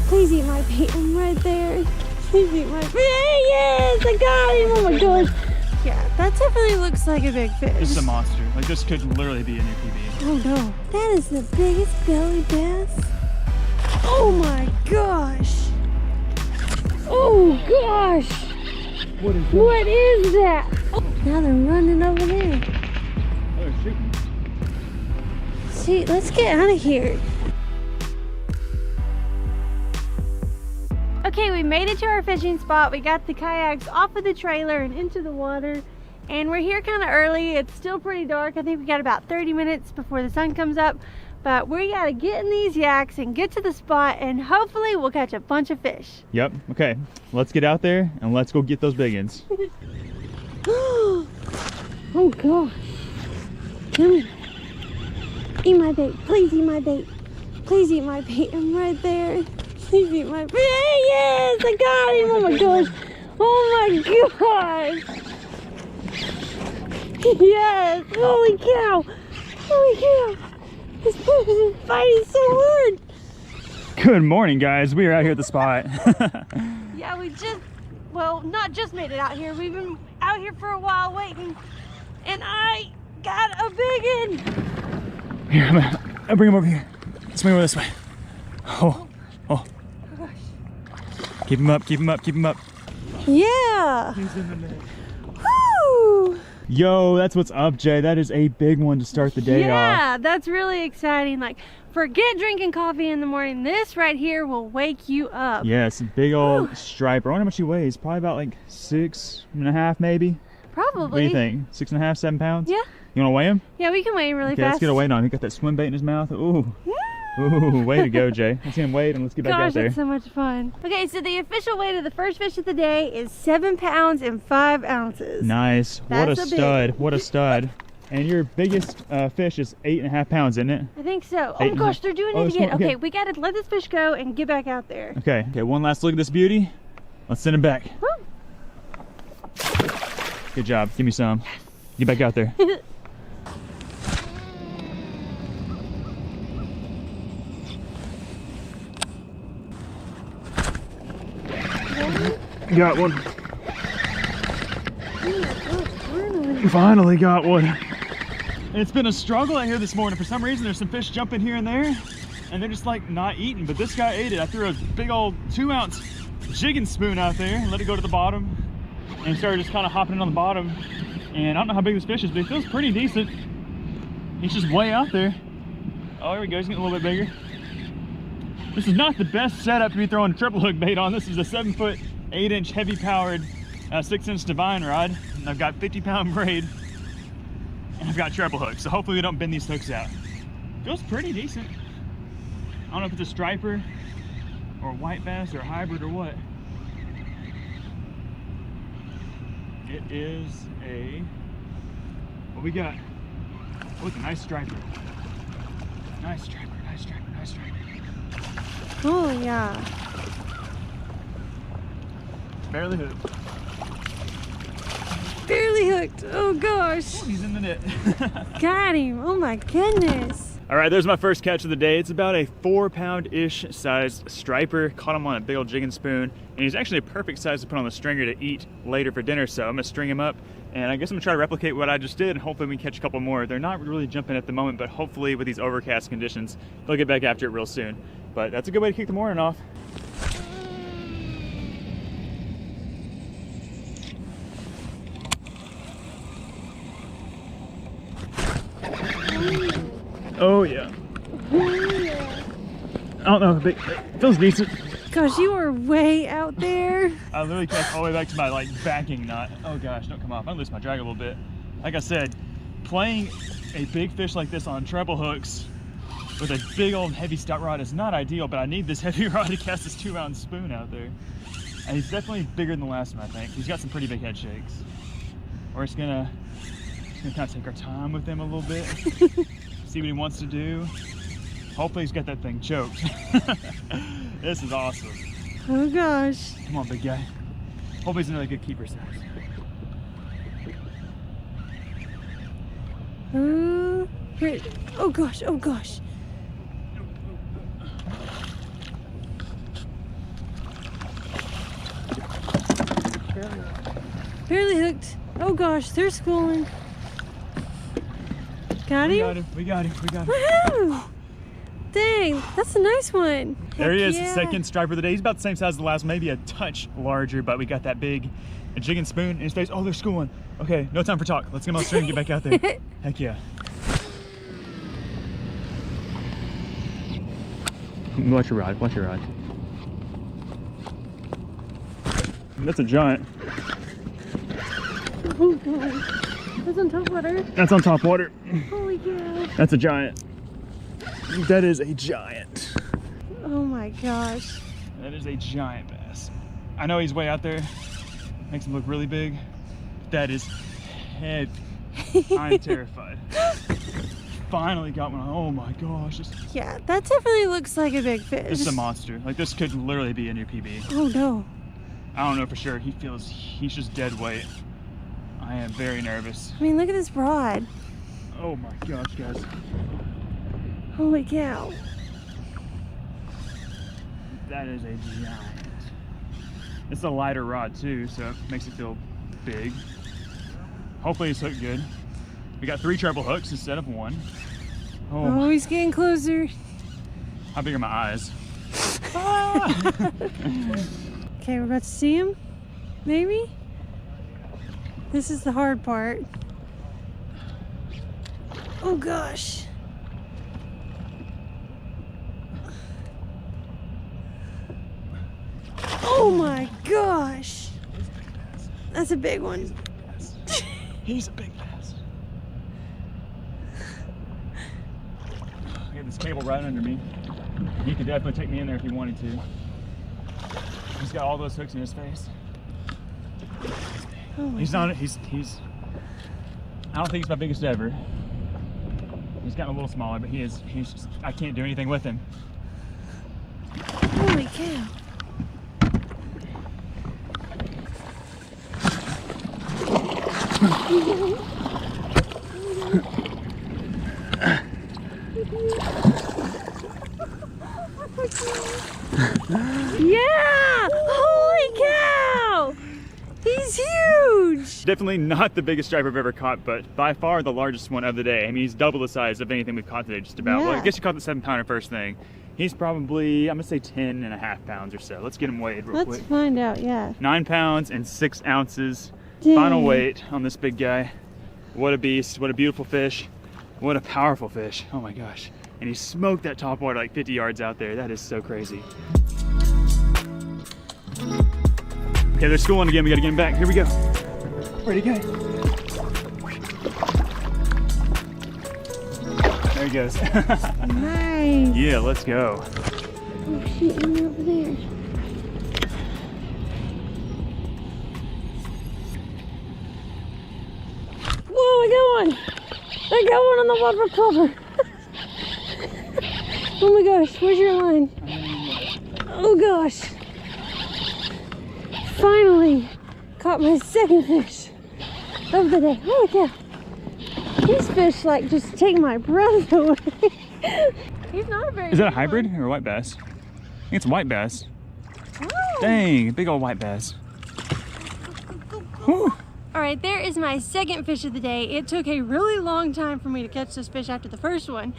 Please eat my bait. I'm right there. Please eat my bait. Yes, I got him. Oh my gosh. Yeah, that definitely looks like a big fish. This is a monster. Like this could literally be a new PB. Oh no. That is the biggest belly bass. Oh my gosh. Oh gosh. What is that? What is that? Oh, now they're running over there. Oh, they're shooting. See, let's get out of here. Okay, we made it to our fishing spot. We got the kayaks off of the trailer and into the water. And we're here kind of early. It's still pretty dark. I think we got about 30 minutes before the sun comes up. But we gotta get in these yaks and get to the spot, and hopefully we'll catch a bunch of fish. Yep, okay. Let's get out there and let's go get those big ones. Oh gosh. Come here. Eat my bait. Please eat my bait. Please eat my bait. I'm right there. Please eat my bait. Yes, I got him. Oh my gosh. Oh my gosh. Yes. Holy cow. Holy cow. This fish is fighting so hard. Good morning, guys. We are out here at the spot. Yeah, we just, well, not just made it out here. We've been out here for a while waiting. And I got a big one. Here, I'll bring him over here. Let's move over this way. Oh. Oh gosh. Keep him up, keep him up, keep him up. Yeah. He's in the net. Woo. Yo, that's what's up, Jay. That is a big one to start the day off. Yeah, that's really exciting. Like, forget drinking coffee in the morning. This right here will wake you up. Yes, big old striper. I wonder how much he weighs. Probably about like 6.5 maybe. Probably. What do you think? 6.5, 7 pounds? Yeah. You want to weigh him? Yeah, we can weigh him really Okay, fast. let's get a weight on. He got that swim bait in his mouth. Ooh. Ooh, way to go, Jay. Let's see him wait and let's get back out there. Gosh, that's so much fun. Okay, so the official weight of the first fish of the day is 7 pounds and 5 ounces. Nice. What a stud. What a stud. And your biggest fish is 8.5 pounds, isn't it? I think so. Oh gosh, they're doing it again. Okay, we gotta let this fish go and get back out there. Okay, one last look at this beauty. Let's send him back. Woo. Good job. Give me some. Get back out there. Got one. Finally got one. It's been a struggle out here this morning. For some reason, there's some fish jumping here and there, and they're just like not eating, but this guy ate it. I threw a big old 2-ounce jigging spoon out there and let it go to the bottom, and started just kind of hopping in on the bottom. And I don't know how big this fish is, but it feels pretty decent. He's just way out there. Oh, here we go. He's getting a little bit bigger. This is not the best setup to be throwing triple hook bait on. This is a 7-foot, 8-inch heavy powered 6-inch divine rod, and I've got 50-pound braid, and I've got treble hooks, so hopefully we don't bend these hooks out. Feels pretty decent. I don't know if it's a striper or white bass or a hybrid or what. It is a, what we got? Oh, it's a nice striper. Nice striper, nice striper, nice striper. Oh yeah. Barely hooked. Barely hooked. Oh gosh. Oh, he's in the net. Got him. Oh my goodness. All right, there's my first catch of the day. It's about a 4-pound-ish sized striper. Caught him on a big old jigging spoon, and he's actually a perfect size to put on the stringer to eat later for dinner. So I'm gonna string him up, and I guess I'm gonna try to replicate what I just did, and hopefully we can catch a couple more. They're not really jumping at the moment, but hopefully with these overcast conditions, they'll get back after it real soon. But that's a good way to kick the morning off. Oh yeah. I don't know, but it feels decent. Gosh, you are way out there. I literally cast all the way back to my backing knot. Oh gosh, don't come off. I'm gonna lose my drag a little bit. Like I said, playing a big fish like this on treble hooks with a big old heavy stout rod is not ideal, but I need this heavy rod to cast this 2-ounce spoon out there. And he's definitely bigger than the last one, I think. He's got some pretty big head shakes. We're just gonna kind of take our time with him a little bit. See what he wants to do. Hopefully he's got that thing choked. This is awesome. Oh gosh. Come on, big guy. Hopefully he's another good keeper size. Here. Oh gosh, oh gosh. Barely hooked. Oh gosh, they're schooling. Got him? We got him. Woohoo! Dang, that's a nice one. There he Heck is, yeah. second striper of the day. He's about the same size as the last, maybe a touch larger, but we got that big jigging spoon in his face. Oh, they're schooling. Okay, no time for talk. Let's get him on the string and get back out there. Heck yeah. Watch your rod, watch your rod. That's a giant. Oh gosh. That's on Topwater. That's on Topwater. Holy cow. That's a giant. That is a giant. Oh my gosh. That is a giant bass. I know he's way out there. Makes him look really big. That is heavy. I'm terrified. Finally got one. Oh my gosh. Yeah, that definitely looks like a big fish. This is a monster. Like this could literally be a new PB. Oh no. I don't know for sure. He's just dead weight. I am very nervous. I mean, look at this rod. Oh my gosh, guys. Holy cow. That is a giant. It's a lighter rod too, so it makes it feel big. Hopefully it's hooked good. We got 3 treble hooks instead of 1. Oh, he's getting closer. How big are my eyes? Okay, we're about to see him. Maybe? This is the hard part. Oh gosh. Oh my gosh. That's a big one. He's a big bass. I got this cable right under me. He could definitely take me in there if he wanted to. He's got all those hooks in his face. Oh He's God. not, he's, I don't think he's my biggest ever. He's gotten a little smaller, but he's just, I can't do anything with him. Holy cow. Yeah! Holy cow! He's huge! Definitely not the biggest striper I've ever caught, but by far the largest one of the day. I mean, he's double the size of anything we've caught today, just about. Well, I Yeah. guess you caught the 7-pounder first thing. He's probably, I'm gonna say 10.5 pounds or so. Let's get him weighed real Let's quick. find out, yeah. 9 pounds and 6 ounces. Dang. Final weight on this big guy. What a beast, what a beautiful fish. What a powerful fish, oh my gosh. And he smoked that Topwater like 50 yards out there. That is so crazy. Okay, they're schooling again, we gotta get him back. Here we go. Where'd he go? There he goes. Nice. Yeah, let's go. Oh shoot, you're over there. Whoa, I got one! I got one on the water cover. Oh my gosh, where's your line? Oh gosh. Finally caught my second fish of the day. Holy cow. These fish like just take my breath away. He's not a very Is that a big hybrid one. or a white bass? I think it's a white bass. Oh. Dang, big old white bass. Whew. All right, there is my second fish of the day. It took a really long time for me to catch this fish after the first one,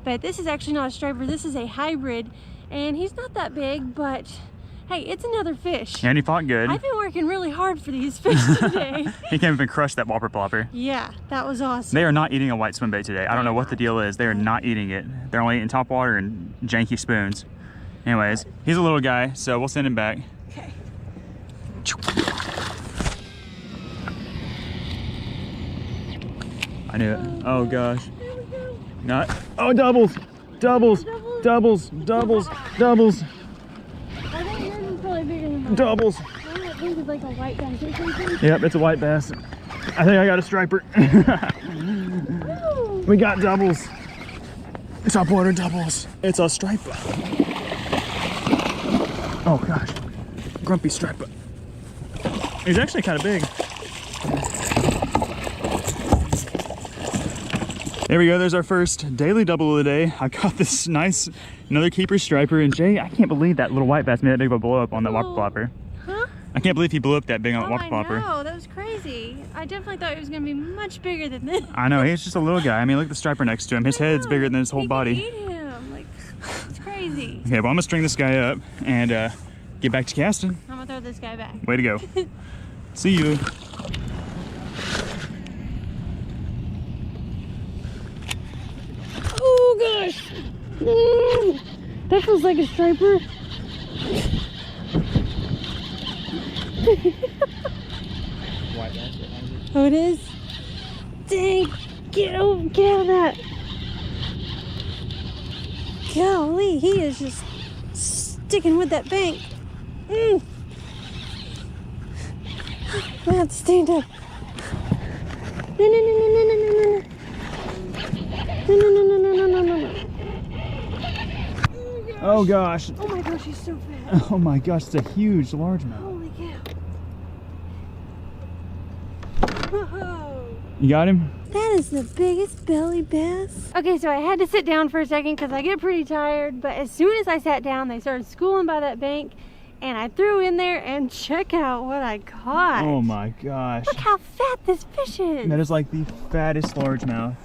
but this is actually not a striper, this is a hybrid, and he's not that big, but hey, it's another fish. And he fought good. I've been working really hard for these fish today. He came up and crushed that whopper plopper. Yeah, that was awesome. They are not eating a white swim bait today. I don't know what the deal is. They are not eating it. They're only eating Topwater and janky spoons. Anyways, he's a little guy, so we'll send him back. Okay. I knew it. Oh gosh. There we go. Not. Oh, doubles! Doubles! Doubles! Doubles! Doubles! I think yours is probably bigger than mine. Doubles! Mine I think is like a white bass or something. Yep, it's a white bass. I think I got a striper. Woo! We got doubles. Topwater doubles. It's a striper. Oh gosh. Grumpy striper. He's actually kind of big. There we go, there's our first daily double of the day. I got this nice, another keeper striper, and Jay, I can't believe that little white bass made that big of a blow up on that whopper plopper. Huh? I can't believe he blew up that big on Oh, that whopper I plopper. know, that was crazy. crazy. I definitely thought he was gonna be much bigger than this. I know, he's just a little guy. I mean, look at the striper next to him. His head's bigger than his whole body. Eat him. Like, it's crazy. Okay, well, I'm gonna string this guy up and get back to casting. I'm gonna throw this guy back. Way to go. See you. Oh gosh. That feels like a striper. Oh, it is? Dang, get out of that. Golly, he is just sticking with that bank. I have to stand up. No. Oh gosh. Oh my gosh, he's so fat. Oh my gosh, it's a huge largemouth. Holy cow. Whoa. You got him? That is the biggest belly bass. Okay, so I had to sit down for a second because I get pretty tired, but as soon as I sat down, they started schooling by that bank, and I threw in there, and check out what I caught. Oh my gosh. Look how fat this fish is. That is like the fattest largemouth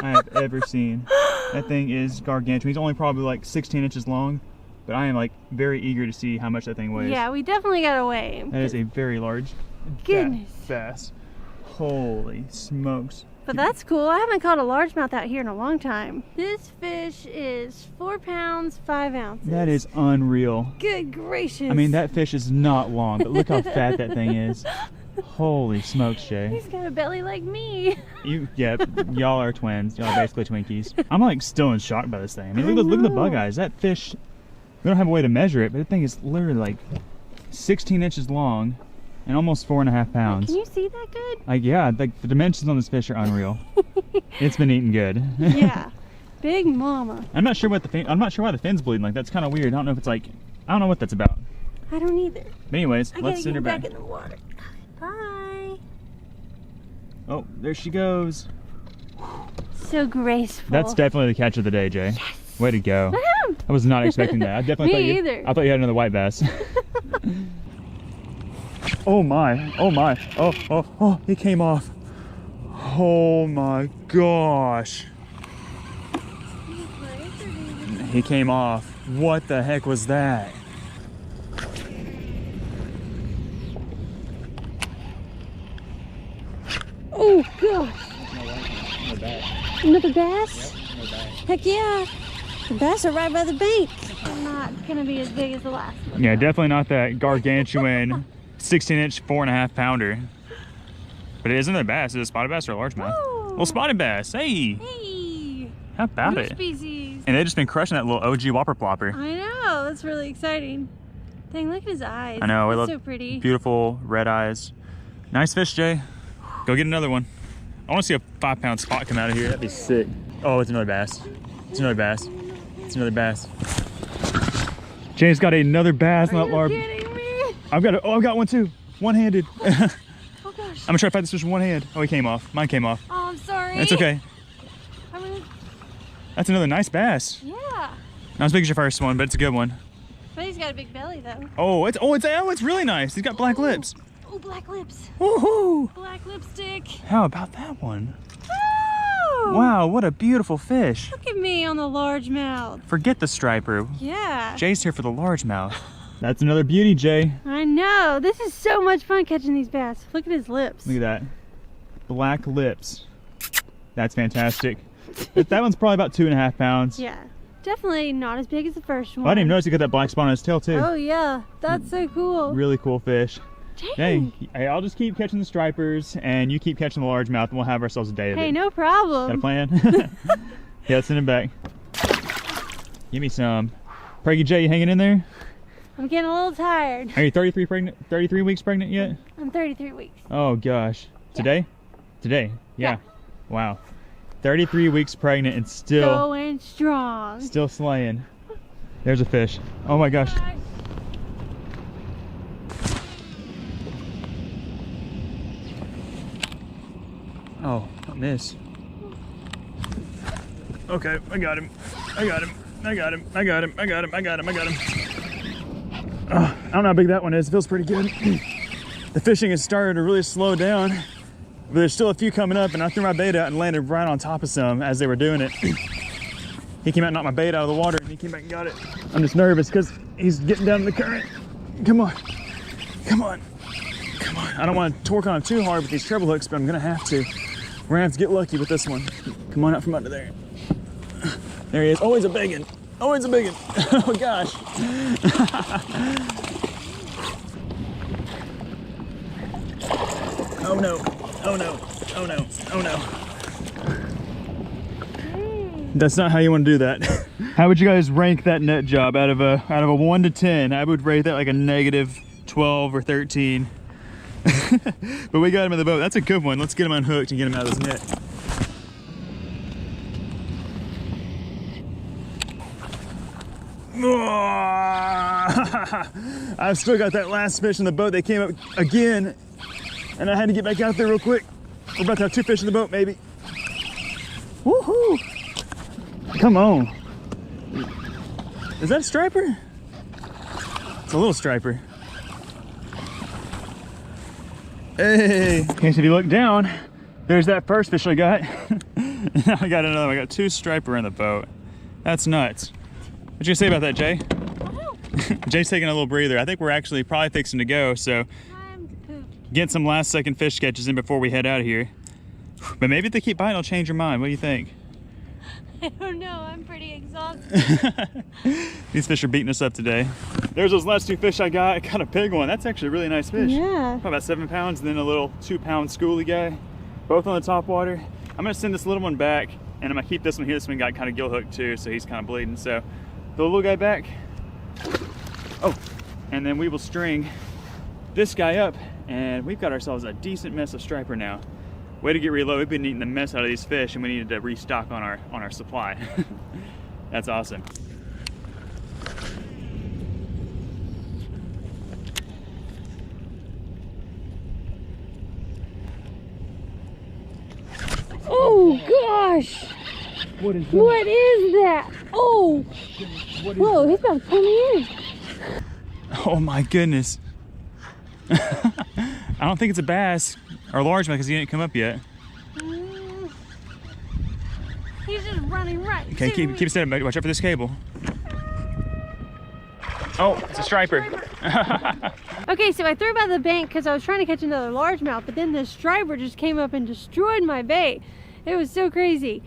I have ever seen. That thing is gargantuan. He's only probably like 16 inches long, but I am like very eager to see how much that thing weighs. Yeah, we definitely gotta weigh him. That is a very large Goodness. bass. Holy smokes. But that's cool. I haven't caught a largemouth out here in a long time. This fish is 4 pounds, 5 ounces. That is unreal. Good gracious. I mean, that fish is not long, but look how fat that thing is. Holy smokes, Jay. He's got a belly like me. Yeah, y'all are twins. Y'all are basically Twinkies. I'm like still in shock by this thing. I mean, look at the bug eyes. That fish, we don't have a way to measure it, but the thing is literally like 16 inches long and almost 4.5 pounds. Can you see that good? Like, yeah, like the dimensions on this fish are unreal. It's been eating good. Yeah, big mama. I'm not sure why the fin's bleeding. Like, that's kind of weird. I don't know if it's like, I don't know what that's about. I don't either. But anyways, I let's send her gotta back. get in the water. Bye. Oh, there she goes. So graceful. That's definitely the catch of the day, Jay. Yes. Way to go. Woohoo! I was not expecting that. I definitely Me either. I thought you had another white bass. Oh my, oh my, oh, he came off. Oh my gosh. He came off. What the heck was that? Oh gosh. Another bass? Heck yeah. The bass are right by the bank. They're not gonna be as big as the last one. Yeah, definitely not that gargantuan 16-inch, 4.5 pounder. But it is another bass. Is it a spotted bass or a largemouth? Whoa. Well, spotted bass. Hey. Hey. How about New it? species. And they've just been crushing that little OG whopper plopper. I know. That's really exciting. Dang, look at his eyes. I know. I That's love so pretty. beautiful red eyes. Nice fish, Jay. Go get another one. I want to see a 5-pound spot come out of here. That'd be sick. Oh, it's another bass. It's another bass. It's another bass. Jay's got another bass, not Are large. you kidding me? I've got one too. One-handed. I'm Oh gosh. gonna try to fight this fish with one hand. Oh, he came off. Mine came off. Oh, I'm sorry. That's okay. I'm gonna... That's another nice bass. Yeah. Not as big as your first one, but it's a good one. But he's got a big belly though. Oh, it's really nice. He's got black lips. Oh, black lips. Woohoo! Black lipstick. How about that one? Oh. Wow, what a beautiful fish. Look at me on the largemouth. Forget the striper. Yeah. Jay's here for the largemouth. That's another beauty, Jay. I know. This is so much fun catching these bass. Look at his lips. Look at that. Black lips. That's fantastic. That one's probably about 2.5 pounds. Yeah. Definitely not as big as the first one. Oh, I didn't even notice he got that black spot on his tail too. Oh yeah. That's so cool. Really cool fish. Dang. Hey, I'll just keep catching the stripers and you keep catching the largemouth and we'll have ourselves a day of it. Hey, no problem. Got a plan? Yeah, let's send him back. Give me some. Preggy Jay, you hanging in there? I'm getting a little tired. Are you 33 weeks pregnant yet? I'm 33 weeks. Oh gosh. Today? Today. Yeah. Wow. 33 weeks pregnant and still Going strong. still slaying. There's a fish. Oh my gosh. Oh, I miss. Okay, I got him. I got him. I got him. I got him. I got him. I got him. I got him. I don't know how big that one is. It feels pretty good. the fishing has started to really slow down, but there's still a few coming up, and I threw my bait out and landed right on top of some as they were doing it. He came out and knocked my bait out of the water, and he came back and got it. I'm just nervous because he's getting down in the current. Come on, come on, come on. I don't want to torque on him too hard with these treble hooks, but I'm gonna have to. We're gonna have to get lucky with this one. Come on out from under there. There he is. Oh, he's a big one. Oh, it's a big one. Oh gosh. Oh no. Oh no. Oh no. Oh no. That's not how you want to do that. How would you guys rank that net job out of a 1 to 10? I would rate that like a -12 or 13. But we got him in the boat. That's a good one. Let's get him unhooked and get him out of this net. I've still got that last fish in the boat. They came up again, and I had to get back out there real quick. We're about to have 2 fish in the boat, maybe. Woohoo! Come on. Is that a striper? It's a little striper. Hey! Okay, so if you look down, there's that first fish I got. Now I got another one. I got 2 striper in the boat. That's nuts. What you gonna say about that, Jay? Jay's taking a little breather. I think we're actually probably fixing to go, so get some last second fish catches in before we head out of here. But maybe if they keep biting, I'll change your mind. What do you think? I don't know, I'm pretty exhausted. These fish are beating us up today. There's those last 2 fish I got. I got a big one. That's actually a really nice fish. Yeah. Probably about 7 pounds, and then a little 2-pound schoolie guy. Both on the top water. I'm gonna send this little one back, and I'm gonna keep this one here. This one got kind of gill hooked too, so he's kind of bleeding. So the little guy back. Oh, and then we will string this guy up, and we've got ourselves a decent mess of striper now. Way to get reloaded. We've been eating the mess out of these fish, and we needed to restock on our supply. That's awesome. Oh gosh! What is that? What is that? Oh! Whoa, he's about to pull me in. Oh my goodness. I don't think it's a bass or largemouth because he didn't come up yet. He's just running right. Okay, keep steady, buddy. Watch out for this cable. Oh, it's a striper. Okay, so I threw by the bank because I was trying to catch another largemouth, but then the striper just came up and destroyed my bait. It was so crazy.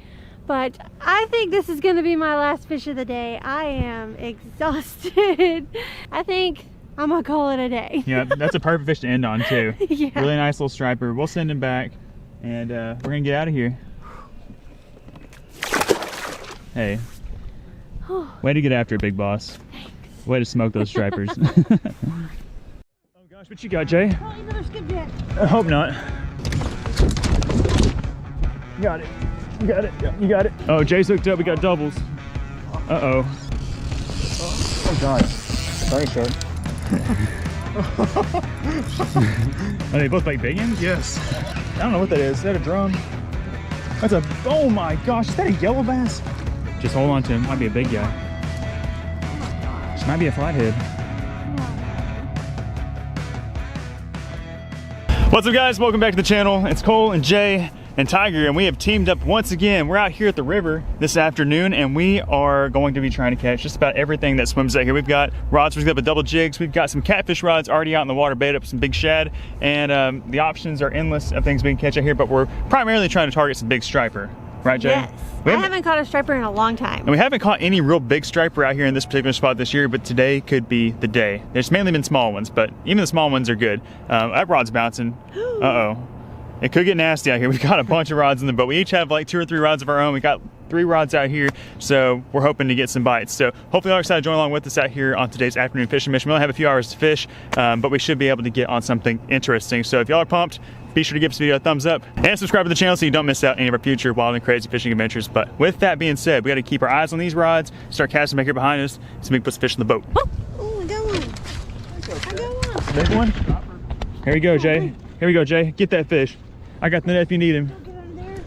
But I think this is going to be my last fish of the day. I am exhausted. I think I'm going to call it a day. Yeah, that's a perfect fish to end on too. Yeah. Really nice little striper. We'll send him back, and we're going to get out of here. Hey, way to get after it, big boss. Way to smoke those stripers. Oh gosh, what you got, Jay? Probably another skipjack. I hope not. Got it. You got it. You got it. Oh, Jay's hooked up. We got doubles. Uh-oh. Oh god. Sorry, shark. Are they both like big ones? Yes. I don't know what that is. Is that a drum? That's a, oh my gosh, is that a yellow bass? Just hold on to him. Might be a big guy. This might be a flathead. What's up, guys? Welcome back to the channel. It's Cole and Jay and Tiger, and we have teamed up once again. We're out here at the river this afternoon, and we are going to be trying to catch just about everything that swims out here. We've got rods, we've got the double jigs, we've got some catfish rods already out in the water, bait up some big shad, and the options are endless of things we can catch out here, but we're primarily trying to target some big striper. Right, Jay? Yes. I haven't caught a striper in a long time. And we haven't caught any real big striper out here in this particular spot this year, but today could be the day. There's mainly been small ones, but even the small ones are good. That rod's bouncing. Uh-oh. It could get nasty out here. We've got a bunch of rods in the boat. We each have like 2 or 3 rods of our own. We got 3 rods out here, so we're hoping to get some bites. So hopefully y'all are excited to join along with us out here on today's afternoon fishing mission. We only have a few hours to fish, but we should be able to get on something interesting. So if y'all are pumped, be sure to give this video a thumbs up and subscribe to the channel so you don't miss out any of our future wild and crazy fishing adventures. But with that being said, we got to keep our eyes on these rods, start casting back here behind us so we can put some fish in the boat. Oh, I got one. I got one. Big one? Here we go, Jay. Here we go, Jay. Get that fish. I got the net if you need him. Get under there.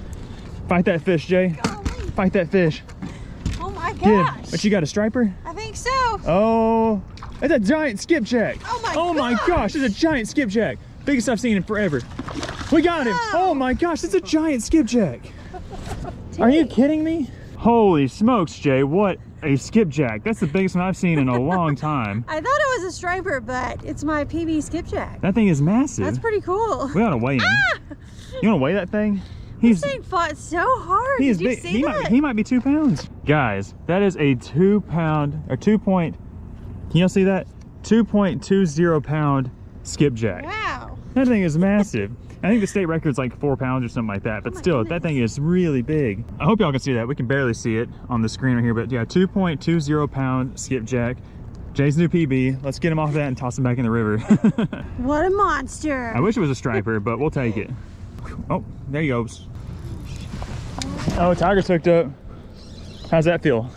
Fight that fish, Jay. Golly. Fight that fish. Oh my Get him. gosh. What, you got a striper? I think so. Oh, it's a giant skipjack. Oh my gosh, it's a giant skipjack. Biggest I've seen in forever. We got him. Oh my gosh, it's a giant skipjack. Are you kidding me? Holy smokes, Jay, what a skipjack. That's the biggest one I've seen in a long time. I thought it was a striper, but it's my PB skipjack. That thing is massive. That's pretty cool. We ought to weigh him. You want to weigh that thing? This thing fought so hard. He is Did you big. see that? He might be 2 pounds. Guys, that is a 2 pound, or 2 point, can y'all see that? 2.20 pound skipjack. Wow. That thing is massive. I think the state record's like 4 pounds or something like that, but still, that thing is really big. I hope y'all can see that. We can barely see it on the screen right here, but yeah, 2.20 pound skipjack. Jay's new PB. Let's get him off of that and toss him back in the river. What a monster. I wish it was a striper, but we'll take it. Oh, there he goes. Oh, Tiger's hooked up. How's that feel?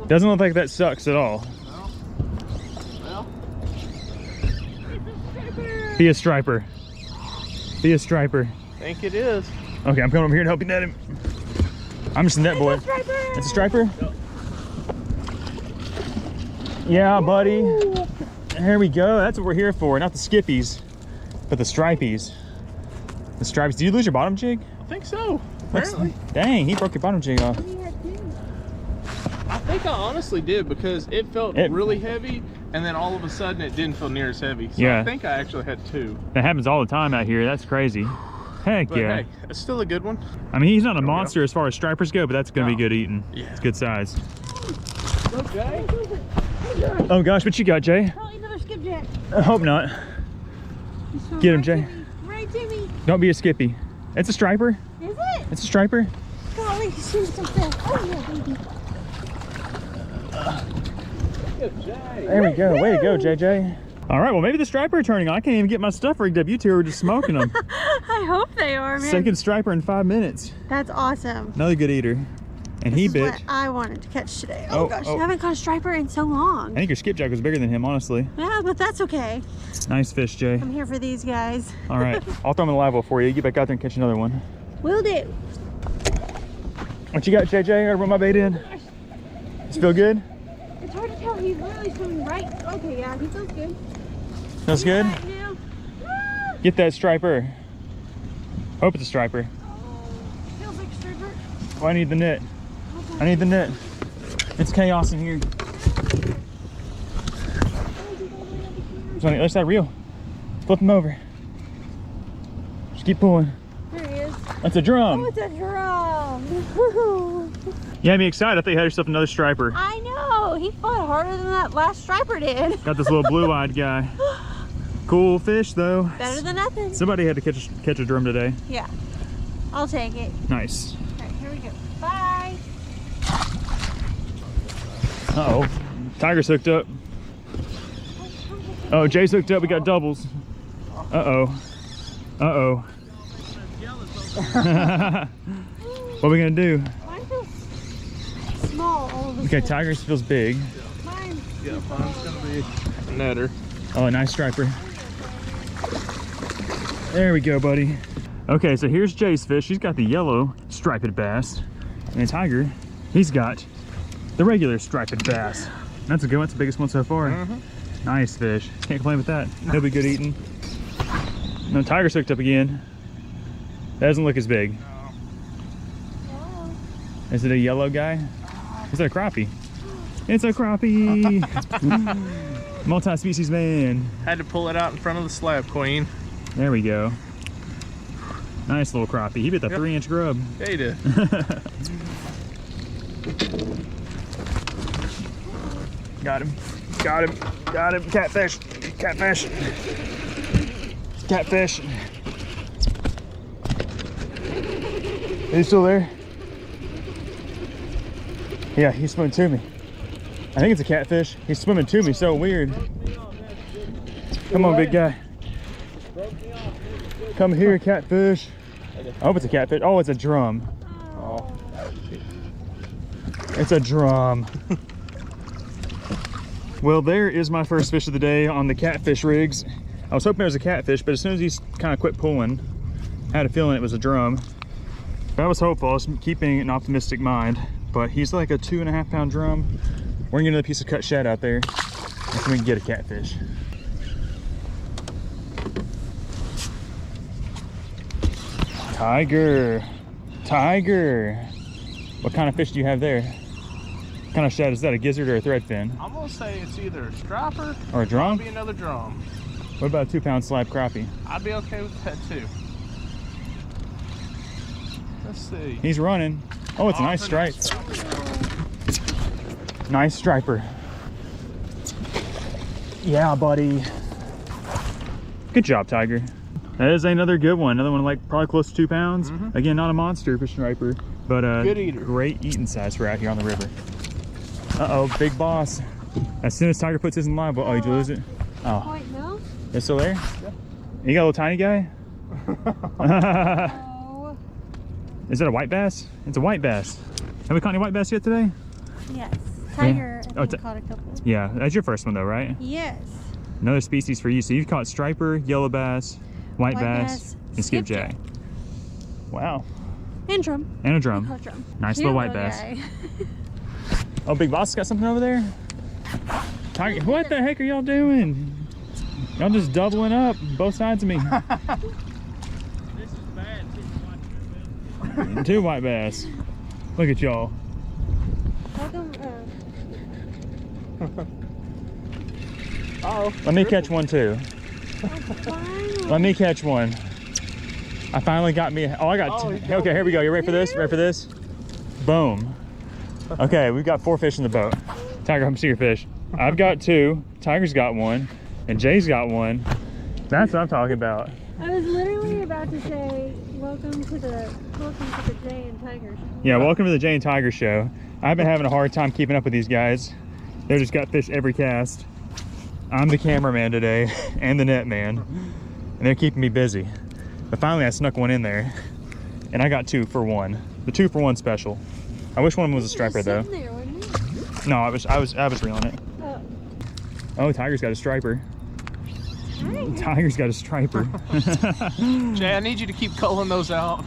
Doesn't look like that sucks at all. Well. Be a striper. Be a striper. I think it is. Okay, I'm coming over here to help you net him. I'm just a net boy. It's a striper? Yep. Yeah, buddy. There we go. That's what we're here for. Not the skippies, but the stripies. The stripes. Did you lose your bottom jig? I think so. Apparently. Dang, he broke your bottom jig off. I think I honestly did because it felt really heavy and then all of a sudden it didn't feel near as heavy. So Yeah. I think I actually had 2. That happens all the time out here. That's crazy. Heck But yeah. hey, it's still a good one. I mean, he's not a monster as far as stripers go, but that's going to be No. good eating. Yeah. It's good size. Okay. Oh gosh, what you got, Jay? Probably another skipjack. I hope not. Get him, Jay. Right to me. Don't be a skippy. It's a striper. Is it? It's a striper. Golly, shoot something. Oh yeah, baby. There we go. Way to go, JJ. All right, well, maybe the striper are turning on. I can't even get my stuff rigged up. You two are just smoking them. I hope they are, man. Second striper in 5 minutes. That's awesome. Another good eater. And he This is bit. what I wanted to catch today. Oh, Oh, gosh, oh. I haven't caught a striper in so long. I think your skipjack was bigger than him, honestly. Yeah, but that's okay. Nice fish, Jay. I'm here for these guys. All right, I'll throw him in the live well for you. You get back out there and catch another one. Will do. What you got, JJ? I run my bait in. Does it feel good? It's hard to tell. He's literally swimming right. Okay, yeah, he feels good. Feels good? Right now. Ah! Get that striper. Hope it's a striper. Oh, feels like a striper. Oh, I need the net. I need the net. It's chaos in here. It's on the other side reel. Flip him over. Just keep pulling. There he is. That's a drum. Oh, it's a drum. You had me excited. I thought you had yourself another striper. I know. He fought harder than that last striper did. Got this little blue-eyed guy. Cool fish, though. Better than nothing. Somebody had to catch a drum today. Yeah. I'll take it. Nice. All right, here we go. Bye. Uh-oh. Tiger's hooked up. Oh, Jay's hooked up. We got doubles. Uh-oh. Uh-oh. What are we gonna do? Mine feels small all of a Okay, sudden. Tiger's feels big. Mine. Yeah, mine's gonna be a netter. Oh, a nice striper. There we go, buddy. Okay, so here's Jay's fish. He's got the yellow striped bass. And Tiger, he's got the regular striped bass. That's a good one. That's the biggest one so far. Nice fish. Can't complain with that. He'll be good eating. No, Tiger's hooked up again. That doesn't look as big. Is it a yellow guy? Is that a crappie? It's a crappie. Multi-species man. Had to pull it out in front of the slab queen. There we go. Nice little crappie. He bit the 3-inch grub. Yeah, he did. Got him. Got him. Got him. Catfish. Catfish. Catfish. Are you still there? Yeah, he's swimming to me. I think it's a catfish. He's swimming to me, so weird. Come on, big guy. Come here, catfish. I hope it's a catfish. Oh, it's a drum. Oh. It's a drum. Well, there is my first fish of the day on the catfish rigs. I was hoping there was a catfish, but as soon as he kind of quit pulling, I had a feeling it was a drum. But I was hopeful. I was keeping an optimistic mind. But he's like a 2.5 pound drum. We're gonna get another piece of cut shad out there, and we can get a catfish. Tiger. Tiger. What kind of fish do you have there? What kind of shad is that? A gizzard or a threadfin? I'm gonna say it's either a striper or a drum. Maybe another drum. What about a 2-pound slab crappie? I'd be okay with that too. Let's see. He's running. Oh, it's a nice stripe. Nice striper. Yeah, buddy. Good job, Tiger. That is another good one. Another one like probably close to 2 pounds. Again, not a monster for striper, but good eater. Great eating size for out here on the river. Uh-oh, big boss. As soon as Tiger puts his in live, oh, did you lose it? Oh. Wait, no? It's still there? Yeah. You got a little tiny guy? Oh. Is that a white bass? It's a white bass. Have we caught any white bass yet today? Yes. Tiger, Yeah. I think, caught a couple. Yeah, that's your first one though, right? Yes. Another species for you. So you've caught striper, yellow bass, white bass, and skipjack. Wow. And drum. And a drum. Drum. Nice Cute little white little bass. guy. Oh, Big Boss got something over there? Tiger, what the heck are y'all doing? Y'all just doubling up both sides of me. This is bad. Two white bass. Look at y'all. Welcome, Uh-oh. Let me catch one too. Let me catch one. I finally got me. Oh, I got. Okay, here we go. You ready for this? Ready for this? Boom. Okay, we've got 4 fish in the boat. Tiger, come see your fish. I've got 2. Tiger's got 1, and Jay's got 1. That's what I'm talking about. I was literally about to say, welcome to the Jay and Tiger show. Yeah, welcome to the Jay and Tiger show. I've been having a hard time keeping up with these guys. They've just got fish every cast. I'm the cameraman today and the net man, and they're keeping me busy. But finally I snuck one in there, and I got 2 for 1. The 2 for 1 special. I wish one of them was a striper though. There, wasn't it? No, I was reeling it. Oh. Oh, Tiger's got a striper. Tiger's got a striper. Jay, I need you to keep culling those out.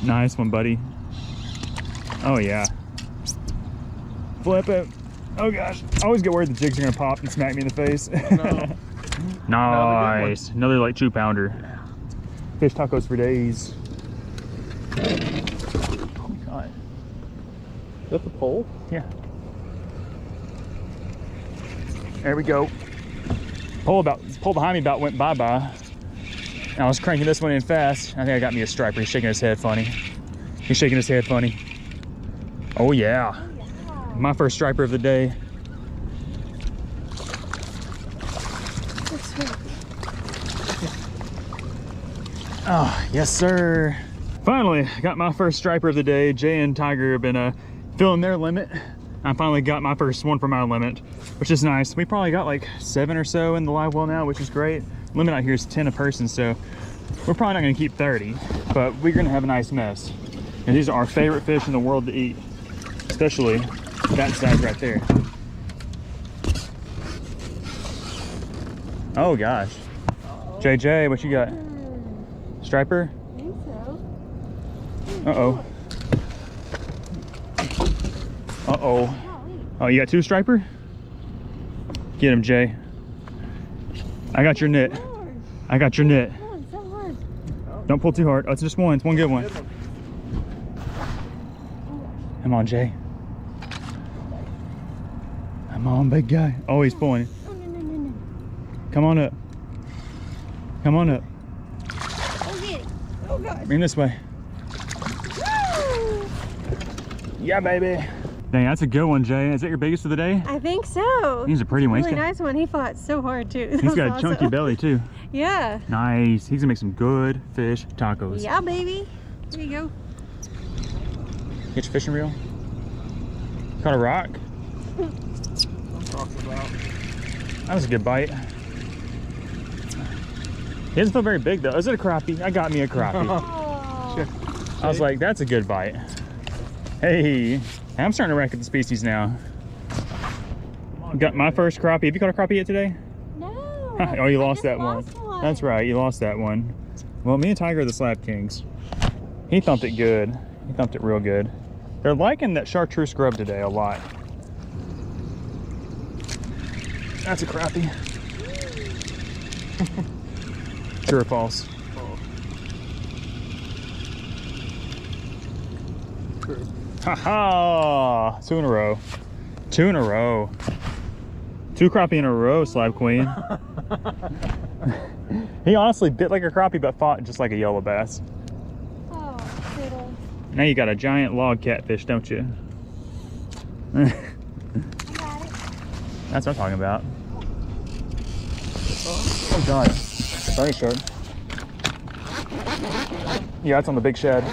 Nice one, buddy. Oh yeah. Flip it. Oh gosh. I always get worried the jigs are gonna pop and smack me in the face. No. Nice. Another like 2-pounder. Fish tacos for days. Oh my god. Is that the pole? Yeah. There we go. Pole behind me about went bye-bye. And I was cranking this one in fast. I think I got me a striper. He's shaking his head funny. He's shaking his head funny. Oh yeah. My first striper of the day. Oh, yes sir. Finally, I got my first striper of the day. Jay and Tiger have been filling their limit. I finally got my first one from our limit, which is nice. We probably got like 7 or so in the live well now, which is great. Limit out here is 10 a person, so we're probably not gonna keep 30, but we're gonna have a nice mess. And these are our favorite fish in the world to eat, especially that size right there. Oh gosh. JJ, what you got? Striper? I think so. Uh-oh. Uh-oh. Oh, you got 2 striper? Get him, Jay. I got your net. I got your net. Oh, it's so hard. Don't pull too hard. Oh, it's just one. It's one good one. Come on, Jay. Come on, big guy. Oh, he's pulling. Oh, no. Come on up. Come on up. Oh, get it. Oh, God. Bring this way. Woo! Yeah, baby. Dang, that's a good one, Jay. Is that your biggest of the day? I think so. He's a pretty one. Really nice one. He fought so hard, too. He's got a chunky belly, too. Yeah. Nice. He's gonna make some good fish tacos. Yeah, baby. There you go. Get your fishing reel. Caught a rock. That was a good bite. He doesn't feel very big though. Is it a crappie? I got me a crappie. Oh. I was like, that's a good bite. Hey, I'm starting to rank at the species now. Got my first crappie. Have you caught a crappie yet today? No. Oh, you I lost just that one. lost one. That's right, you lost that one. Well, me and Tiger are the slab kings. He thumped it good. He thumped it real good. They're liking that chartreuse scrub today a lot. That's a crappie. True or false? true. Ha ha! 2 in a row. 2 in a row. 2 crappie in a row, Slab Queen. He honestly bit like a crappie, but fought just like a yellow bass. Oh, fiddle. Now you got a giant log catfish, don't you? I got it. That's what I'm talking about. Oh god, very short. Yeah, it's on the big shed.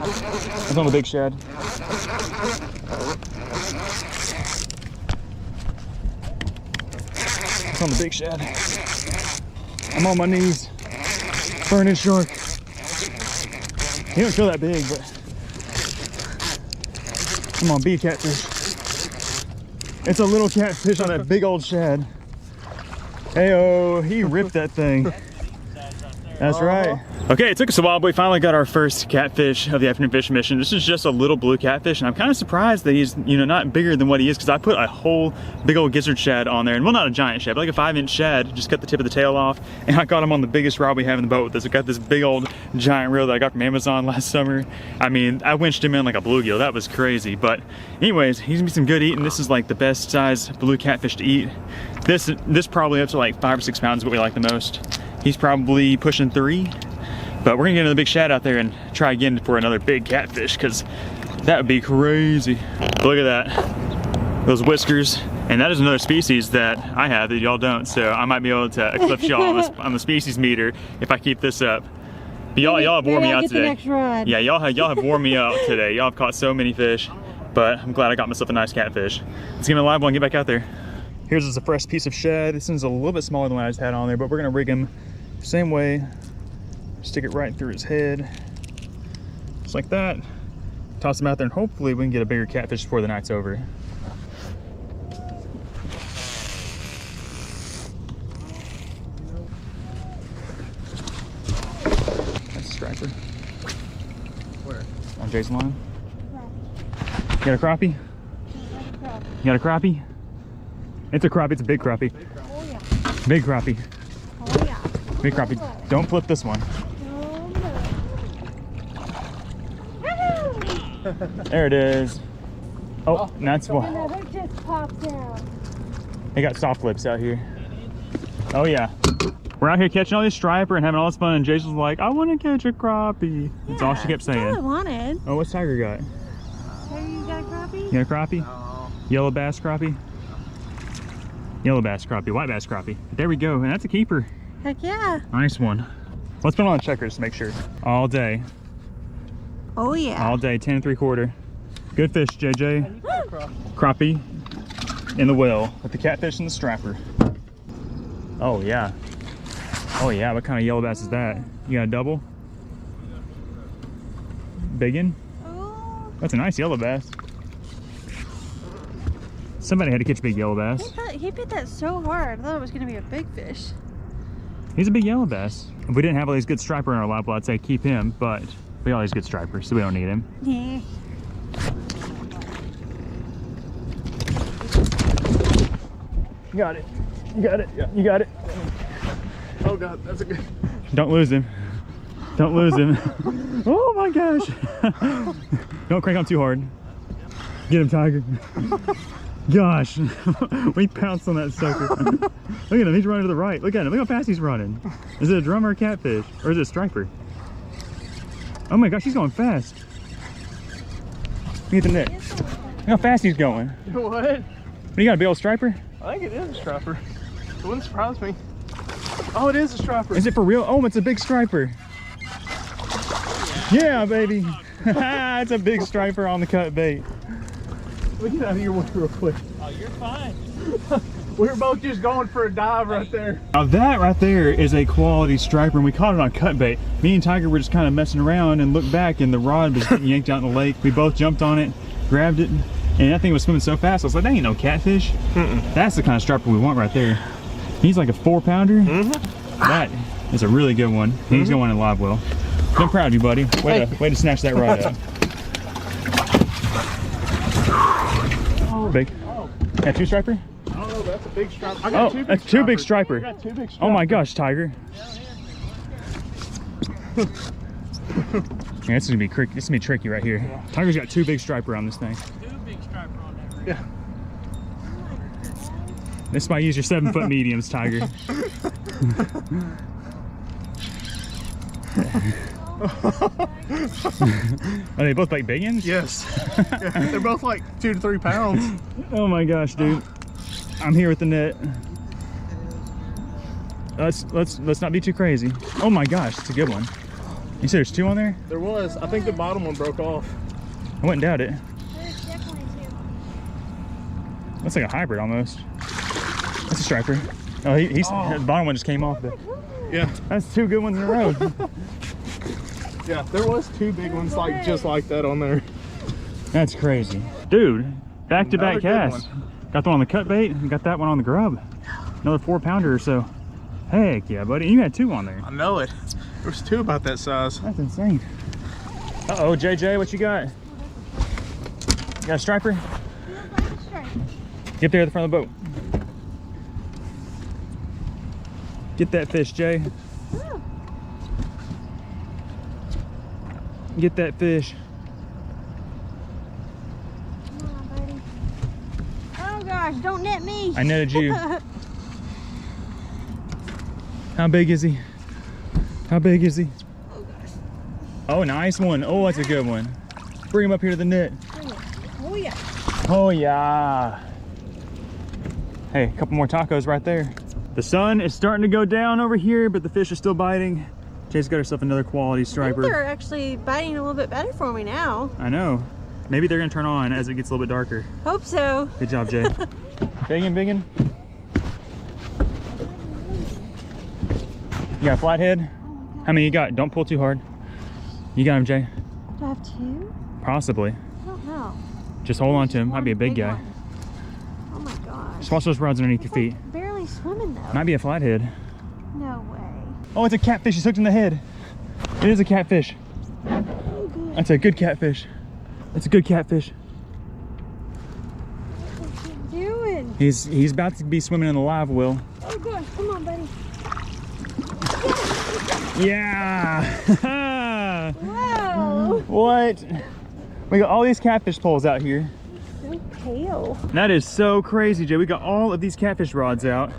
It's on the big shed. It's on the big shed. I'm on my knees. Burning shark. He don't feel that big, but come on, be a catfish. It's a little catfish on that big old shad. Heyo, he ripped that thing. That's right. Okay, it took us a while, but we finally got our first catfish of the afternoon fishing mission. This is just a little blue catfish, and I'm kind of surprised that he's, you know, not bigger than what he is, because I put a whole big old gizzard shad on there, and well, not a giant shad, but like a 5-inch shad. Just cut the tip of the tail off, and I got him on the biggest rod we have in the boat with this. I got this big old giant reel that I got from Amazon last summer. I mean, I winched him in like a bluegill. That was crazy. But anyways, he's gonna be some good eating. This is like the best size blue catfish to eat. This probably up to like 5 or 6 pounds is what we like the most. He's probably pushing 3. But we're gonna get another big shad out there and try again for another big catfish, because that would be crazy. Look at that, those whiskers. And that is another species that I have that y'all don't, so I might be able to eclipse y'all on the species meter if I keep this up. But y'all have worn me out today. Next rod. Yeah, y'all have worn me out today. Y'all have caught so many fish, but I'm glad I got myself a nice catfish. Let's give him a live one and get back out there. Here's just a fresh piece of shad. This one's a little bit smaller than what I just had on there, but we're gonna rig him the same way. Stick it right through his head, just like that. Toss him out there, and hopefully we can get a bigger catfish before the night's over. That's a striper. Where? On Jason's line. You got a crappie? You got a crappie? It's a crappie. It's a big crappie. Oh yeah. Big crappie. Oh yeah. Big crappie. Don't flip this one. There it is. Oh, that's one. Another just popped out. They got soft lips out here. Oh yeah. We're out here catching all these striper and having all this fun, and Jason's like, I want to catch a crappie. That's all she kept saying. That's all I wanted. Oh, what's Tiger got? Tiger, you got a crappie? You got a crappie? No. Yellow bass crappie? Yellow bass crappie, white bass crappie. There we go, and that's a keeper. Heck yeah. Nice one. Let's put him on the checkers to make sure. All day. Oh yeah. All day, 10 3/4. Good fish, JJ. Crappie in the well with the catfish and the striper. Oh yeah. Oh yeah, what kind of yellow bass is that? You got a double? Biggin? Oh. That's a nice yellow bass. Somebody had to catch big yellow bass. He bit that so hard. I thought it was going to be a big fish. He's a big yellow bass. If we didn't have all these good striper in our lap, well, I'd say keep him, but we got all these good stripers, so we don't need him. Yeah. You got it. You got it. Yeah. You got it. Oh god, that's a good. Don't lose him. Don't lose him. Oh my gosh. Don't crank on too hard. Get him, Tiger. Gosh. We pounced on that sucker. Look at him. He's running to the right. Look at him. Look how fast he's running. Is it a drum or a catfish? Or is it a striper? Oh my gosh, he's going fast. Look at the neck. Look how fast he's going. What? You got a big old striper? I think it is a striper. It wouldn't surprise me. Oh, it is a striper. Is it for real? Oh, it's a big striper. Yeah, baby. It's a big striper on the cut bait. Let me get out of your way real quick. Oh, you're fine. We were both just going for a dive right there. Now that right there is a quality striper, and we caught it on cut bait. Me and Tiger were just kind of messing around and looked back, and the rod was getting yanked out in the lake. We both jumped on it, grabbed it, and that thing was swimming so fast. I was like, that ain't no catfish. That's the kind of striper we want right there. He's like a 4-pounder. That is a really good one. He's going in live well. I'm proud of you, buddy. Way to snatch that rod up. Big. Yeah, 2 striper? I don't know, that's a big striper. I got that's 2 big striper. I got 2 big stripers. Oh my gosh, Tiger. Yeah, this is gonna be tricky right here. Yeah. Tiger's got 2 big striper on this thing. 2 big striper on that. Yeah. This might use your 7-foot mediums, Tiger. Are they both like big ones? Yes. Yeah, they're both like 2 to 3 pounds. Oh my gosh, dude. I'm here with the net. Let's not be too crazy. Oh my gosh, it's a good one. You said there's 2 on there? There was. I think the bottom one broke off. I wouldn't doubt it. There's definitely 2. That's like a hybrid almost. That's a striper. Oh, the bottom one just came off. Yeah. That's 2 good ones in a row. Yeah, there was 2 big ones like just like that on there. That's crazy. Dude, back-to-back casts. Got the one on the cut bait and got that one on the grub. Another 4-pounder or so. Heck yeah, buddy. You had 2 on there. I know it. There's 2 about that size. That's insane. Uh-oh, JJ, what you got? You got a striper? Get there at the front of the boat. Get that fish, Jay. Get that fish. Come on, buddy. Oh gosh, don't net me. I netted you. How big is he? How big is he? Oh gosh. Oh, nice one. Oh, that's a good one. Bring him up here to the net. Oh yeah. Oh yeah. Hey, a couple more tacos right there. The sun is starting to go down over here, but the fish are still biting. Jay's got herself another quality striper. I think they're actually biting a little bit better for me now. I know. Maybe they're gonna turn on as it gets a little bit darker. Hope so. Good job, Jay. Biggin, biggin. You got a flathead? How many you got? Don't pull too hard. You got him, Jay. Do I have 2? Possibly. I don't know. Just hold on to him. Might be a big guy. One. Oh my gosh. Just watch those rods underneath your feet. Like barely swimming though. Might be a flathead. No way. Oh, it's a catfish. He's hooked in the head. It is a catfish. Oh good. That's a good catfish. It's a good catfish. What's he doing? He's about to be swimming in the live well. Oh gosh, come on, buddy. Yeah. Wow. What? We got all these catfish poles out here. So pale. That is so crazy, Jay. We got all of these catfish rods out.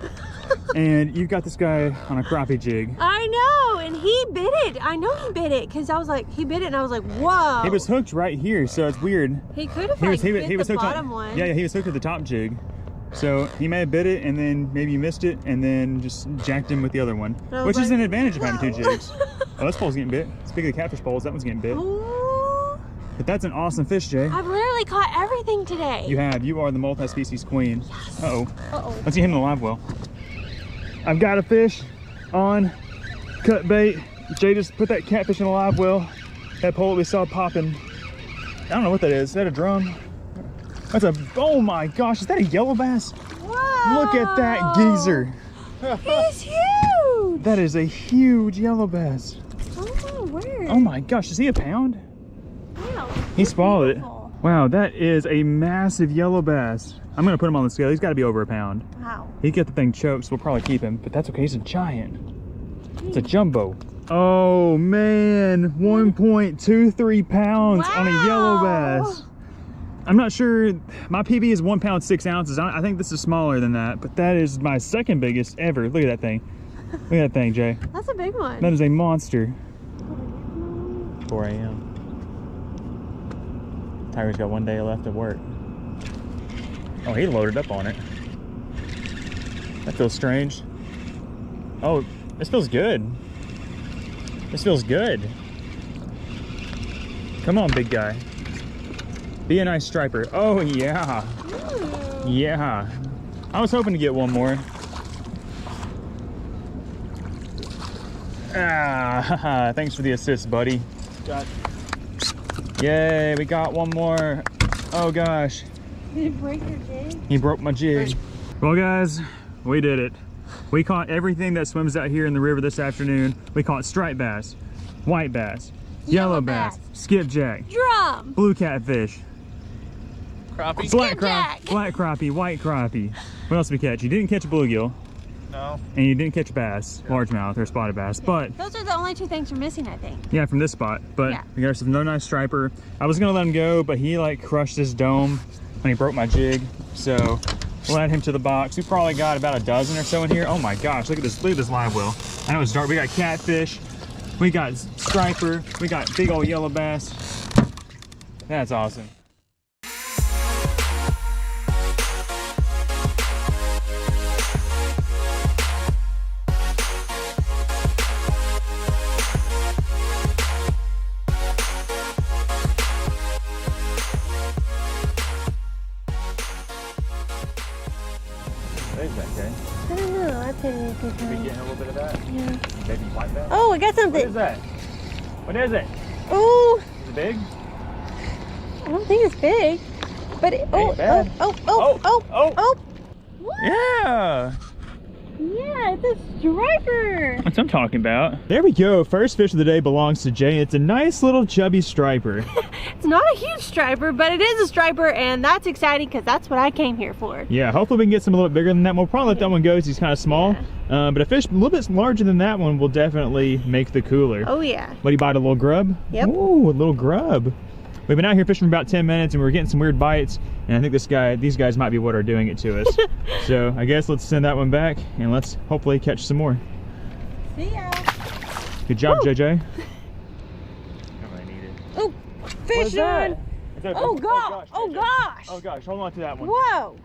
And you've got this guy on a crappie jig. I know, and he bit it. I know he bit it because I was like, he bit it, and I was like, whoa. He was hooked right here, so it's weird. He could have He was bit hooked the bottom on, one. Yeah, he was hooked to the top jig. So he may have bit it, and then maybe you missed it, and then just jacked him with the other one, which is like, an advantage of having 2 jigs. Oh, this pole's getting bit. Speaking of catfish poles, that one's getting bit. Ooh. But that's an awesome fish, Jay. I've literally caught everything today. You have. You are the multi-species queen. Yes. Uh-oh. Uh-oh. Let's get him in the live well. I've got a fish on cut bait. Jay just put that catfish in a live well. That pole that we saw popping. I don't know what that is. Is that a drum? That's a, oh my gosh, is that a yellow bass? Whoa. Look at that geezer. He's huge. That is a huge yellow bass. Oh my word. Oh my gosh, is he a pound? Wow. He swallowed it. Beautiful. Wow, that is a massive yellow bass. I'm gonna put him on the scale. He's gotta be over a pound. Wow. He got the thing choked, so we'll probably keep him, but that's okay, he's a giant. It's a jumbo. Oh man, 1.23 pounds on a yellow bass. I'm not sure, my PB is 1 pound 6 ounces. I think this is smaller than that, but that is my second biggest ever. Look at that thing. Look at that thing, Jay. That's a big one. That is a monster. 4 a.m. Tiger's got 1 day left of work. Oh, he loaded up on it. That feels strange. Oh, this feels good. This feels good. Come on, big guy. Be a nice striper. Oh, yeah. Ooh. Yeah. I was hoping to get one more. Ah, thanks for the assist, buddy. Got Yay, we got one more. Oh, gosh. Did it break your jig? He broke my jig. Well, guys, we did it. We caught everything that swims out here in the river this afternoon. We caught striped bass, white bass, yellow bass, skipjack, Drum. blue catfish, crappie. black Skipjack. crappie, white crappie. What else did we catch? You didn't catch a bluegill. No. largemouth. And you didn't catch bass, largemouth or spotted bass, but those are the only two things we're missing, I think. yeah, from this spot. But Yeah. we got some no nice striper. I was gonna let him go, but he like crushed his dome and he broke my jig. So we'll add him to the box. We probably got about a dozen or so in here. Oh my gosh, look at this live well. I know it's dark. We got catfish, we got striper, we got big old yellow bass. That's awesome. What is that, Jay? I don't know. I paid a good We time. getting a little bit of that? Yeah. Baby white bass? Oh, I got What something. is that? What is it? Oh, Is it big? I don't think it's big. But it, Ain't bad. oh. What? Yeah! Yeah, it's a striper. That's what I'm talking about. There we go. First fish of the day belongs to Jay. It's a nice little chubby striper. It's not a huge striper, but it is a striper, and that's exciting because that's what I came here for. Yeah, hopefully we can get some a little bit bigger than that. We'll probably let that one go because he's kind of small. But a fish a little bit larger than that one will definitely make the cooler. Oh, yeah. What, he bite a little grub? Yep. Ooh, a little grub. We've been out here fishing for about 10 minutes and we're getting some weird bites. And I think these guys might be what are doing it to us. So I guess let's send that one back and let's hopefully catch some more. See ya. Good job, Woo. JJ. Oh, fish on. Oh, gosh. Oh, JJ. gosh. Oh gosh, hold on to that one. Whoa.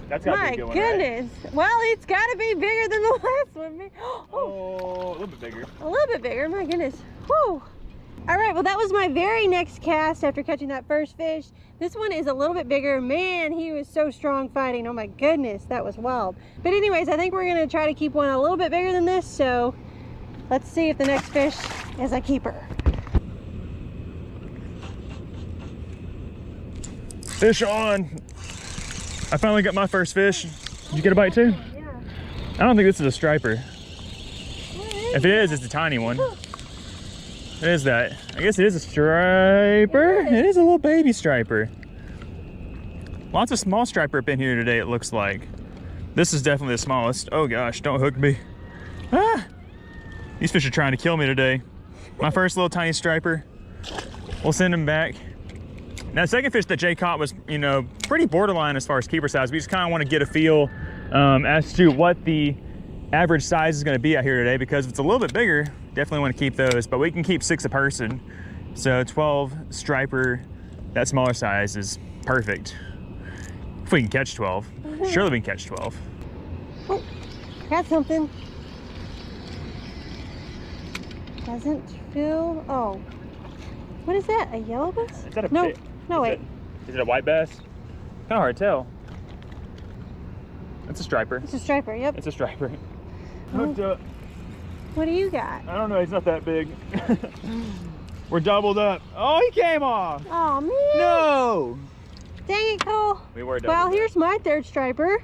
That's gotta My be a good one, right? goodness. Well, it's got to be bigger than the last one. Oh, a little bit bigger. A little bit bigger. My goodness. Whew. All right, well, that was my very next cast after catching that first fish. This one is a little bit bigger. Man, he was so strong fighting. Oh my goodness, that was wild. But anyways, I think we're gonna try to keep one a little bit bigger than this, so let's see if the next fish is a keeper. Fish on. I finally got my first fish. Did you get a bite too? Yeah. I don't think this is a striper. If it is, it's a tiny one. What is that? I guess it is a striper. It is a little baby striper. Lots of small striper up in here today, it looks like. This is definitely the smallest. Oh gosh, don't hook me. Ah! These fish are trying to kill me today. My first little tiny striper. We'll send him back. Now the second fish that Jay caught was, you know, pretty borderline as far as keeper size. We just kind of want to get a feel as to what the average size is going to be out here today, because if it's a little bit bigger, definitely want to keep those, but we can keep 6 a person. So 12 striper, that smaller size is perfect. If we can catch 12, surely we can catch 12. Oh, got something. Doesn't feel, oh. What is that, a yellow bass? Is that a No, bit? no, wait. Is it a white bass? Kind of hard to tell. It's a striper. It's a striper, yep. It's a striper. Oh. Hooked up. What do you got? I don't know, he's not that big. We're doubled up. Oh, he came off. Oh, man. No. Dang it, Cole. We were doubled Well, up. here's my third striper.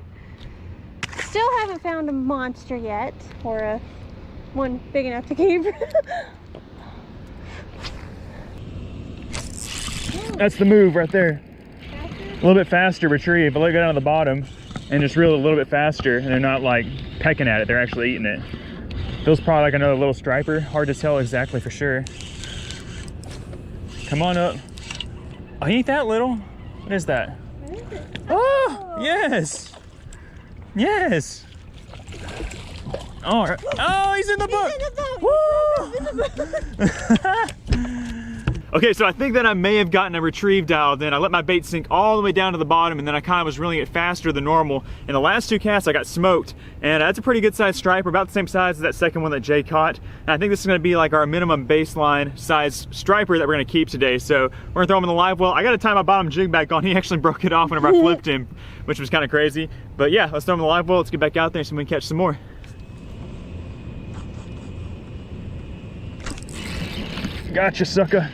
Still haven't found a monster yet, or a one big enough to keep. That's the move right there. A little bit faster retrieve, but let it go down to the bottom and just reel it a little bit faster, and they're not like pecking at it, they're actually eating it. Feels probably like another little striper. Hard to tell exactly for sure. Come on up. Oh, he ain't that little. What is that? What is it? Oh, yes. Yes. All right. Oh, he's in the book. He's in the boat. Okay, so I think that I may have gotten a retrieve dialed in. I let my bait sink all the way down to the bottom, and then I kind of was reeling it faster than normal. In the last 2 casts, I got smoked, and that's a pretty good sized striper, about the same size as that second one that Jay caught. And I think this is gonna be like our minimum baseline size striper that we're gonna keep today. So we're gonna throw him in the live well. I gotta tie my bottom jig back on. He actually broke it off whenever I flipped him, which was kind of crazy. But yeah, let's throw him in the live well. Let's get back out there so we can catch some more. Gotcha, sucker.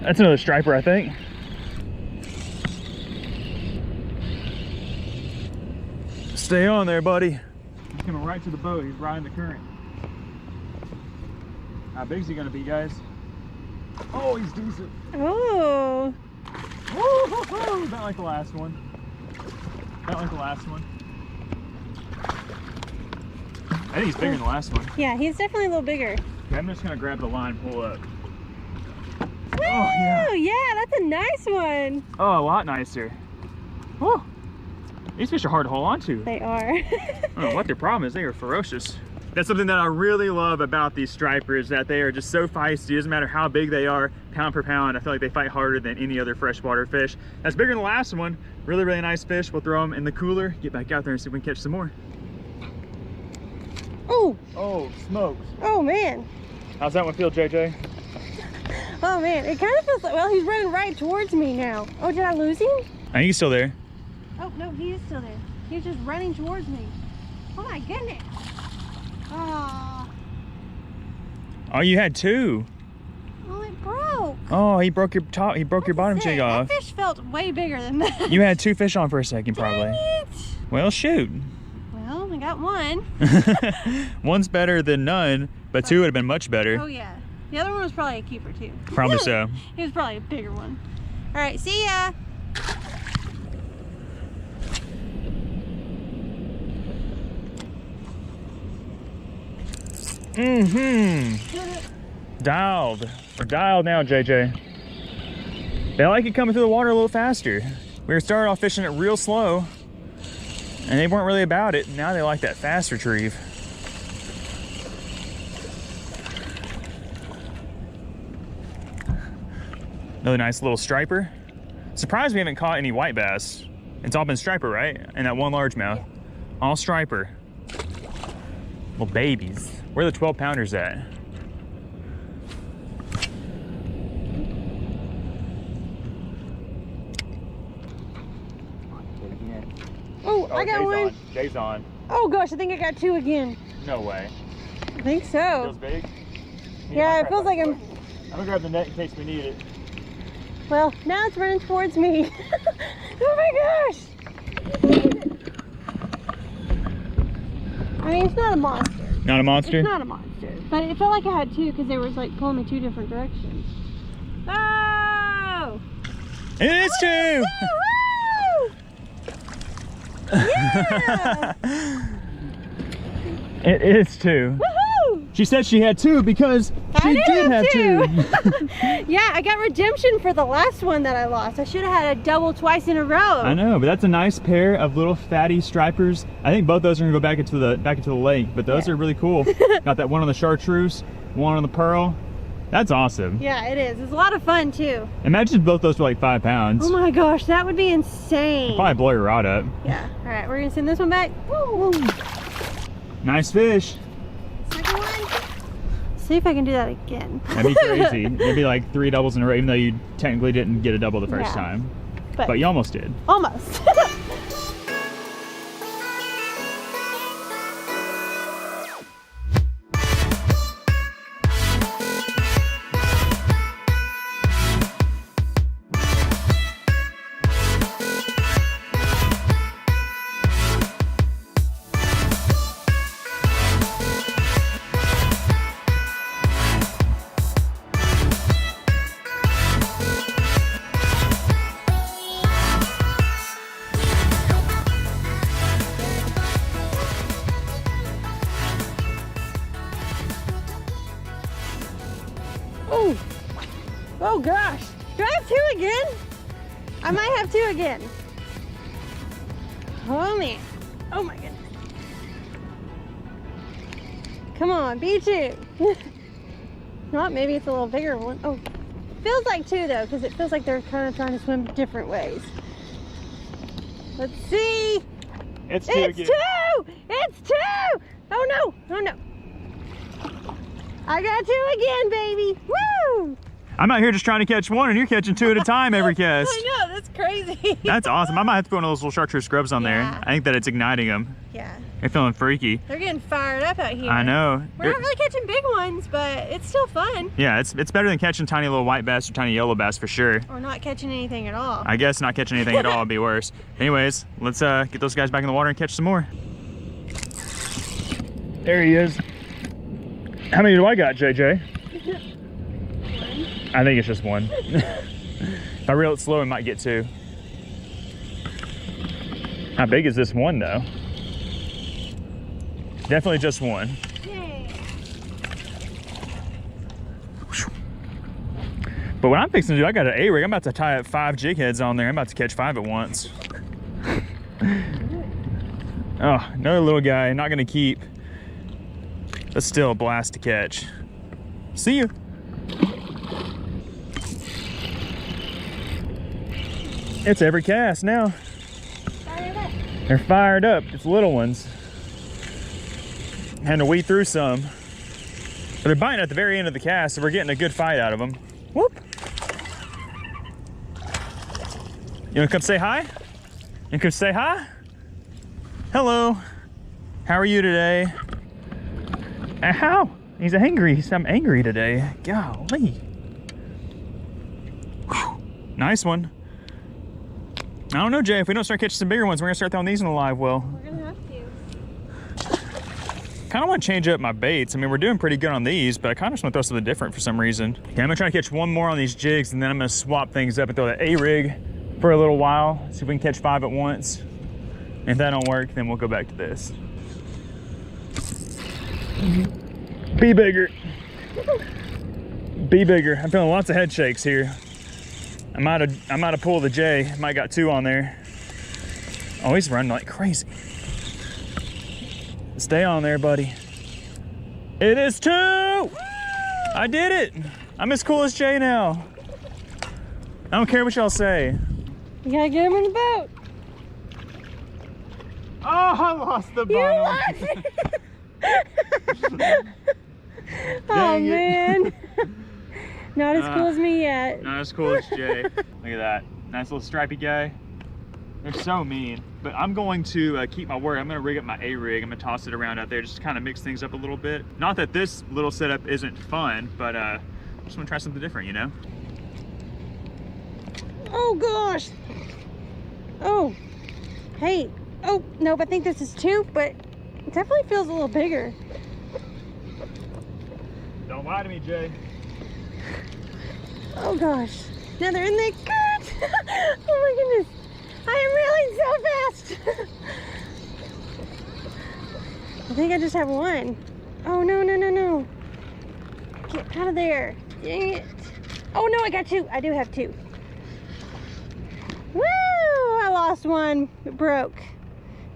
That's another striper, I think. Stay on there, buddy. He's coming right to the boat. He's riding the current. How big is he gonna be, guys? Oh, he's decent. Oh. Woo-hoo-hoo. Not like the last one. Not like the last one. I think he's bigger than the last one. Yeah, he's definitely a little bigger. Okay, I'm just gonna grab the line and pull up. Woo! Oh, Yeah, that's a nice one. Oh, a lot nicer. Whoa. These fish are hard to hold on to. They are. I don't know what their problem is. They are ferocious. That's something that I really love about these stripers, that they are just so feisty. It doesn't matter how big they are, pound per pound. I feel like they fight harder than any other freshwater fish. That's bigger than the last one. Really, really nice fish. We'll throw them in the cooler, get back out there and see if we can catch some more. Oh. Oh, smokes. Oh, man. How's that one feel, JJ? Oh, man. It kind of feels like, well, he's running right towards me now. Oh, did I lose him? I think he's still there. Oh, no, he is still there. He's just running towards me. Oh, my goodness. Oh. Oh, you had two. Oh, it broke. Oh, he broke your top. He broke your bottom jig off. That fish felt way bigger than that. You had two fish on for a second, probably. Dang it. Well, shoot. Well, I got one. One's better than none, but two would have been much better. Oh, yeah. The other one was probably a keeper, too. Probably so. He was probably a bigger one. All right, see ya. Dialed. We're dialed now, JJ. They like it coming through the water a little faster. We were starting off fishing it real slow, and they weren't really about it. Now they like that fast retrieve. Another nice little striper. Surprised we haven't caught any white bass. It's all been striper, right? And that one largemouth. Yeah. All striper. Little babies. Where are the 12 pounders at? Oh, I got Jay's one. On. Jay's on. Oh gosh, I think I got two again. No way. I think so. Feels big? Yeah, it feels like I'm gonna grab the net in case we need it. Well, now it's running towards me. Oh my gosh! I mean, it's not a monster. Not a monster? It's not a monster. But it felt like I had two because they were like pulling me two different directions. Oh! It is two! Yeah! It is two. Woohoo! She said she had two because she did have two. Yeah, I got redemption for the last one that I lost. I should have had a double twice in a row. I know, but that's a nice pair of little fatty stripers. I think both those are gonna go back into the lake, but those are really cool. Got that one on the chartreuse, one on the pearl. That's awesome. Yeah, it is. It's a lot of fun too. Imagine both those were like 5 pounds. Oh my gosh, that would be insane. Probably blow your rod up. Yeah. All right, we're gonna send this one back. Woo, woo. Nice fish. Second one. See if I can do that again. That'd be crazy. It'd be like 3 doubles in a row, even though you technically didn't get a double the first time. But you almost did. Almost. Oh gosh, do I have two again? I might have two again. Oh man, oh my goodness. Come on, be two. Not, maybe it's a little bigger one. Oh, feels like two though, because it feels like they're kind of trying to swim different ways. Let's see. It's two It's again. two! It's two! Oh no, oh no. I got two again, baby. Woo! I'm out here just trying to catch one, and you're catching 2 at a time every cast. I know, that's crazy. That's awesome. I might have to put one of those little chartreuse scrubs on there. I think that it's igniting them. Yeah. They're feeling freaky. They're getting fired up out here. I know. We're not really catching big ones, but it's still fun. Yeah, it's better than catching tiny little white bass or tiny yellow bass for sure. Or not catching anything at all. I guess not catching anything at all would be worse. Anyways, let's get those guys back in the water and catch some more. There he is. How many do I got, JJ? I think it's just one. If I reel it slow, I might get 2. How big is this one though? Definitely just one. Yay. But what I'm fixing to do, I got an A-rig. I'm about to tie up 5 jig heads on there. I'm about to catch 5 at once. Oh, another little guy, not gonna keep. But still a blast to catch. See you. It's every cast now. Fired up. They're fired up. It's little ones. Had to weed through some. But they're biting at the very end of the cast, so we're getting a good fight out of them. Whoop. You wanna come say hi? You come say hi? Hello. How are you today? Ow. He's angry. I'm angry today. Golly. Whew. Nice one. I don't know, Jay. If we don't start catching some bigger ones, we're gonna start throwing these in the live well. We're gonna have to. Kind of want to change up my baits. I mean, we're doing pretty good on these, but I kind of just want to throw something different for some reason. Okay, I'm gonna try to catch one more on these jigs, and then I'm gonna swap things up and throw the A-rig for a little while. See if we can catch 5 at once. If that don't work, then we'll go back to this. Be bigger. Be bigger. I'm feeling lots of head shakes here. I might have pulled the J. Might got 2 on there. Oh, he's running like crazy. Stay on there, buddy. It is 2! I did it! I'm as cool as Jay now. I don't care what y'all say. You gotta get him in the boat. Oh, I lost the bottom. You lost it! Oh, man. Not as cool as me yet. Not as cool as Jay. Look at that. Nice little stripy guy. They're so mean. But I'm going to keep my word. I'm going to rig up my A-rig. I'm going to toss it around out there just to kind of mix things up a little bit. Not that this little setup isn't fun, but I just want to try something different, you know? Oh, gosh. Oh. Hey. Oh, nope. I think this is 2, but it definitely feels a little bigger. Don't lie to me, Jay. Oh, gosh. Now they're in the current. Oh, my goodness. I am reeling so fast. I think I just have 1. Oh, no, no, no, no. Get out of there. Dang it. Oh, no, I got 2. I do have 2. Woo! I lost 1. It broke.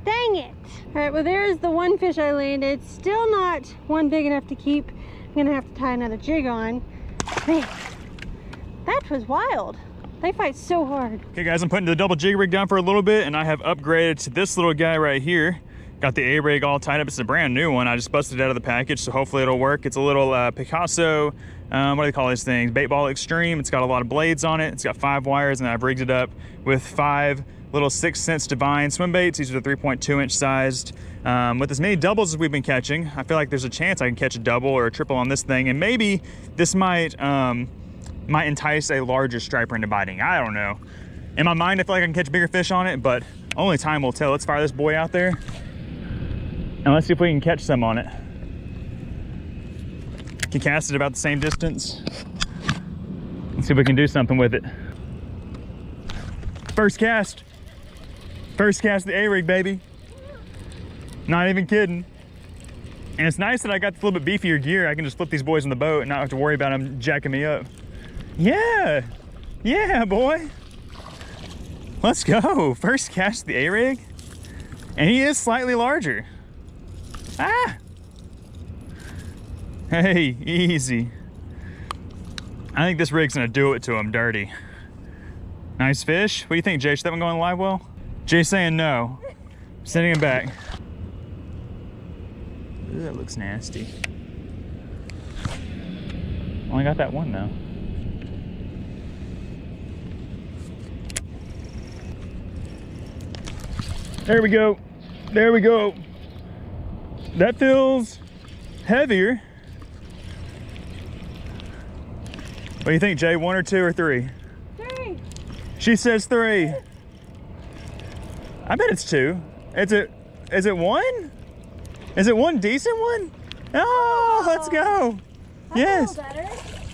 Dang it. All right, well, there's the 1 fish I landed. Still not one big enough to keep. I'm going to have to tie another jig on. Man, that was wild. They fight so hard. Okay, guys, I'm putting the double jig rig down for a little bit, and I have upgraded to this little guy right here. Got the A-rig all tied up. It's a brand new one. I just busted it out of the package, so hopefully it'll work. It's a little Picasso, what do they call these things? Bait ball extreme. It's got a lot of blades on it. It's got 5 wires, and I've rigged it up with 5 little 6th Sense Divine swim baits. These are the 3.2 inch sized. With as many doubles as we've been catching, I feel like there's a chance I can catch a double or a triple on this thing, and maybe this might entice a larger striper into biting. I don't know. In my mind, I feel like I can catch bigger fish on it, but only time will tell. Let's fire this boy out there, and let's see if we can catch some on it. Can cast it about the same distance. Let's see if we can do something with it. First cast. First cast of the A-rig, baby. Not even kidding. And it's nice that I got this little bit beefier gear. I can just flip these boys in the boat and not have to worry about them jacking me up. Yeah. Yeah, boy. Let's go. First cast of the A-rig. And he is slightly larger. Ah. Hey, easy. I think this rig's gonna do it to him dirty. Nice fish. What do you think, Jay? Should that one go in the live well? Jay's saying no. Sending him back. Ooh, that looks nasty. Only got that one though. There we go. There we go. That feels heavier. What do you think, Jay? 1 or 2 or 3? 3. She says 3. I bet it's 2. Is it 1? Is it 1 decent one? Oh, let's go. Yes.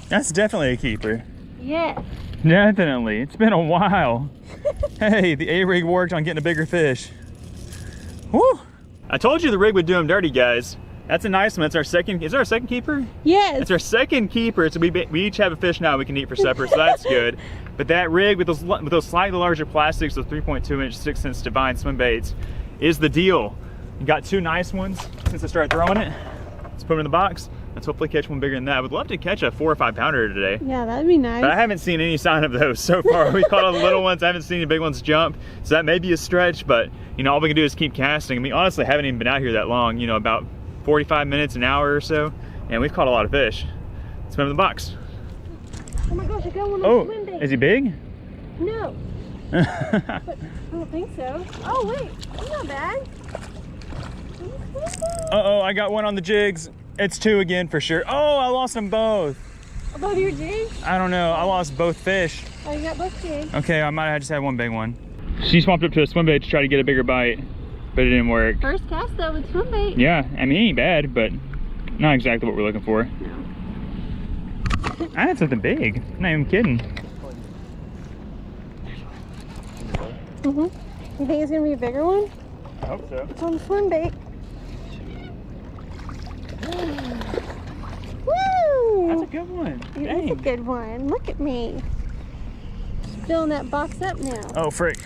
That's definitely a keeper. Yes. Definitely. It's been a while. Hey, the A-rig worked on getting a bigger fish. Woo. I told you the rig would do them dirty, guys. That's a nice one. It's our second, is that our second keeper? Yes. It's our second keeper, so we each have a fish now we can eat for supper, so that's good. But that rig with those slightly larger plastics, those 3.2 inch 6 cents Divine swim baits, is the deal. You got two nice ones since I started throwing it. Let's put them in the box. Let's hopefully catch one bigger than that. I would love to catch a 4 or 5 pounder today. Yeah, that'd be nice. But I haven't seen any sign of those so far. We caught all the little ones. I haven't seen any big ones jump. So that may be a stretch, but you know, all we can do is keep casting. I mean, honestly, I haven't even been out here that long, you know, about 45 minutes, an hour or so. And we've caught a lot of fish. Let's put them in the box. Oh my gosh, I got one on swim bait. Is he big? No. But I don't think so. Oh wait, that's not bad. Uh-oh, I got one on the jigs. It's 2 again for sure. Oh, I lost them both. Above your jigs? I don't know, I lost both fish. Oh, you got both jigs. Okay, I might have just had one big one. She swapped up to a swim bait to try to get a bigger bite, but it didn't work. First cast though with swim bait. Yeah, I mean, he ain't bad, but not exactly what we're looking for. No. I had something big, I'm not even kidding. You think it's gonna be a bigger one? I hope so. It's on the swim bait. Woo! That's a good one. It Dang. is a good one. Look at me. Just filling that box up now. Oh, frick.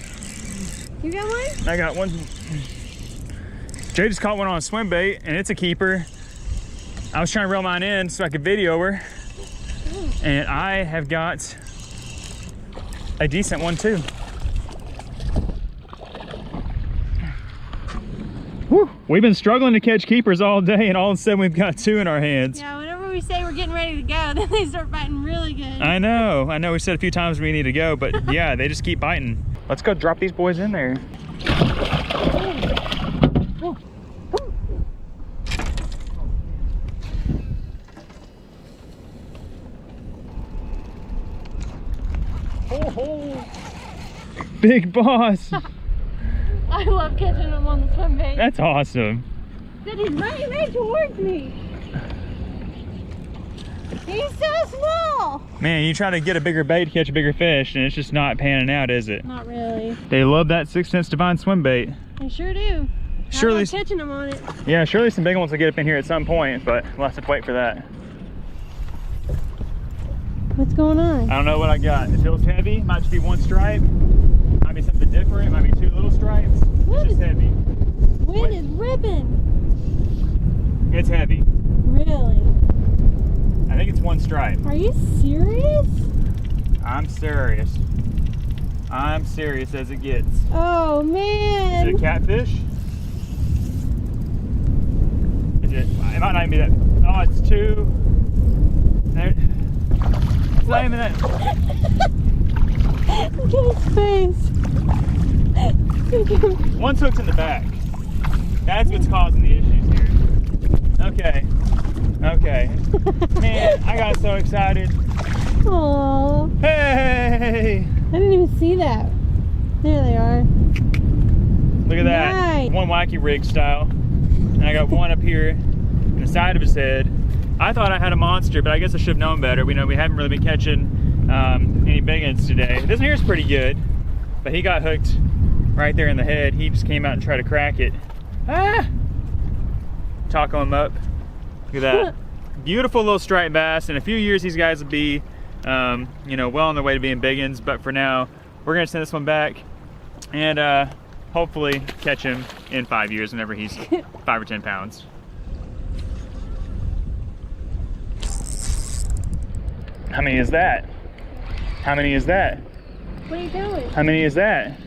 You got one? I got one. Jay just caught one on a swim bait, and it's a keeper. I was trying to reel mine in so I could video her. And I have got a decent one too. Whew. We've been struggling to catch keepers all day, and all of a sudden we've got 2 in our hands. Yeah, whenever we say we're getting ready to go, then they start biting really good. I know. We said a few times we need to go, but yeah, they just keep biting. Let's go drop these boys in there. Oh, big boss. I love catching them on the swim bait. That's awesome. That he's running right towards me. He's so small. Man, you try to get a bigger bait to catch a bigger fish, and it's just not panning out, is it? Not really. They love that 6 cents Divine swim bait. They sure do. Surely, I love catching them on it. Yeah, surely some big ones will get up in here at some point, but we'll have to wait for that. What's going on? I don't know what I got. It feels heavy. Might just be 1 stripe. Might be something different. Might be 2 little stripes. It's just heavy. Wind is ripping. It's heavy. Really? I think it's 1 stripe. Are you serious? I'm serious. I'm serious as it gets. Oh man. Is it a catfish? Is it? It might not even be that. Oh, it's 2. There. It's not even that. Look at his face. 1 hook's in the back. That's what's causing the issues here. Okay. Okay. Man, I got so excited. Oh. Hey! I didn't even see that. There they are. Look at that. Nice. 1 wacky rig style. And I got 1 up here on the side of his head. I thought I had a monster, but I guess I should have known better. We know we haven't really been catching any big ones today. This one here is pretty good, but he got hooked right there in the head. He just came out and tried to crack it. Ah! Taco him up. Look at that. Beautiful little striped bass. In a few years, these guys will be, you know, well on their way to being big ones. But for now, we're gonna send this one back and hopefully catch him in 5 years whenever he's 5 or 10 pounds. How many is that? How many is that? What are you doing? How many is that?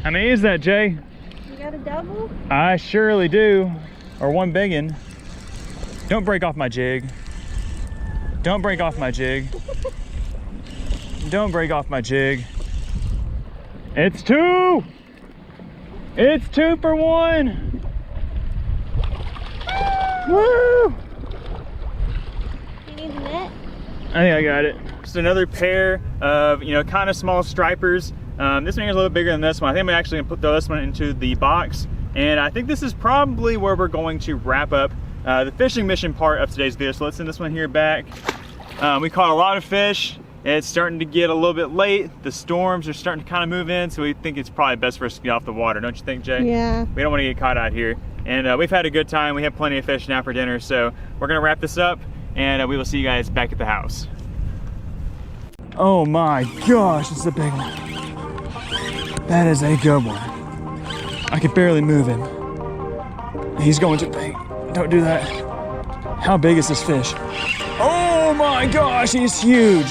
How many is that, Jay? You got a double? I surely do. Or 1 biggin. Don't break off my jig. Don't break off my jig. Don't break off my jig. It's 2! It's 2 for 1! Woo! You need the net? I think I got it. Just another pair of, you know, kind of small stripers. This one here is a little bigger than this one. I think I'm actually gonna throw this one into the box. And I think this is probably where we're going to wrap up the fishing mission part of today's video. So let's send this one here back. We caught a lot of fish. It's starting to get a little bit late. The storms are starting to kind of move in, so we think it's probably best for us to get off the water. Don't you think, Jay? Yeah. We don't want to get caught out here. And we've had a good time. We have plenty of fish now for dinner. So we're gonna wrap this up and we will see you guys back at the house. Oh my gosh, this is a big one. That is a good one. I could barely move him. He's going too big. Don't do that. How big is this fish? Oh my gosh, he's huge.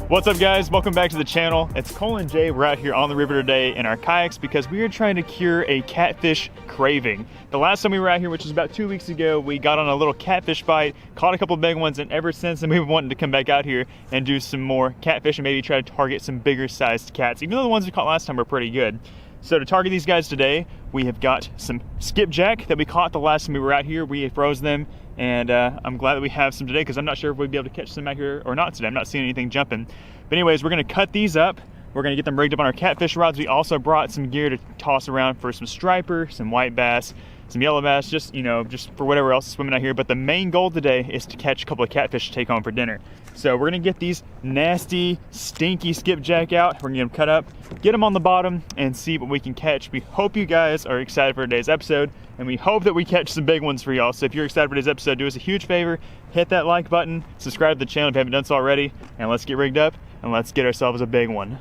What's up guys, welcome back to the channel. It's Cole and Jay. We're out here on the river today in our kayaks because we are trying to cure a catfish craving. The last time we were out here, which was about 2 weeks ago, we got on a little catfish bite, caught a couple big ones, and ever since then we've been wanting to come back out here and do some more catfish and maybe try to target some bigger sized cats, even though the ones we caught last time were pretty good. So to target these guys today, we have got some skipjack that we caught the last time we were out here. We froze them, and I'm glad that we have some today because I'm not sure if we'd be able to catch some out here or not today. I'm not seeing anything jumping. But anyways, we're gonna cut these up. We're gonna get them rigged up on our catfish rods. We also brought some gear to toss around for some striper, some white bass, some yellow bass, just, you know, just for whatever else is swimming out here. But the main goal today is to catch a couple of catfish to take home for dinner. So we're gonna get these nasty, stinky skipjack out. We're gonna get them cut up, get them on the bottom, and see what we can catch. We hope you guys are excited for today's episode, and we hope that we catch some big ones for y'all. So if you're excited for today's episode, do us a huge favor, hit that like button, subscribe to the channel if you haven't done so already, and let's get rigged up and let's get ourselves a big one.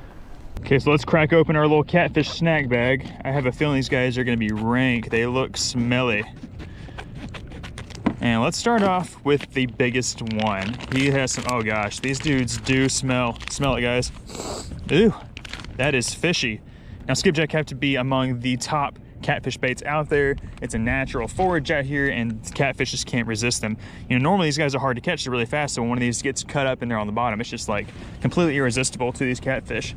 Okay, so let's crack open our little catfish snack bag. I have a feeling these guys are gonna be rank. They look smelly. And let's start off with the biggest one. He has some, oh gosh, these dudes do smell it guys. Ooh, that is fishy. Now skipjack have to be among the top catfish baits out there. It's a natural forage out here and catfish just can't resist them. You know, normally these guys are hard to catch, they're really fast, so when one of these gets cut up and they're on the bottom, it's just like completely irresistible to these catfish.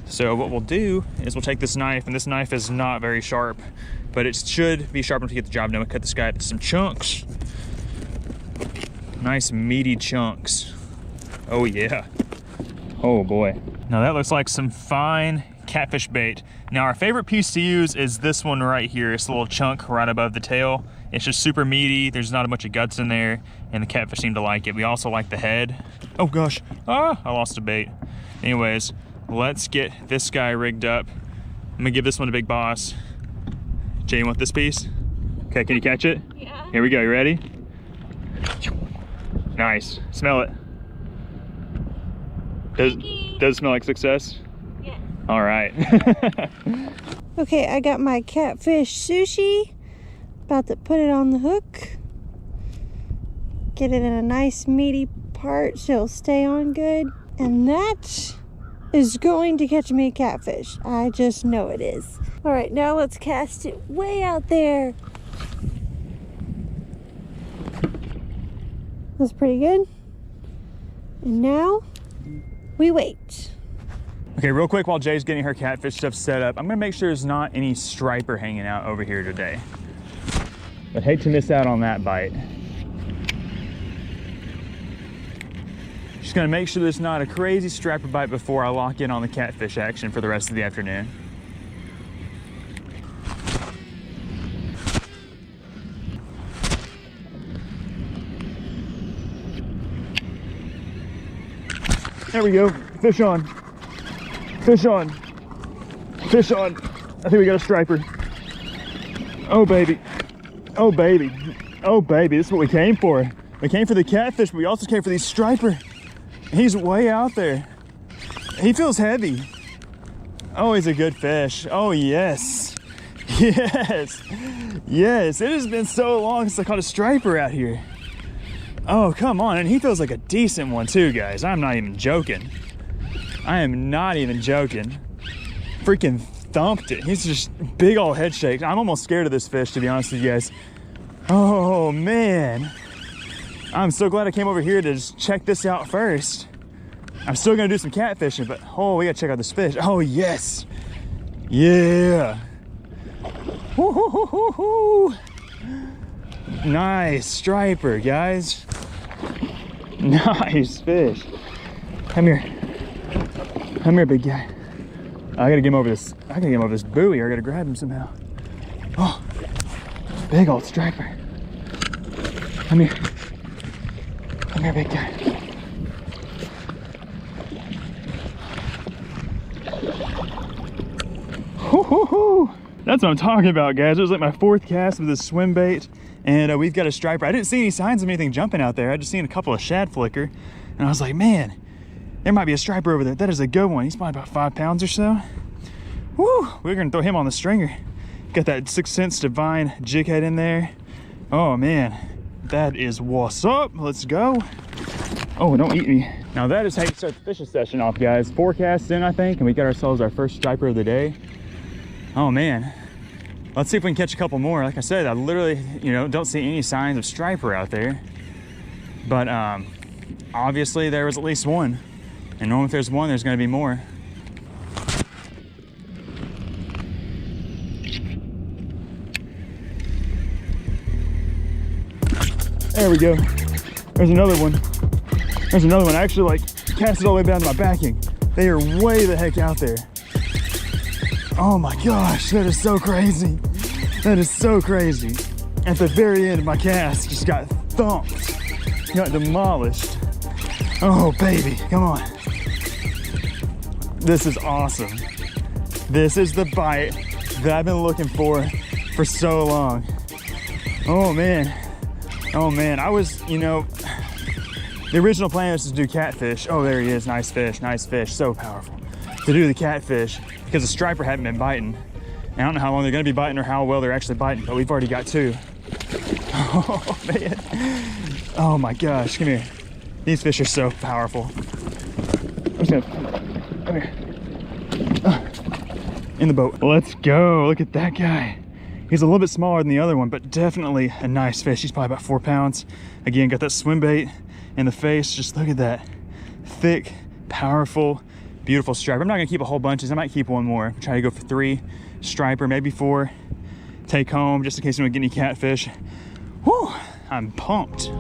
So what we'll do is we'll take this knife, and this knife is not very sharp, but it should be sharp enough to get the job done. We'll cut this guy into some chunks. Nice meaty chunks. Oh yeah. Oh boy. Now that looks like some fine catfish bait. Now our favorite piece to use is this one right here. It's a little chunk right above the tail. It's just super meaty. There's not a bunch of guts in there, and the catfish seem to like it. We also like the head. Oh gosh, I lost a bait. Anyways, let's get this guy rigged up. I'm gonna give this one a big boss. Jay, you want this piece? Okay, can you catch it? Yeah. Here we go, you ready? Nice, smell it. Does it smell like success? Yeah. All right. Okay, I got my catfish sushi. About to put it on the hook. Get it in a nice meaty part so it'll stay on good. And that is going to catch me a catfish. I just know it is. All right, now let's cast it way out there. That's pretty good. And now we wait. Okay, real quick while Jay's getting her catfish stuff set up, I'm gonna make sure there's not any striper hanging out over here today. But hate to miss out on that bite. Just gonna make sure there's not a crazy striper bite before I lock in on the catfish action for the rest of the afternoon. There we go, fish on. Fish on. Fish on. I think we got a striper. Oh baby. Oh baby. Oh baby, this is what we came for. We came for the catfish, but we also came for these striper. He's way out there. He feels heavy. Oh, he's a good fish. Oh yes. Yes. Yes, it has been so long since I caught a striper out here. Oh, come on, and he feels like a decent one too, guys. I'm not even joking. I am not even joking. Freaking thumped it. He's just big old head shakes. I'm almost scared of this fish, to be honest with you guys. Oh man. I'm so glad I came over here to just check this out first. I'm still gonna do some catfishing, but oh, we gotta check out this fish. Oh yes. Yeah. Woo-hoo-hoo-hoo-hoo. Nice striper, guys. Nice fish. Come here. Come here, big guy. I gotta get him over this. I gotta get him over this buoy, or I gotta grab him somehow. Oh, big old striper. Come here. Come here, big guy. Hoo-hoo-hoo. That's what I'm talking about, guys. It was like my 4th cast with this swim bait, and we've got a striper. I didn't see any signs of anything jumping out there. I just seen a couple of shad flicker, and I was like, man, there might be a striper over there. That is a good one. He's probably about 5 pounds or so. Woo! We're gonna throw him on the stringer. Got that 6 Sense Divine jig head in there. Oh man, that is what's up. Let's go. Oh, don't eat me. Now that is how you start the fishing session off, guys. 4 casts in, I think, and we got ourselves our first striper of the day. Oh man, let's see if we can catch a couple more. Like I said, I literally, don't see any signs of striper out there. But obviously there was at least one. And normally if there's one, there's gonna be more. There we go. There's another one. There's another one. I actually cast it all the way down to my backing. They are way the heck out there. Oh my gosh, that is so crazy. That is so crazy. At the very end of my cast, just got thumped. Got demolished. Oh baby, come on. This is awesome. This is the bite that I've been looking for so long. Oh man. Oh man, I was, the original plan was to do catfish. Oh, there he is, nice fish, so powerful. To do the catfish, because the striper hadn't been biting. And I don't know how long they're gonna be biting or how well they're actually biting, but we've already got 2. Oh man, oh my gosh, come here. These fish are so powerful. I'm just gonna, come here. In the boat, let's go, look at that guy. He's a little bit smaller than the other one, but definitely a nice fish. He's probably about 4 pounds. Again, got that swim bait in the face. Just look at that. Thick, powerful, beautiful striper. I'm not gonna keep a whole bunch. I might keep one more. Try to go for 3 striper, maybe 4. Take home, just in case we don't get any catfish. Whew, I'm pumped.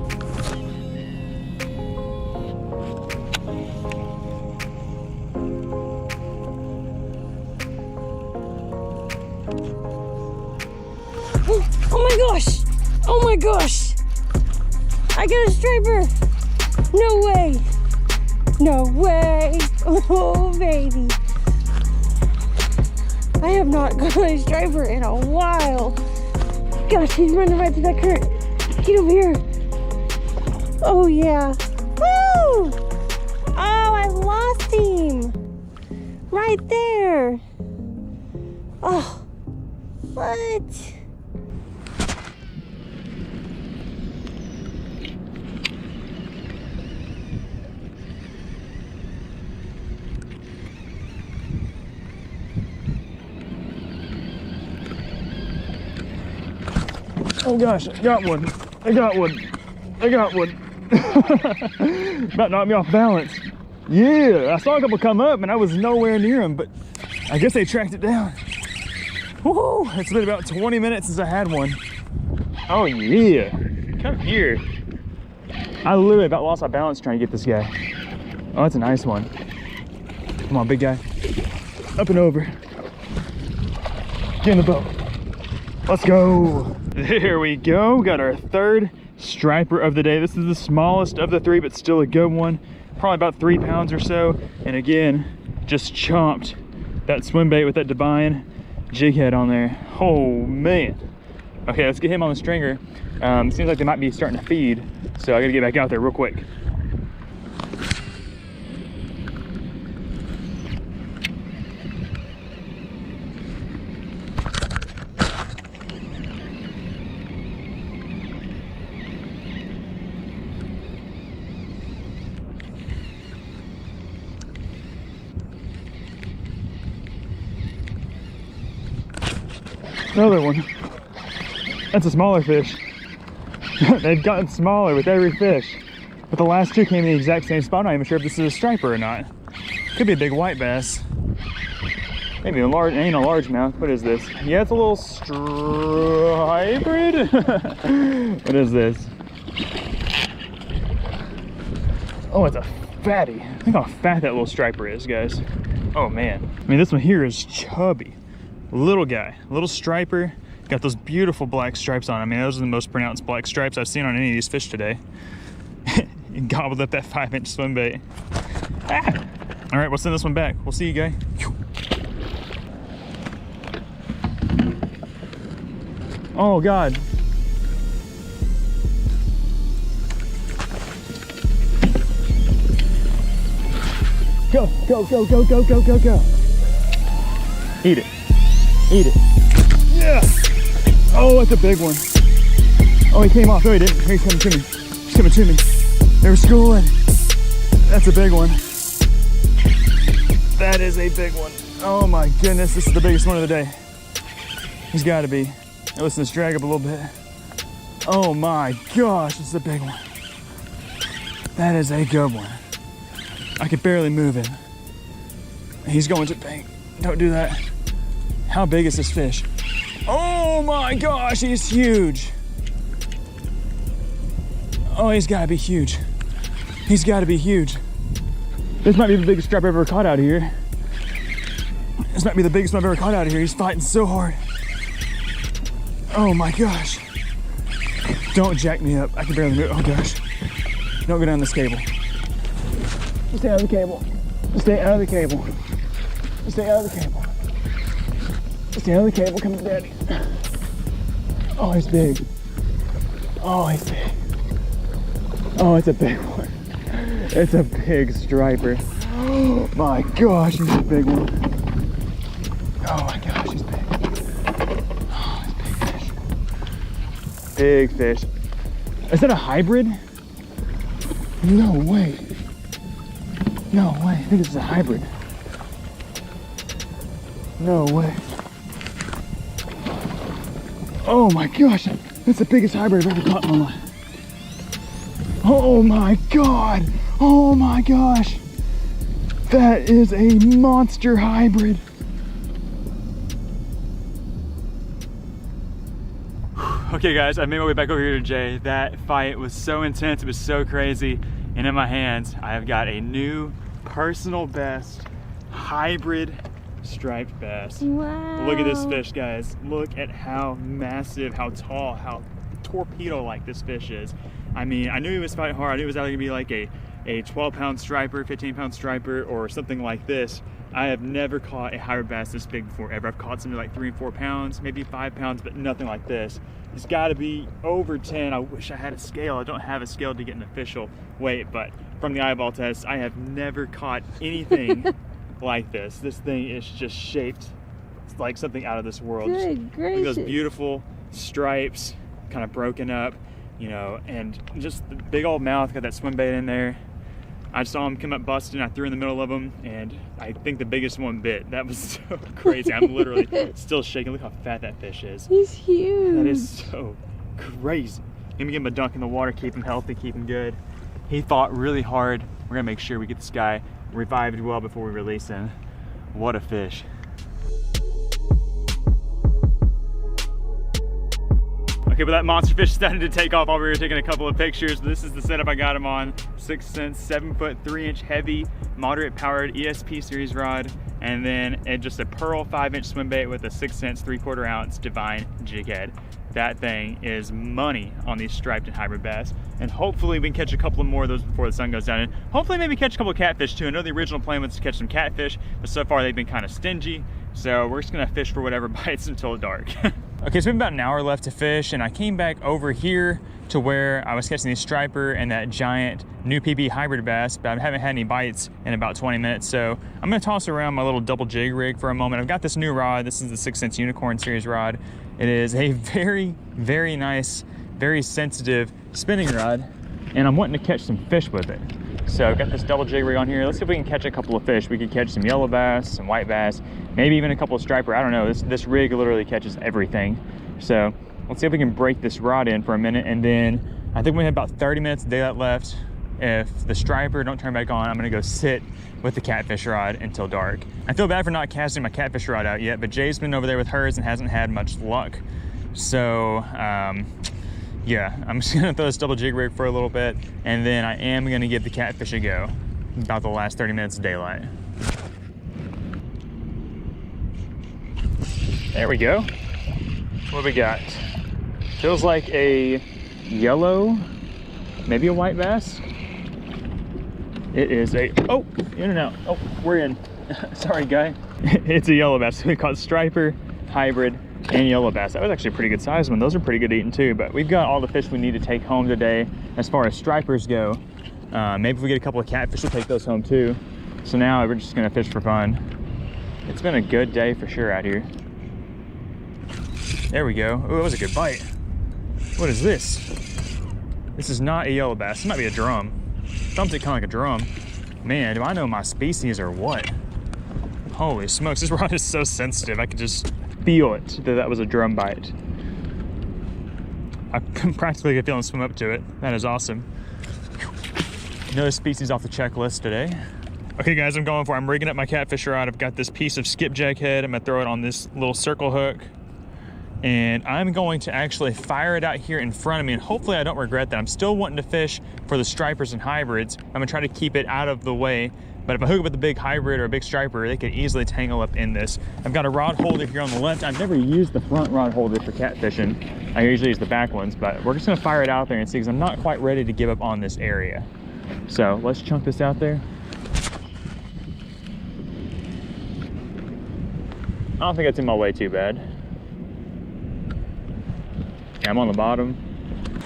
Oh my gosh! Oh my gosh! I got a striper! No way! No way! Oh baby! I have not got a striper in a while. Gosh, he's running right through that current. Get over here. Oh yeah. Woo! Oh, I lost him. Right there. Oh, what? Oh gosh, I got one. I got one. I got one. About knocked me off balance. Yeah, I saw a couple come up and I was nowhere near them, but I guess they tracked it down. Woo! It's been about 20 minutes since I had one. Oh yeah, come here. I literally about lost my balance trying to get this guy. Oh, that's a nice one. Come on, big guy. Up and over. Get in the boat. Let's go. There we go. Got our 3rd striper of the day. This is the smallest of the 3, but still a good one. Probably about 3 pounds or so. And again, just chomped that swim bait with that Divine jig head on there. Oh man. Okay, let's get him on the stringer. Seems like they might be starting to feed, so I gotta get back out there real quick. Another one. That's a smaller fish. They've gotten smaller with every fish. But the last 2 came in the exact same spot. I'm not even sure if this is a striper or not. Could be a big white bass. Maybe a large, ain't a largemouth. What is this? Yeah, it's a little hybrid. What is this? Oh, it's a fatty. Look how fat that little striper is, guys. Oh man. I mean, this one here is chubby. Little guy, little striper. Got those beautiful black stripes on. I mean, those are the most pronounced black stripes I've seen on any of these fish today. He gobbled up that 5-inch swim bait. Ah! All right, we'll send this one back. We'll see you, guy. Oh God. Go, go, go, go, go, go, go, go. Eat it. Eat it. Yeah. Oh, that's a big one. Oh, he came off. No, he didn't. He's coming to me. He's coming to me. They were schooling. That's a big one. That is a big one. Oh my goodness, this is the biggest one of the day. He's got to be. Now listen, let's drag up a little bit. Oh my gosh, this is a big one. That is a good one. I could barely move him. He's going to bank. Don't do that. How big is this fish? Oh my gosh, he's huge. Oh, he's gotta be huge. He's gotta be huge. This might be the biggest stripe I've ever caught out of here. This might be the biggest one I've ever caught out of here. He's fighting so hard. Oh my gosh. Don't jack me up. I can barely move. Oh gosh. Don't go down this cable. Stay out of the cable. Stay out of the cable. Stay out of the cable. Stay out of the cable. Come to daddy. Oh, he's big. Oh, he's big. Oh, it's a big one. It's a big striper. Oh my gosh, he's a big one. Oh my gosh, he's big. Oh, he's big fish. Big fish. Is that a hybrid? No way. No way. I think this is a hybrid. No way. Oh my gosh, that's the biggest hybrid I've ever caught in my life. Oh my God. Oh my gosh. That is a monster hybrid. Okay guys, I made my way back over here to Jay. That fight was so intense, it was so crazy. And in my hands, I have got a new personal best hybrid striped bass. Wow. Look at this fish, guys. Look at how massive, how tall, how torpedo-like this fish is. I mean, I knew he was fighting hard. I knew it was either gonna be like a 12-pound striper, 15-pound striper, or something like this. I have never caught a hybrid bass this big before ever. I've caught something like 3 and 4 pounds, maybe 5 pounds, but nothing like this. It's gotta be over 10. I wish I had a scale. I don't have a scale to get an official weight, but from the eyeball test, I have never caught anything like this. This thing is just shaped like something out of this world. Good gracious. Those beautiful stripes, kind of broken up, you know, and just the big old mouth, got that swim bait in there. I saw him come up busting, I threw in the middle of him, and I think the biggest one bit. That was so crazy. I'm literally still shaking. Look how fat that fish is. He's huge. That is so crazy. Let me give him a dunk in the water, keep him healthy, keep him good. He fought really hard. We're gonna make sure we get this guy revived well before we release him. What a fish. Okay, but that monster fish started to take off while we were taking a couple of pictures. This is the setup I got him on. 6 cents, 7-foot, 3-inch heavy, moderate powered ESP series rod, and then just a pearl 5-inch swim bait with a 6 cents, 3/4 ounce divine jig head. That thing is money on these striped and hybrid bass. And hopefully we can catch a couple more of those before the sun goes down. And hopefully maybe catch a couple of catfish too. I know the original plan was to catch some catfish, but so far they've been kind of stingy. So we're just gonna fish for whatever bites until dark. Okay, so we have about an hour left to fish, and I came back over here to where I was catching the striper and that giant new PB hybrid bass, but I haven't had any bites in about 20 minutes. So I'm gonna toss around my little double jig rig for a moment. I've got this new rod. This is the 6 cents Unicorn series rod. It is a very, very nice, very sensitive spinning rod, and I'm wanting to catch some fish with it. So I've got this double jig rig on here. Let's see if we can catch a couple of fish. We could catch some yellow bass, some white bass, maybe even a couple of striper. I don't know. This rig literally catches everything. So let's see if we can break this rod in for a minute, and then I think we have about 30 minutes of daylight left. If the striper don't turn back on, I'm gonna go sit with the catfish rod until dark. I feel bad for not casting my catfish rod out yet, but Jay's been over there with hers and hasn't had much luck. So yeah, I'm just gonna throw this double jig rig for a little bit, and then I am gonna give the catfish a go about the last 30 minutes of daylight. There we go. What we got? Feels like a yellow, maybe a white bass. It is a, oh, in and out. Oh, we're in. Sorry, guy. It's a yellow bass. We caught striper, hybrid, and yellow bass. That was actually a pretty good size one. Those are pretty good eating too, but we've got all the fish we need to take home today as far as stripers go. Maybe if we get a couple of catfish, we'll take those home too. So now we're just gonna fish for fun. It's been a good day for sure out here. There we go. Oh, that was a good bite. What is this? This is not a yellow bass. This might be a drum. Thumbs it kind of like a drum. Man, do I know my species or what? Holy smokes, this rod is so sensitive. I could just feel it that that was a drum bite. I practically get feeling swim up to it. That is awesome. Another species off the checklist today. Okay guys, I'm rigging up my catfish rod. I've got this piece of skipjack head. I'm gonna throw it on this little circle hook. And I'm going to actually fire it out here in front of me, and hopefully I don't regret that. I'm still wanting to fish for the stripers and hybrids. I'm gonna try to keep it out of the way, but if I hook it with a big hybrid or a big striper, they could easily tangle up in this. I've got a rod holder here on the left. I've never used the front rod holder for catfishing. I usually use the back ones, but we're just gonna fire it out there and see, because I'm not quite ready to give up on this area. So let's chunk this out there. I don't think it's in my way too bad. I'm on the bottom.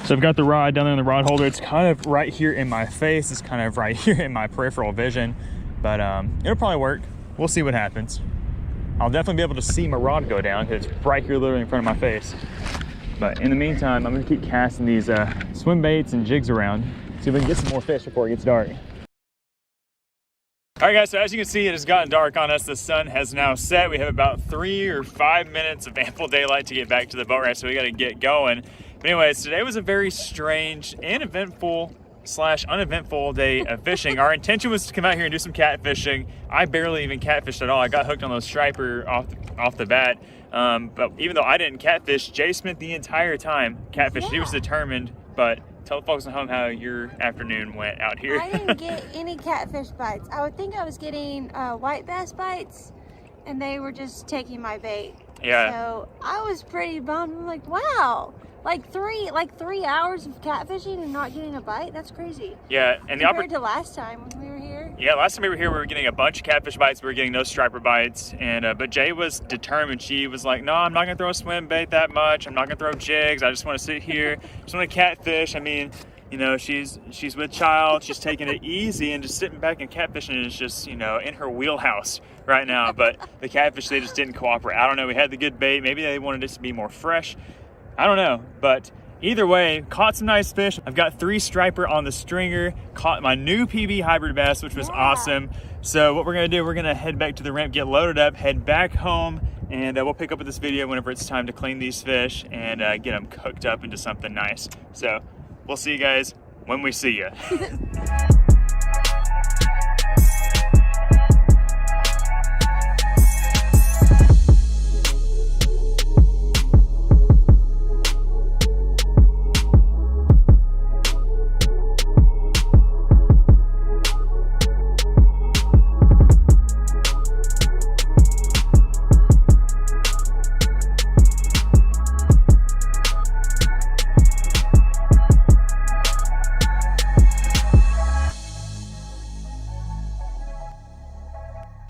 So I've got the rod down there in the rod holder. It's kind of right here in my face. It's kind of right here in my peripheral vision, but it'll probably work. We'll see what happens. I'll definitely be able to see my rod go down because it's right here literally in front of my face. But in the meantime, I'm gonna keep casting these swim baits and jigs around, see if we can get some more fish before it gets dark. All right guys, so as you can see, it has gotten dark on us. The sun has now set. We have about 3 or 5 minutes of ample daylight to get back to the boat ramp, so we gotta get going. But anyways, today was a very strange and eventful / uneventful day of fishing. Our intention was to come out here and do some catfishing. I barely even catfished at all. I got hooked on those striper off the bat. But even though I didn't catfish, Jay spent the entire time catfishing. Yeah. He was determined, but tell the folks at home how your afternoon went out here. I didn't get any catfish bites. I would think I was getting white bass bites, and they were just taking my bait. Yeah. So I was pretty bummed. I'm like, wow, like three hours of catfishing and not getting a bite. That's crazy. Yeah, and compared to last time when we were here. Yeah, last time we were here, we were getting a bunch of catfish bites. We were getting no striper bites, and but Jay was determined. She was like, "No, I'm not gonna throw a swim bait that much. I'm not gonna throw jigs. I just want to sit here, just want to catfish." I mean, you know, she's with child. She's taking it easy, and just sitting back and catfishing is just, you know, in her wheelhouse right now. But the catfish, they just didn't cooperate. I don't know. We had the good bait. Maybe they wanted it to be more fresh. I don't know, but either way, caught some nice fish. I've got 3 striper on the stringer, caught my new PB hybrid bass, which was awesome. So what we're gonna do, we're gonna head back to the ramp, get loaded up, head back home, and we'll pick up with this video whenever it's time to clean these fish and get them cooked up into something nice. So we'll see you guys when we see you.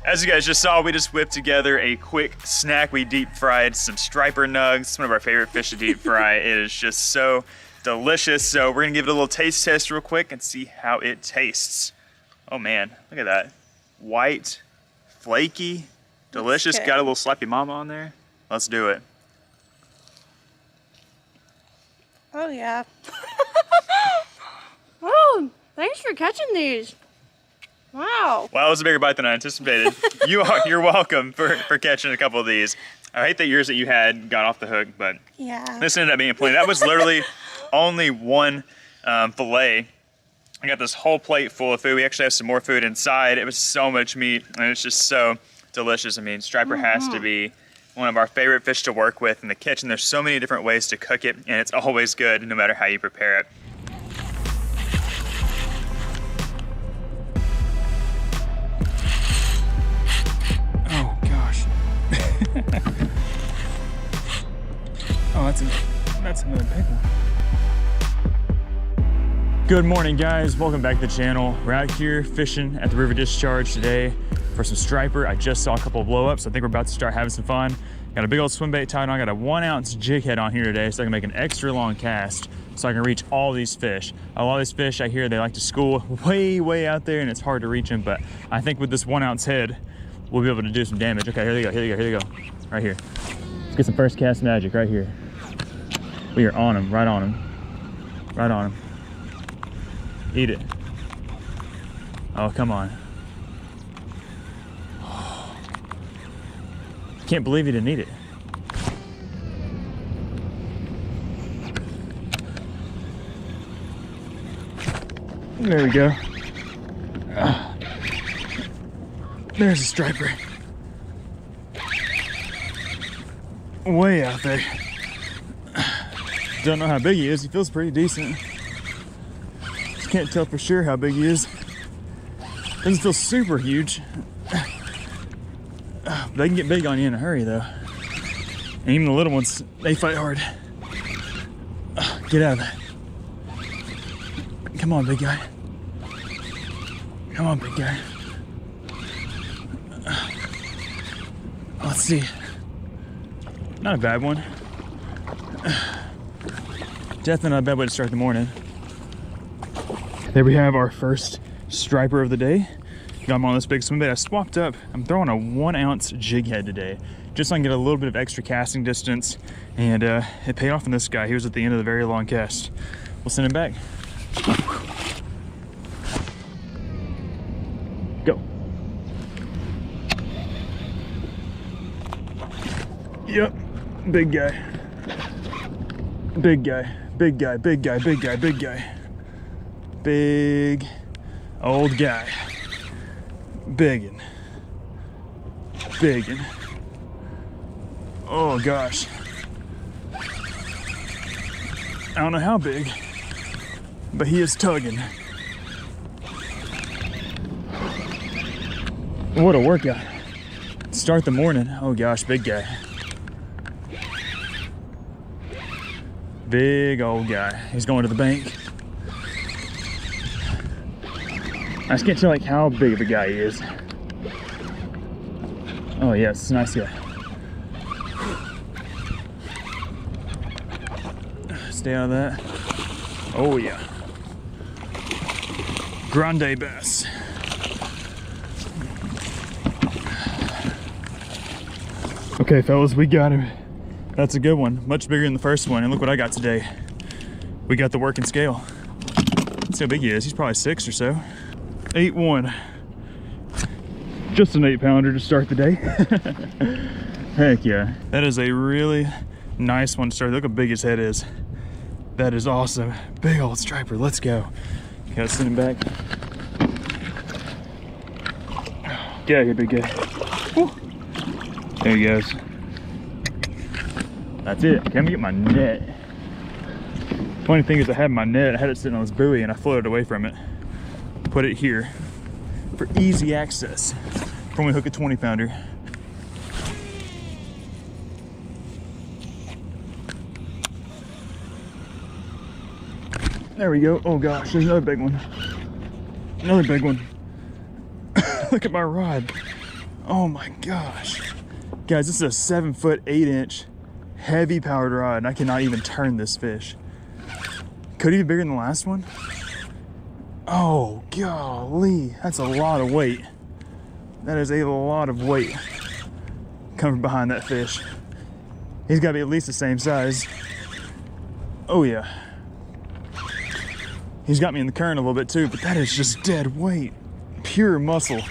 As you guys just saw, we just whipped together a quick snack. We deep fried some striper nugs. It's one of our favorite fish to deep fry. It is just so delicious. So we're gonna give it a little taste test real quick and see how it tastes. Oh man, look at that. White, flaky, delicious. Got a little slappy mama on there. Let's do it. Oh yeah. Oh, thanks for catching these. Wow. Well, that was a bigger bite than I anticipated. You're welcome for catching a couple of these. I hate that yours that you had got off the hook, but yeah, this ended up being plenty. That was literally only one fillet. I got this whole plate full of food. We actually have some more food inside. It was so much meat, and it's just so delicious. I mean, striper has to be one of our favorite fish to work with in the kitchen. There's so many different ways to cook it, and it's always good no matter how you prepare it. That's another big one. Good morning, guys. Welcome back to the channel. We're out here fishing at the river discharge today for some striper. I just saw a couple of blow-ups. I think we're about to start having some fun. Got a big old swim bait tied on. I got a 1 ounce jig head on here today so I can make an extra long cast so I can reach all these fish. A lot of these fish I hear they like to school way out there and it's hard to reach them, but I think with this 1 ounce head, we'll be able to do some damage. Okay, here they go, here they go, here they go. Right here. Let's get some first cast magic right here. We are on them, right on them. Right on them. Eat it. Oh, come on. Can't believe you didn't eat it. There we go. There's a striper. Way out there. Don't know how big he is. He feels pretty decent. Just can't tell for sure how big he is. Doesn't feel super huge. They can get big on you in a hurry though. And even the little ones, they fight hard. Get out of that. Come on, big guy. Come on, big guy. Let's see. Not a bad one. Definitely not a bad way to start the morning. There we have our first striper of the day. Got him on this big swim bait. I swapped up. I'm throwing a 1 ounce jig head today, just so I can get a little bit of extra casting distance. And it paid off in this guy. He was at the end of the very long cast. We'll send him back. Go. Yep, big guy. Big guy, big guy, big guy, big guy, big guy. Big old guy. Biggin. Biggin. Oh gosh. I don't know how big, but he is tugging. What a workout. Start the morning. Oh gosh, big guy. Big old guy. He's going to the bank. I just can't tell like how big of a guy he is. Oh yes, nice guy. Stay out of that. Oh yeah. Grande bass. Okay, fellas, we got him. That's a good one. Much bigger than the first one. And look what I got today. We got the working scale. Let's see how big he is. He's probably 6 or so. 8-1. Just an 8-pounder to start the day. Heck yeah. That is a really nice one to start. Look how big his head is. That is awesome. Big old striper. Let's go. Gotta send him back. Get out of here, big guy. Woo. There he goes. That's it. Okay, I'm gonna get my net. Funny thing is I had my net, I had it sitting on this buoy and I floated away from it. Put it here for easy access for when we hook a 20-pounder. There we go. Oh gosh, there's another big one. Another big one. Look at my rod. Oh my gosh. Guys, this is a 7-foot 8-inch heavy powered rod and I cannot even turn this fish. Could he be bigger than the last one? Oh golly, that's a lot of weight. That is a lot of weight coming behind that fish. He's got to be at least the same size. Oh yeah. He's got me in the current a little bit too, but that is just dead weight. Pure muscle.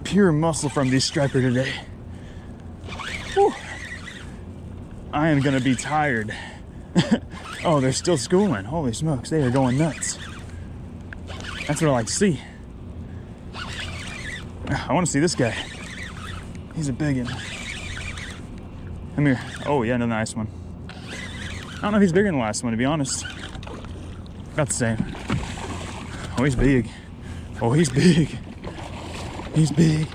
Pure muscle from these striper today. Whew. I am gonna be tired. Oh, they're still schooling. Holy smokes, they are going nuts. That's what I like to see. I want to see this guy. He's a big one. Come here. Oh yeah, another nice one. I don't know if he's bigger than the last one, to be honest. About the same. Oh, he's big. Oh, he's big. He's big.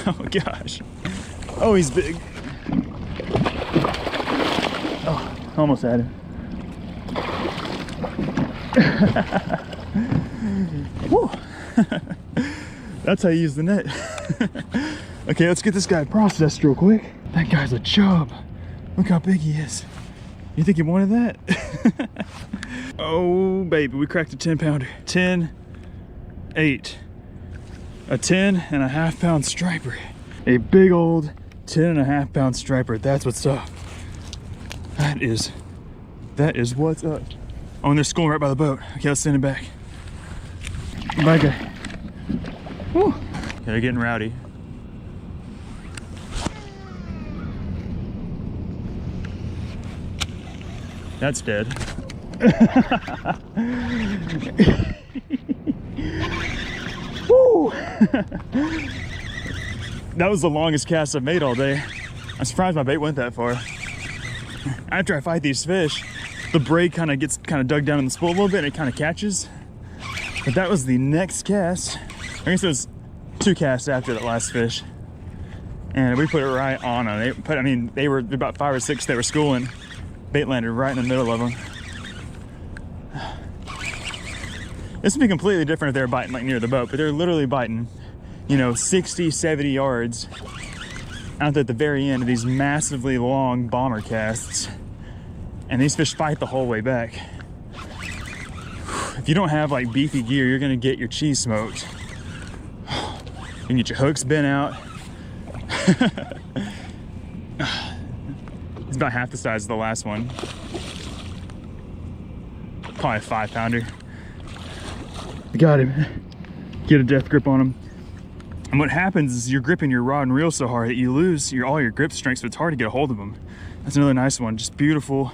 Oh gosh. Oh, he's big. Almost had him. Woo. That's how you use the net. Okay, let's get this guy processed real quick. That guy's a chub. Look how big he is. You think he wanted that? Oh, baby, we cracked a 10-pounder. 10, 8. A 10.5 pound striper. A big old 10.5 pound striper. That's what's up. That is what's up. Oh, and they're schooling right by the boat. Okay, let's send it back. Bye, guy. Woo. Okay, they're getting rowdy. That's dead. Woo. That was the longest cast I've made all day. I'm surprised my bait went that far. After I fight these fish, the braid kind of gets dug down in the spool a little bit and it kind of catches. But that was the next cast. I guess it was 2 casts after that last fish. And we put it right on them. They were about 5 or 6 they were schooling. Bait landed right in the middle of them. This would be completely different if they were biting like near the boat, but they're literally biting, 60, 70 yards out at the very end of these massively long bomber casts. And these fish fight the whole way back. If you don't have like beefy gear, you're gonna get your cheese smoked. You can get your hooks bent out. It's about half the size of the last one. Probably a 5-pounder. Got him. Get a death grip on him. And what happens is you're gripping your rod and reel so hard that you lose all your grip strength, so it's hard to get a hold of them. That's another nice one. Just beautiful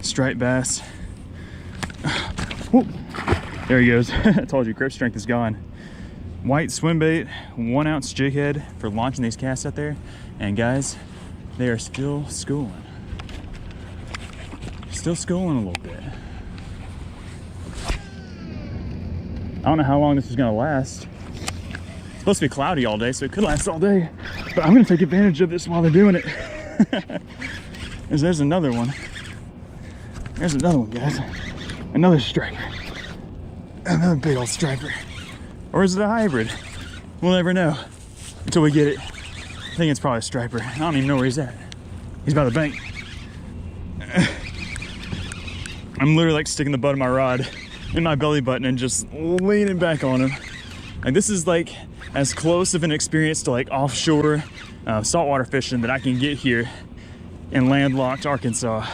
striped bass. Whoop. There he goes. I told you, grip strength is gone. White swim bait, 1 ounce jig head for launching these casts out there. And guys, they are still schooling. Still schooling a little bit. I don't know how long this is gonna last. It's supposed to be cloudy all day, so it could last all day. But I'm gonna take advantage of this while they're doing it. There's another one. There's another one, guys. Another striper. Another big old striper. Or is it a hybrid? We'll never know until we get it. I think it's probably a striper. I don't even know where he's at. He's by the bank. I'm literally like sticking the butt of my rod in my belly button and just leaning back on him. And this is like as close of an experience to like offshore saltwater fishing that I can get here in landlocked Arkansas.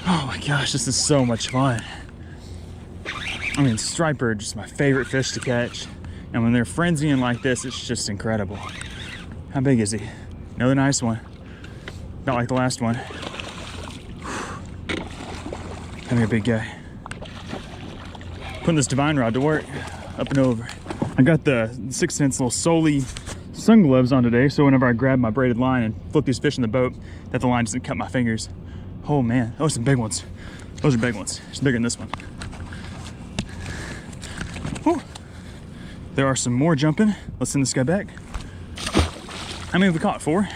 Oh my gosh, this is so much fun. I mean, striper are just my favorite fish to catch. And when they're frenzying like this, it's just incredible. How big is he? Another nice one. Not like the last one. Come here, big guy. Putting this divine rod to work, up and over. I got the 6th Sense little Soli sun gloves on today, so whenever I grab my braided line and flip these fish in the boat, that the line doesn't cut my fingers. Oh man, those are some big ones. Those are big ones. It's bigger than this one. Whew. There are some more jumping. Let's send this guy back. How many have we caught? 4?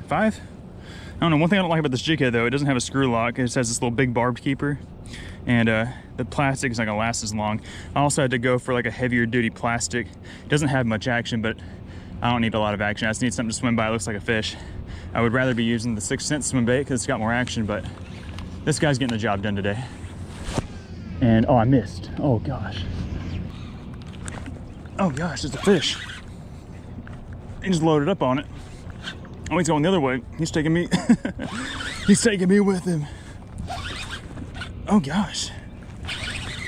5? I don't know. One thing I don't like about this jig head though, it doesn't have a screw lock. It just has this little big barbed keeper. And the plastic is not gonna last as long. I also had to go for like a heavier duty plastic. It doesn't have much action, but I don't need a lot of action. I just need something to swim by. It looks like a fish. I would rather be using the 6th Sense swim bait because it's got more action, but this guy's getting the job done today. And oh, I missed. Oh gosh. Oh gosh, there's a fish. He just loaded up on it. Oh, he's going the other way. He's taking me. He's taking me with him. Oh gosh.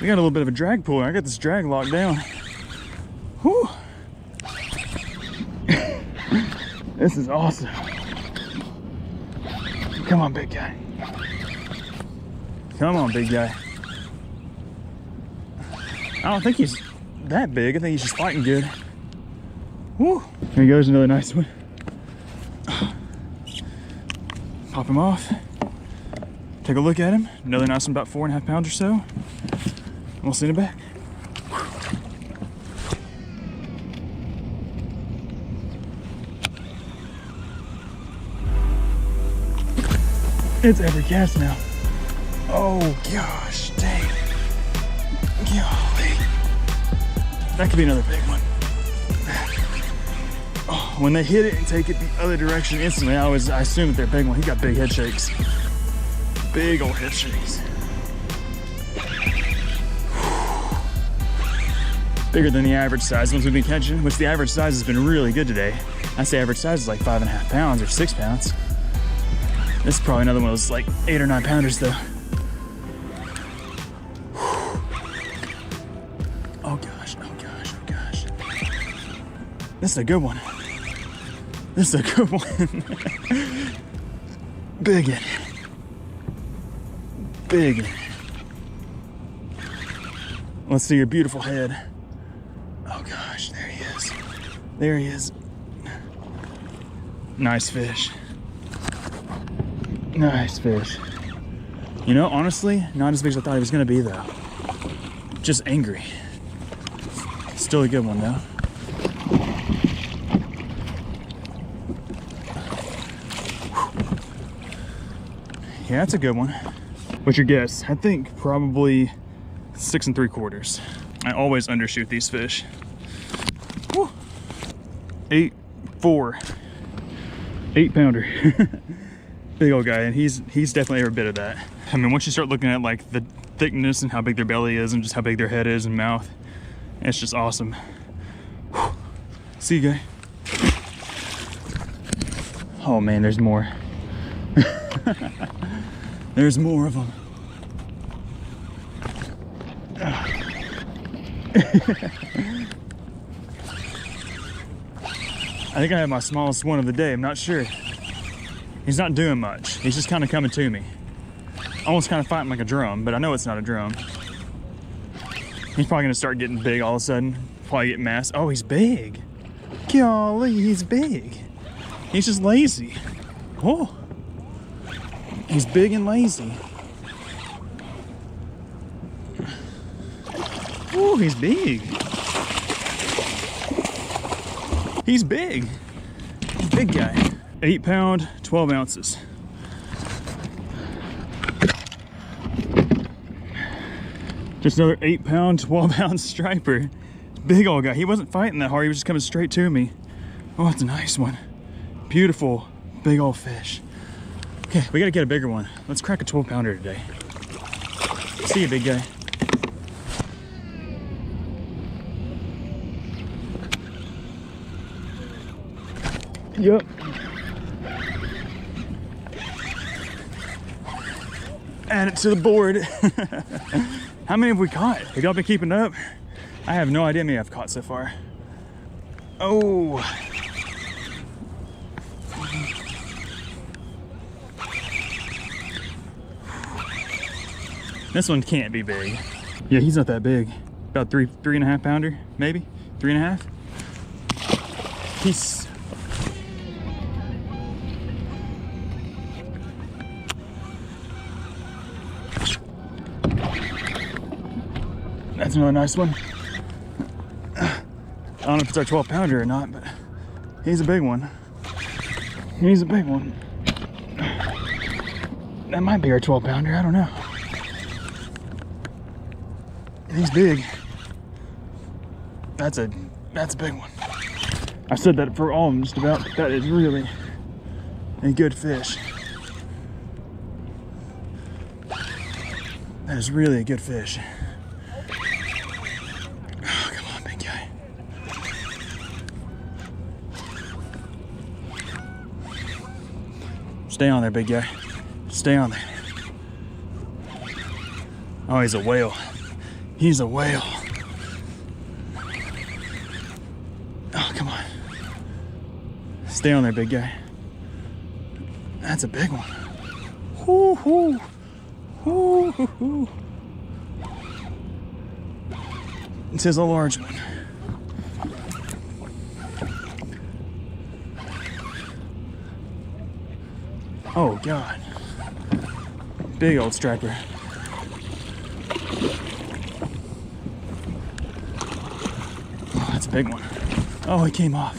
We got a little bit of a drag puller. I got this drag locked down. Whew. This is awesome. Come on, big guy. Come on, big guy. I don't think he's that big. I think he's just fighting good. Woo. There goes another nice one. Pop him off. Take a look at him. Another nice one, about 4.5 pounds or so. And we'll send it back. It's every cast now. Oh gosh, dang. Golly. That could be another big one. Oh, when they hit it and take it the other direction instantly, I assume that they're big one. He got big head shakes. Big old head shakes. Bigger than the average size ones we've been catching, which the average size has been really good today. I say average size is like 5.5 pounds or 6 pounds. This is probably another one of those like 8 or 9 pounders though. Oh gosh, oh gosh, oh gosh. This is a good one. This is a good one. Big one. Big one. Let's see your beautiful head. Oh gosh, there he is. There he is. Nice fish. Nice fish. You know, honestly, not as big as I thought he was gonna be though. Just angry. Still a good one though. Yeah, that's a good one. What's your guess? I think probably 6 3/4. I always undershoot these fish. Woo. 8.4. 8 pounder. Big old guy, and he's definitely every bit of that. I mean, once you start looking at like the thickness and how big their belly is and just how big their head is and mouth, it's just awesome. Whew. See you, guy. Oh man, there's more. There's more of them. I think I have my smallest one of the day. I'm not sure. He's not doing much. He's just kind of coming to me. Almost kind of fighting like a drum, but I know it's not a drum. He's probably gonna start getting big all of a sudden. Probably get mass. Oh, he's big. Golly, he's big. He's just lazy. Oh, he's big and lazy. Oh, he's big. He's big. Big guy. 8 pound, 12 ounces. Just another 8 pound, 12 ounce striper. Big old guy. He wasn't fighting that hard. He was just coming straight to me. Oh, that's a nice one. Beautiful, big old fish. Okay, we gotta get a bigger one. Let's crack a 12 pounder today. See you, big guy. Yep. Add it to the board. How many have we caught? Have y'all been keeping up? I have no idea how many I've caught so far. Oh. This one can't be big. Yeah, he's not that big. About 3.5 pounder, maybe 3.5. He's that's another nice one. I don't know if it's our 12 pounder or not, but he's a big one. He's a big one. That might be our 12 pounder, I don't know. He's big. That's a big one. I've said that for all of them just about. That is really a good fish. That is really a good fish. Oh, come on, big guy. Stay on there, big guy. Stay on there. Oh, he's a whale. He's a whale. Oh, come on. Stay on there, big guy. That's a big one. Hoo hoo. Hoo hoo hoo. This is a large one. Oh, God. Big old striper. Oh, that's a big one. Oh, he came off.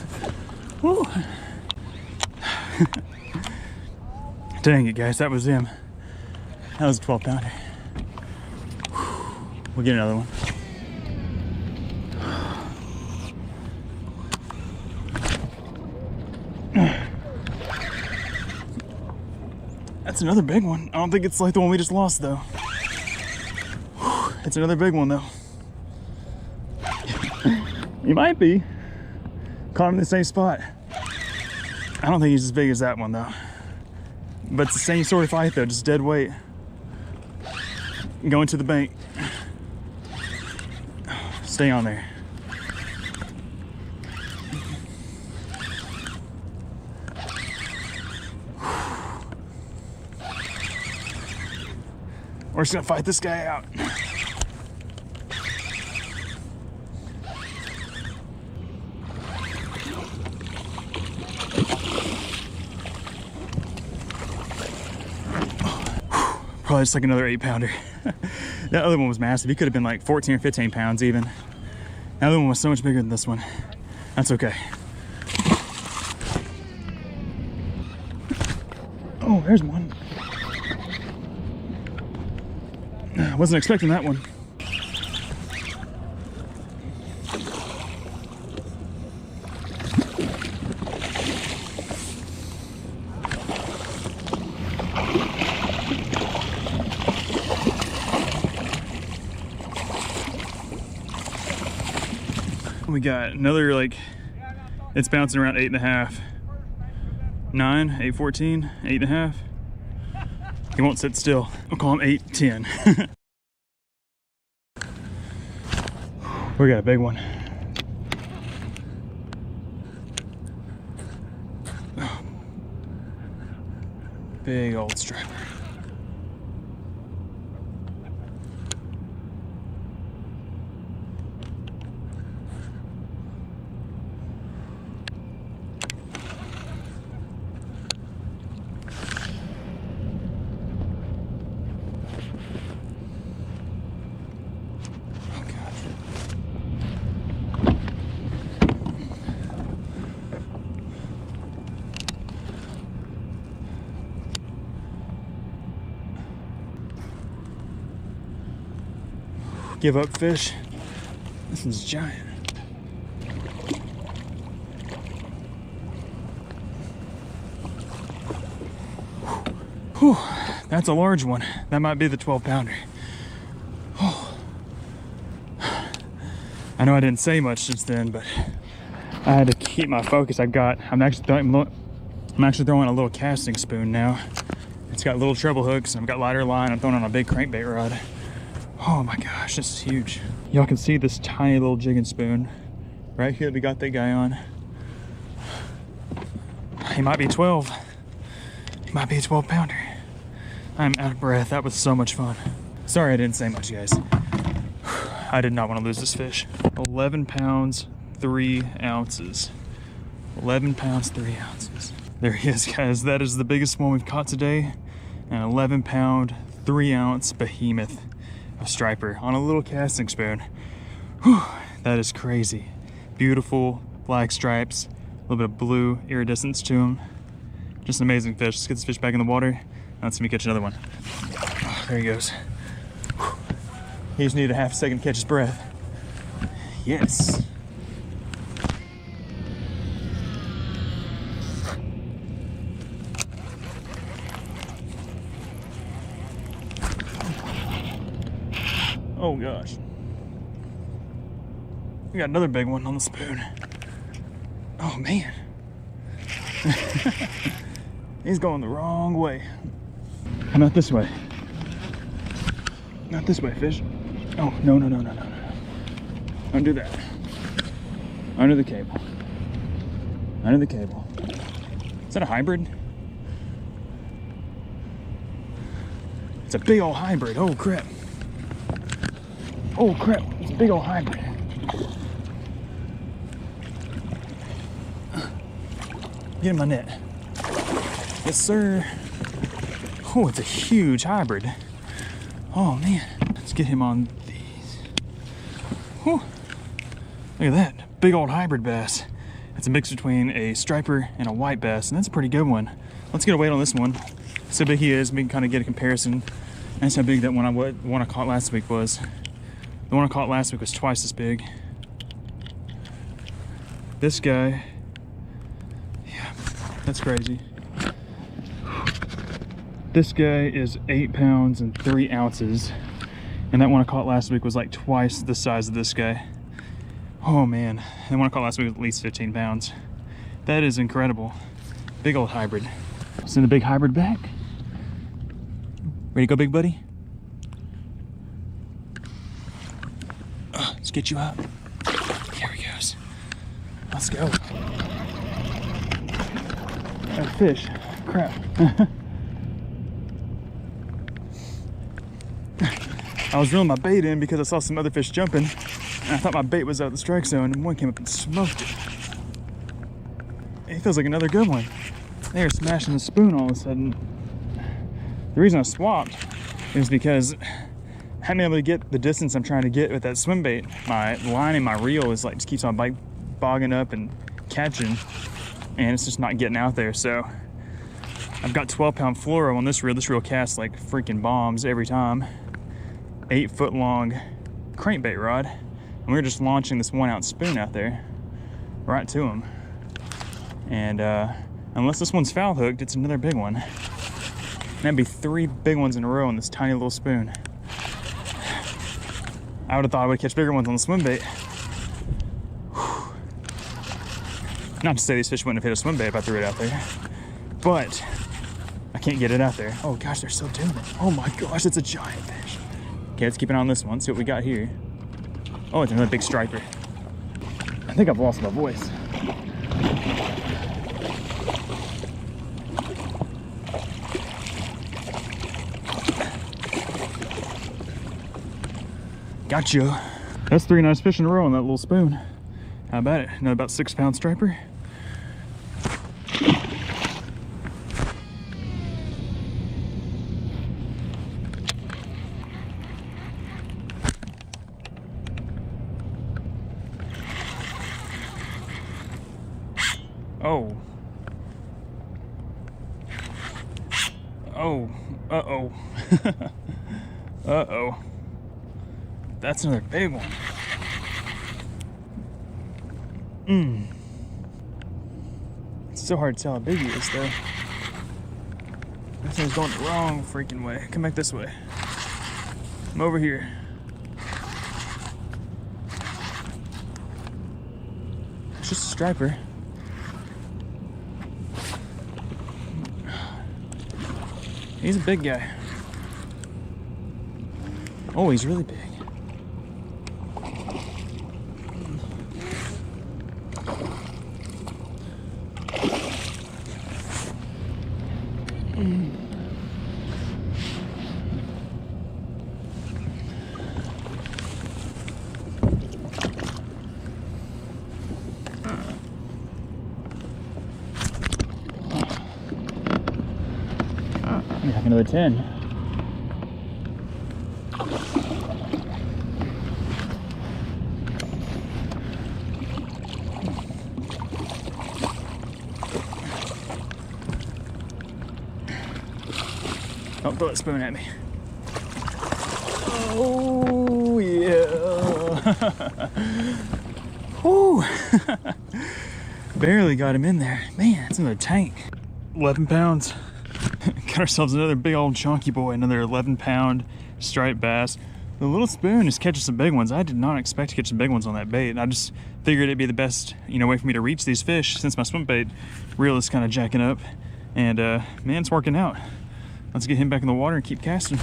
Woo. Dang it, guys. That was him. That was a 12 pounder. We'll get another one. That's another big one. I don't think it's like the one we just lost though. It's another big one though. He might be. Caught him in the same spot. I don't think he's as big as that one though. But it's the same sort of fight though, just dead weight. Going to the bank. Stay on there. We're just gonna fight this guy out. Probably just like another 8-pounder. That other one was massive. He could have been like 14 or 15 pounds even. That other one was so much bigger than this one. That's okay. Oh, there's one. I wasn't expecting that one. We got another, like, it's bouncing around 8.5. 9, 8.14, 8.5. He won't sit still. We'll call him 8.10. We got a big one. Oh. Big old striper. Give up fish. This one's giant. Whew, that's a large one. That might be the 12-pounder. Oh. I know I didn't say much just then, but I had to keep my focus. I'm actually throwing a little casting spoon now. It's got little treble hooks, and I've got lighter line. I'm throwing on a big crankbait rod. Oh my gosh, this is huge. Y'all can see this tiny little jigging spoon right here that we got that guy on. He might be 12. He might be a 12-pounder. I'm out of breath. That was so much fun. Sorry I didn't say much, guys. I did not want to lose this fish. 11 pounds, 3 ounces. 11 pounds, 3 ounces. There he is, guys. That is the biggest one we've caught today. An 11-pound, 3-ounce behemoth of striper on a little casting spoon. Whew, that is crazy. Beautiful black stripes, a little bit of blue iridescence to him. Just an amazing fish. Let's get this fish back in the water. Now let's see me catch another one. Oh, there he goes. Whew. He just needed a half second to catch his breath. Yes. Oh gosh. We got another big one on the spoon. Oh man. He's going the wrong way. Not this way. Not this way, fish. Oh, no, no, no, no, no, no. Don't do that. Under the cable. Under the cable. Is that a hybrid? It's a big old hybrid. Oh crap. Oh crap, it's a big old hybrid. Get in my net. Yes, sir. Oh, it's a huge hybrid. Oh man, let's get him on these. Whew. Look at that, big old hybrid bass. It's a mix between a striper and a white bass, and that's a pretty good one. Let's get a weight on this one. See how big he is, we can kind of get a comparison. That's how big that one I caught last week was. The one I caught last week was twice as big. This guy, yeah, that's crazy. This guy is 8 pounds and 3 ounces. And that one I caught last week was like twice the size of this guy. Oh man, the one I caught last week was at least 15 pounds. That is incredible. Big old hybrid. Send the big hybrid back. Ready to go, big buddy? Let's get you out. Here he goes. Let's go. A fish. Crap. I was reeling my bait in because I saw some other fish jumping, and I thought my bait was out of the strike zone, and one came up and smoked it. It feels like another good one. They were smashing the spoon all of a sudden. The reason I swapped is because I haven't been able to get the distance I'm trying to get with that swim bait. My line and my reel is like just keeps on bogging up and catching, and it's just not getting out there. So I've got 12-pound fluoro on this reel. This reel casts like freaking bombs every time. 8-foot long crankbait rod, and we were just launching this 1-ounce spoon out there right to him. And unless this one's foul hooked, it's another big one. That'd be 3 big ones in a row on this tiny little spoon. I would have thought I would catch bigger ones on the swim bait. Whew. Not to say these fish wouldn't have hit a swim bait if I threw it out there, but I can't get it out there. Oh gosh, they're still doing it. Oh my gosh, it's a giant fish. Okay, let's keep an eye on this one, see what we got here. Oh, it's another big striper. I think I've lost my voice. Gotcha. That's 3 nice fish in a row on that little spoon. How about it? Another about 6-pound striper. Oh. Oh. Uh-oh. Uh-oh. That's another big one. It's so hard to tell how big he is, though. That thing's going the wrong freaking way. Come back this way. I'm over here. It's just a striper. He's a big guy. Oh, he's really big. Another 10. Don't throw that spoon at me. Oh yeah. Whew. Barely got him in there. Man, that's another tank. 11 pounds. Got ourselves another big old chunky boy, another 11-pound striped bass. The little spoon is catching some big ones. I did not expect to catch some big ones on that bait. I just figured it'd be the best, way for me to reach these fish since my swim bait reel is kind of jacking up. And man, it's working out. Let's get him back in the water and keep casting.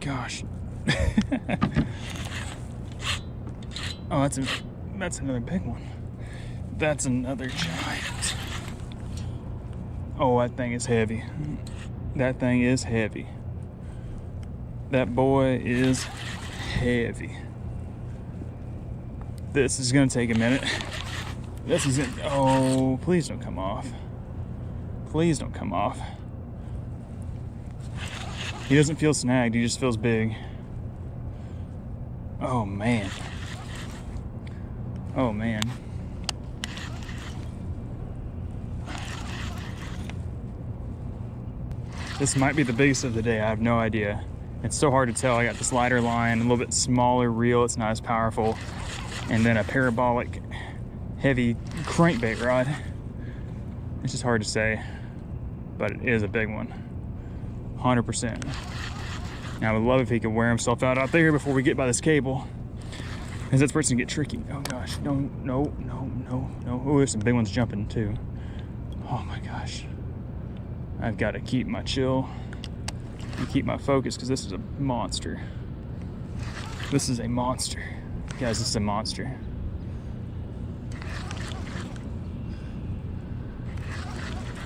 Gosh. Oh, that's another big one. That's another giant. Oh, that thing is heavy. That thing is heavy. That boy is heavy. This is gonna take a minute. This isn't, oh, please don't come off. Please don't come off. He doesn't feel snagged, he just feels big. Oh man. Oh man. This might be the biggest of the day, I have no idea. It's so hard to tell. I got this lighter line, a little bit smaller reel, it's not as powerful, and then a parabolic heavy crankbait rod. It's just hard to say, but it is a big one, 100%. Now I would love if he could wear himself out there before we get by this cable, because that's where it's gonna get tricky. Oh gosh, no, no, no, no, no. Oh, there's some big ones jumping too. Oh my gosh. I've got to keep my chill and keep my focus, because this is a monster. This is a monster. Guys, this is a monster.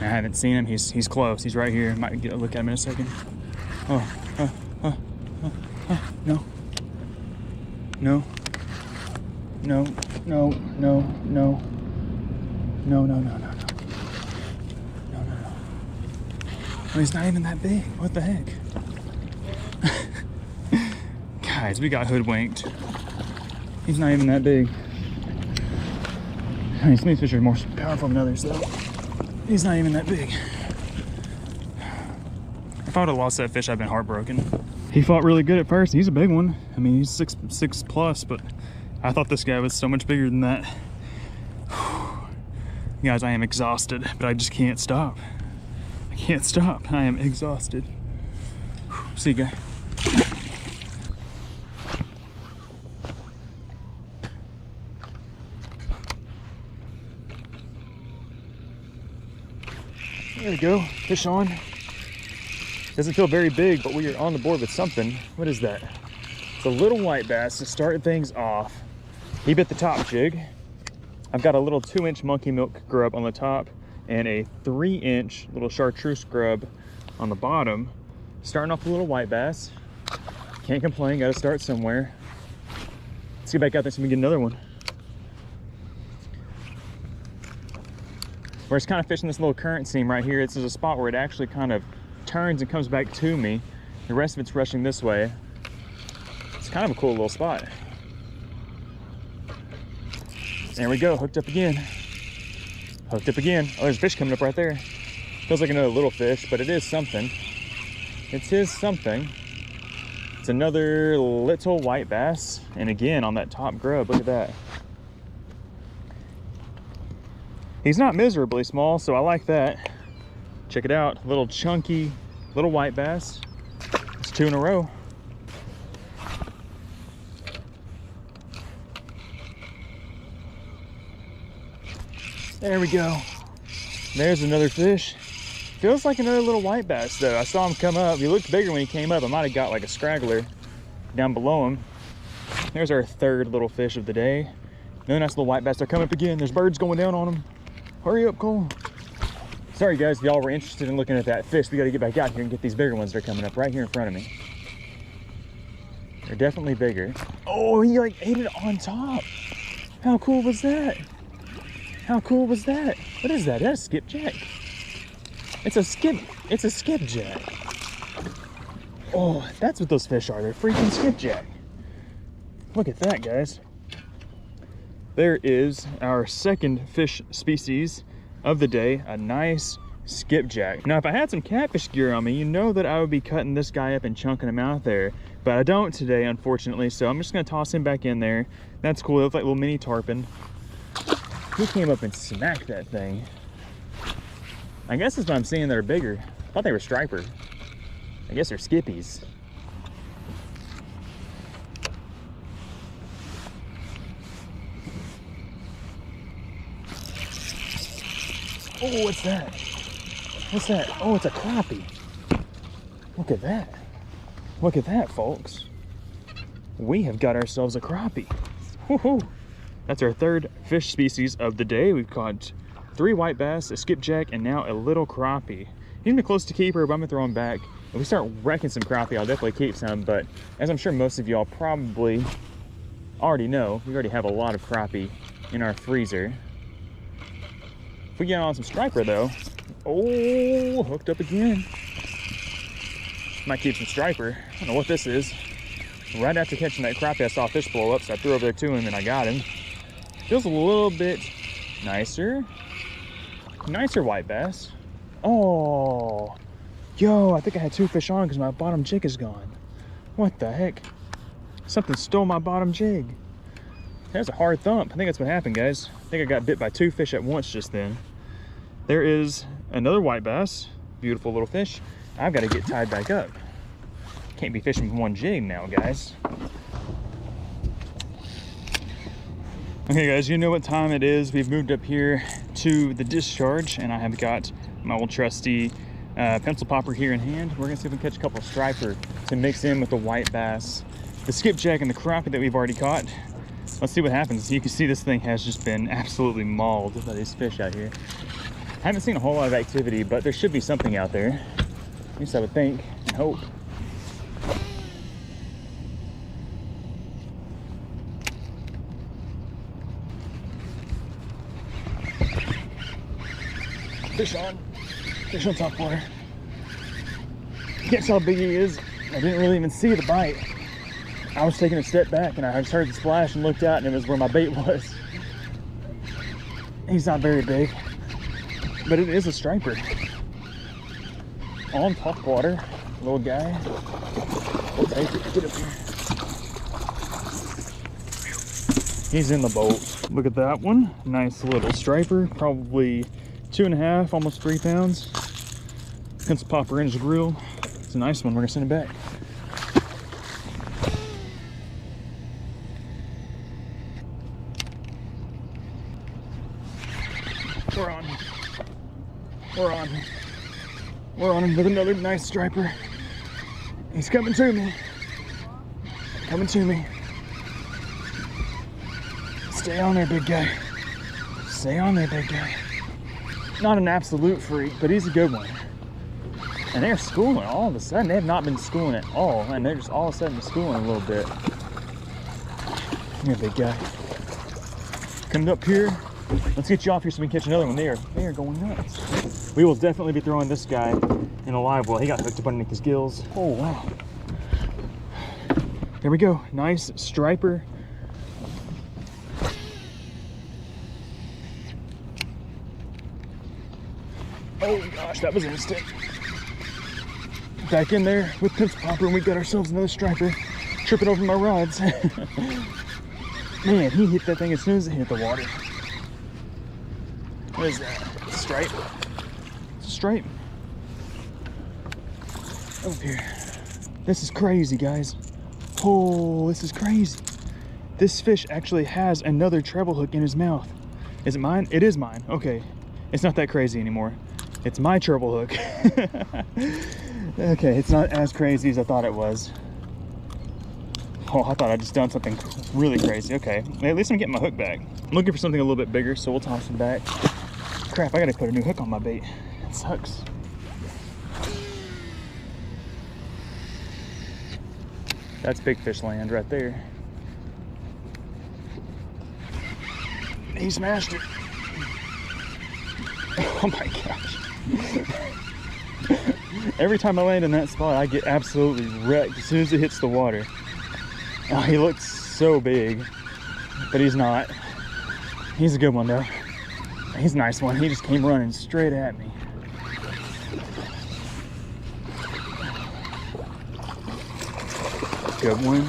I haven't seen him. He's close. He's right here. Might get a look at him in a second. Oh, no. No. No, no, no, no. No, no, no, no, no. Oh, he's not even that big. What the heck? Guys, we got hoodwinked. He's not even that big. I mean, some of these fish are more powerful than others, though. He's not even that big. If I would have lost that fish, I'd been heartbroken. He fought really good at first. He's a big one. I mean, he's six plus, but I thought this guy was so much bigger than that. Guys, I am exhausted, but I just can't stop. I can't stop. I am exhausted. See you guys. There we go. Fish on. Doesn't feel very big, but we are on the board with something. What is that? It's a little white bass to start things off. He bit the top jig. I've got a little 2-inch monkey milk grub on the top and a 3-inch little chartreuse grub on the bottom. Starting off a little white bass. Can't complain, gotta start somewhere. Let's get back out there so we can get another one. We're just kind of fishing this little current seam right here. This is a spot where it actually kind of turns and comes back to me. The rest of it's rushing this way. It's kind of a cool little spot. There we go, hooked up again. Hooked up again. Oh, there's a fish coming up right there. Feels like another little fish, but it is something. It is something. It's another little white bass. And again, on that top grub, look at that. He's not miserably small, so I like that. Check it out, little chunky, little white bass. It's 2 in a row. There we go. There's another fish. Feels like another little white bass though. I saw him come up. He looked bigger when he came up. I might have got like a straggler down below him. There's our third little fish of the day. Another nice little white bass. They're coming up again. There's birds going down on them. Hurry up, Cole. Sorry guys, if y'all were interested in looking at that fish, we got to get back out here and get these bigger ones that are coming up right here in front of me. They're definitely bigger. Oh, he like ate it on top. How cool was that? How cool was that? What is that? That's a skipjack. It's a skipjack. Oh, that's what those fish are. They're freaking skipjack. Look at that, guys. There is our second fish species of the day, a nice skipjack. Now, if I had some catfish gear on me, you know that I would be cutting this guy up and chunking him out there, but I don't today, unfortunately, so I'm just gonna toss him back in there. That's cool. It looks like a little mini tarpon. He came up and smacked that thing. I guess that's what I'm seeing that are bigger. I thought they were striper. I guess they're skippies. Oh, what's that? What's that? Oh, it's a crappie. Look at that. Look at that, folks. We have got ourselves a crappie. Woohoo! That's our third fish species of the day. We've caught 3 white bass, a skipjack, and now a little crappie. He's been close to keeper, but I'm gonna throw him back. If we start wrecking some crappie, I'll definitely keep some, but as I'm sure most of y'all probably already know, we already have a lot of crappie in our freezer. If we get on some striper though, oh, hooked up again. Might keep some striper. I don't know what this is. Right after catching that crappie, I saw a fish blow up, so I threw over there to him and I got him. Feels a little bit nicer. Nicer white bass. Oh, yo, I think I had 2 fish on because my bottom jig is gone. What the heck? Something stole my bottom jig. There's a hard thump. I think that's what happened, guys. I think I got bit by 2 fish at once just then. There is another white bass. Beautiful little fish. I've got to get tied back up. Can't be fishing with 1 jig now, guys. Okay, guys, you know what time it is. We've moved up here to the discharge, and I have got my old trusty pencil popper here in hand. We're gonna see if we can catch a couple of striper to mix in with the white bass, the skipjack, and the crappie that we've already caught. Let's see what happens. You can see this thing has just been absolutely mauled by these fish out here. I haven't seen a whole lot of activity, but there should be something out there. At least I would think and hope. Fish on Topwater. Can't tell how big he is. I didn't really even see the bite. I was taking a step back and I just heard the splash and looked out, and it was where my bait was. He's not very big, but it is a striper. On Topwater, little guy. We'll take it. Get up here. He's in the boat. Look at that one. Nice little striper, probably 2.5, almost 3 pounds. Pencil popper in his grill. It's a nice one. We're gonna send it back. We're on. We're on. We're on him with another nice striper. He's coming to me. Coming to me. Stay on there, big guy. Stay on there, big guy. Not an absolute freak, but he's a good one. And they're schooling all of a sudden. They have not been schooling at all, and they're just all of a sudden schooling a little bit. Come here, big guy. Coming up here. Let's get you off here so we can catch another one. They are going nuts. We will definitely be throwing this guy in a live well. He got hooked up underneath his gills. Oh, wow. There we go. Nice striper. Oh gosh, that was instant. Back in there with pencil popper, and we got ourselves another striper. Tripping over my rods. Man, he hit that thing as soon as it hit the water. What is that? Stripe? It's a stripe. Over here. This is crazy, guys. Oh, this is crazy. This fish actually has another treble hook in his mouth. Is it mine? It is mine. Okay. It's not that crazy anymore. It's my treble hook. Okay, it's not as crazy as I thought it was. Oh, I thought I'd just done something really crazy. Okay, at least I'm getting my hook back. I'm looking for something a little bit bigger, so we'll toss him back. Crap, I gotta put a new hook on my bait. It sucks. That's big fish land right there. He smashed it. Oh my gosh. Every time I land in that spot, I get absolutely wrecked as soon as it hits the water. Oh, he looks so big, but he's not. He's a good one though. He's a nice one. He just came running straight at me. Good one.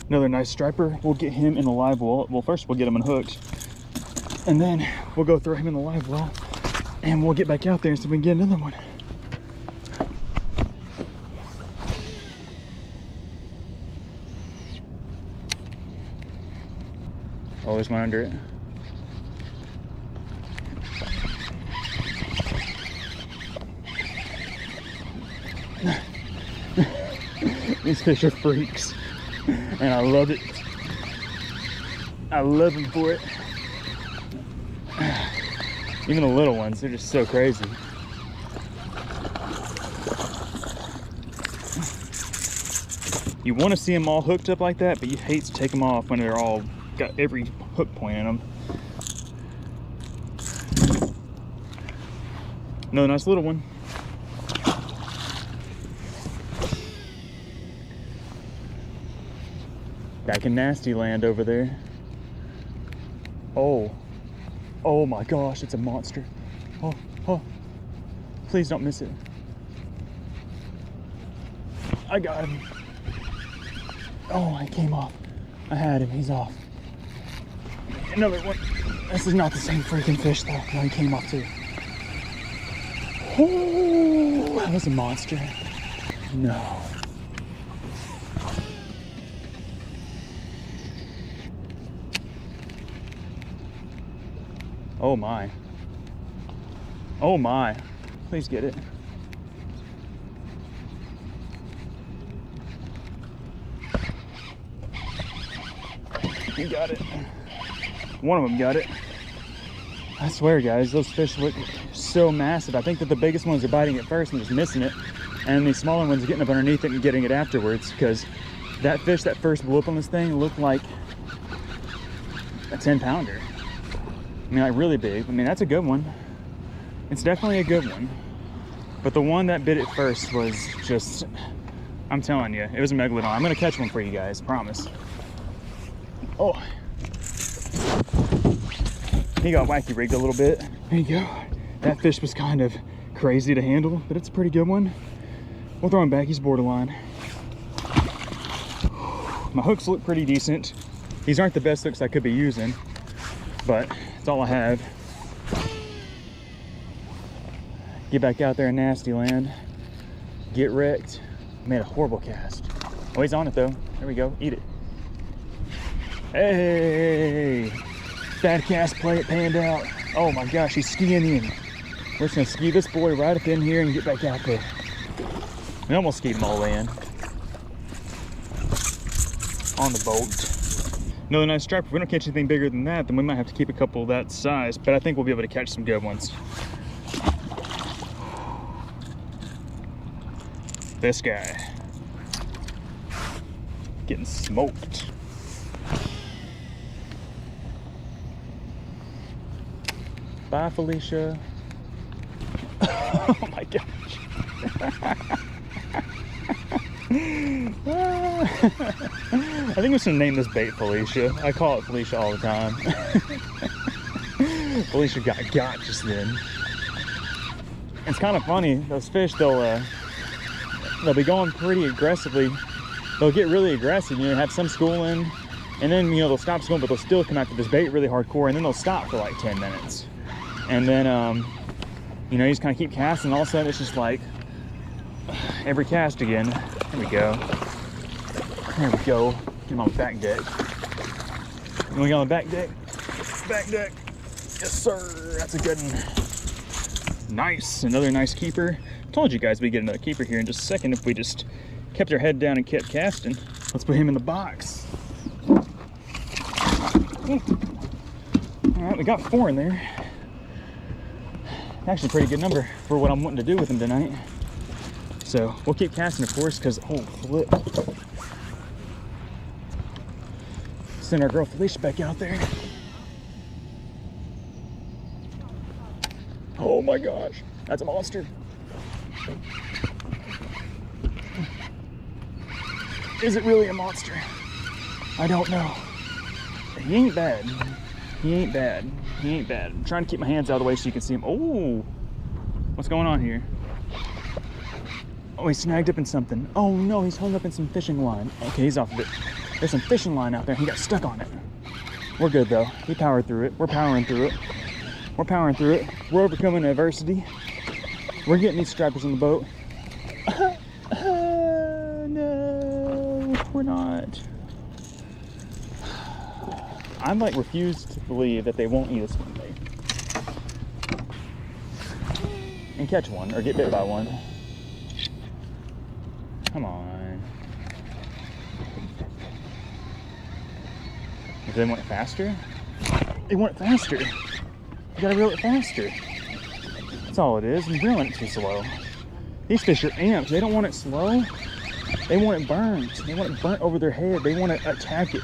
Another nice striper. We'll get him in the live well. Well, first we'll get him unhooked, and then we'll go throw him in the live well, and we'll get back out there and see if we can get another one. Oh, there's one under it. These fish are freaks, and I love it. I love them for it. Even the little ones, they're just so crazy. You want to see them all hooked up like that, but you hate to take them off when they're all got every hook point in them. Another nice little one. Back in nasty land over there. Oh. Oh my gosh, it's a monster. Oh, oh. Please don't miss it. I got him. Oh, he came off. I had him, he's off. Another one. This is not the same freaking fish though. No, he came off too. Oh, that was a monster. No. Oh my. Oh my. Please get it. He got it. One of them got it. I swear guys, those fish look so massive. I think that the biggest ones are biting it first and just missing it. And these smaller ones are getting up underneath it and getting it afterwards, because that fish that first blew up on this thing looked like a 10-pounder. I mean, like really big. I mean, that's a good one. It's definitely a good one. But the one that bit it first was just, I'm telling you, it was a megalodon. I'm gonna catch one for you guys, promise. Oh. He got wacky rigged a little bit. There you go. That fish was kind of crazy to handle, but it's a pretty good one. We'll throw him back, he's borderline. My hooks look pretty decent. These aren't the best hooks I could be using, but it's all I have. Get back out there in nasty land. Get wrecked. Made a horrible cast. Oh, he's on it though. There we go, eat it. Hey! Bad cast play, it panned out. Oh my gosh, he's skiing in. We're just gonna ski this boy right up in here and get back out there. We almost skied him all the way in. On the boat. Another nice striper. If we don't catch anything bigger than that, then we might have to keep a couple of that size, but I think we'll be able to catch some good ones. This guy. Getting smoked. Bye, Felicia. Oh my gosh. I think we should name this bait Felicia. I call it Felicia all the time. Felicia got just then. It's kind of funny, those fish, they'll be going pretty aggressively. They'll get really aggressive, you know, have some schooling, and then, you know, they'll stop schooling, but they'll still come after this bait really hardcore, and then they'll stop for like 10 minutes. And then, you know, you just kind of keep casting, and all of a sudden it's just like every cast again. There we go. There we go. Get him on the back deck. You want to get on the back deck? Back deck. Yes, sir. That's a good one. Nice. Another nice keeper. Told you guys we'd get another keeper here in just a second if we just kept our head down and kept casting. Let's put him in the box. All right, we got 4 in there. Actually a pretty good number for what I'm wanting to do with him tonight. So we'll keep casting, of course, because, oh, flip. Send our girl Felicia back out there. Oh my gosh, that's a monster. Is it really a monster? I don't know. He ain't bad. He ain't bad. He ain't bad. I'm trying to keep my hands out of the way so you can see him. Oh, what's going on here? Oh, he's snagged up in something. Oh no, he's hung up in some fishing line. Okay, he's off of it. There's some fishing line out there. He got stuck on it. We're good though. We powered through it. We're powering through it. We're powering through it. We're overcoming adversity. We're getting these stripers on the boat. No, we're not. I'm like refused to believe that they won't eat us one day. And catch one or get bit by one. Come on. Do they want it faster? They want it faster. You gotta reel it faster. That's all it is. I'm reeling it too slow. These fish are amped. They don't want it slow. They want it burnt. They want it burnt over their head. They want to attack it.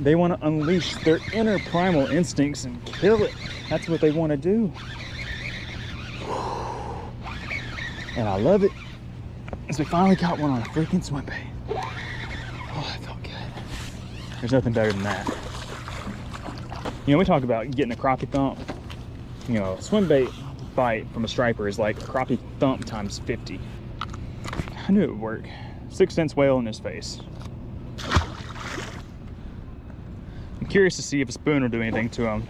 They want to unleash their inner primal instincts and kill it. That's what they want to do. And I love it. As we finally got one on a freaking swim bait. Oh, that felt good. There's nothing better than that. You know, we talk about getting a crappie thump. You know, a swim bait bite from a striper is like a crappie thump times 50. I knew it would work. 6 cents whale in his face. I'm curious to see if a spoon will do anything to him.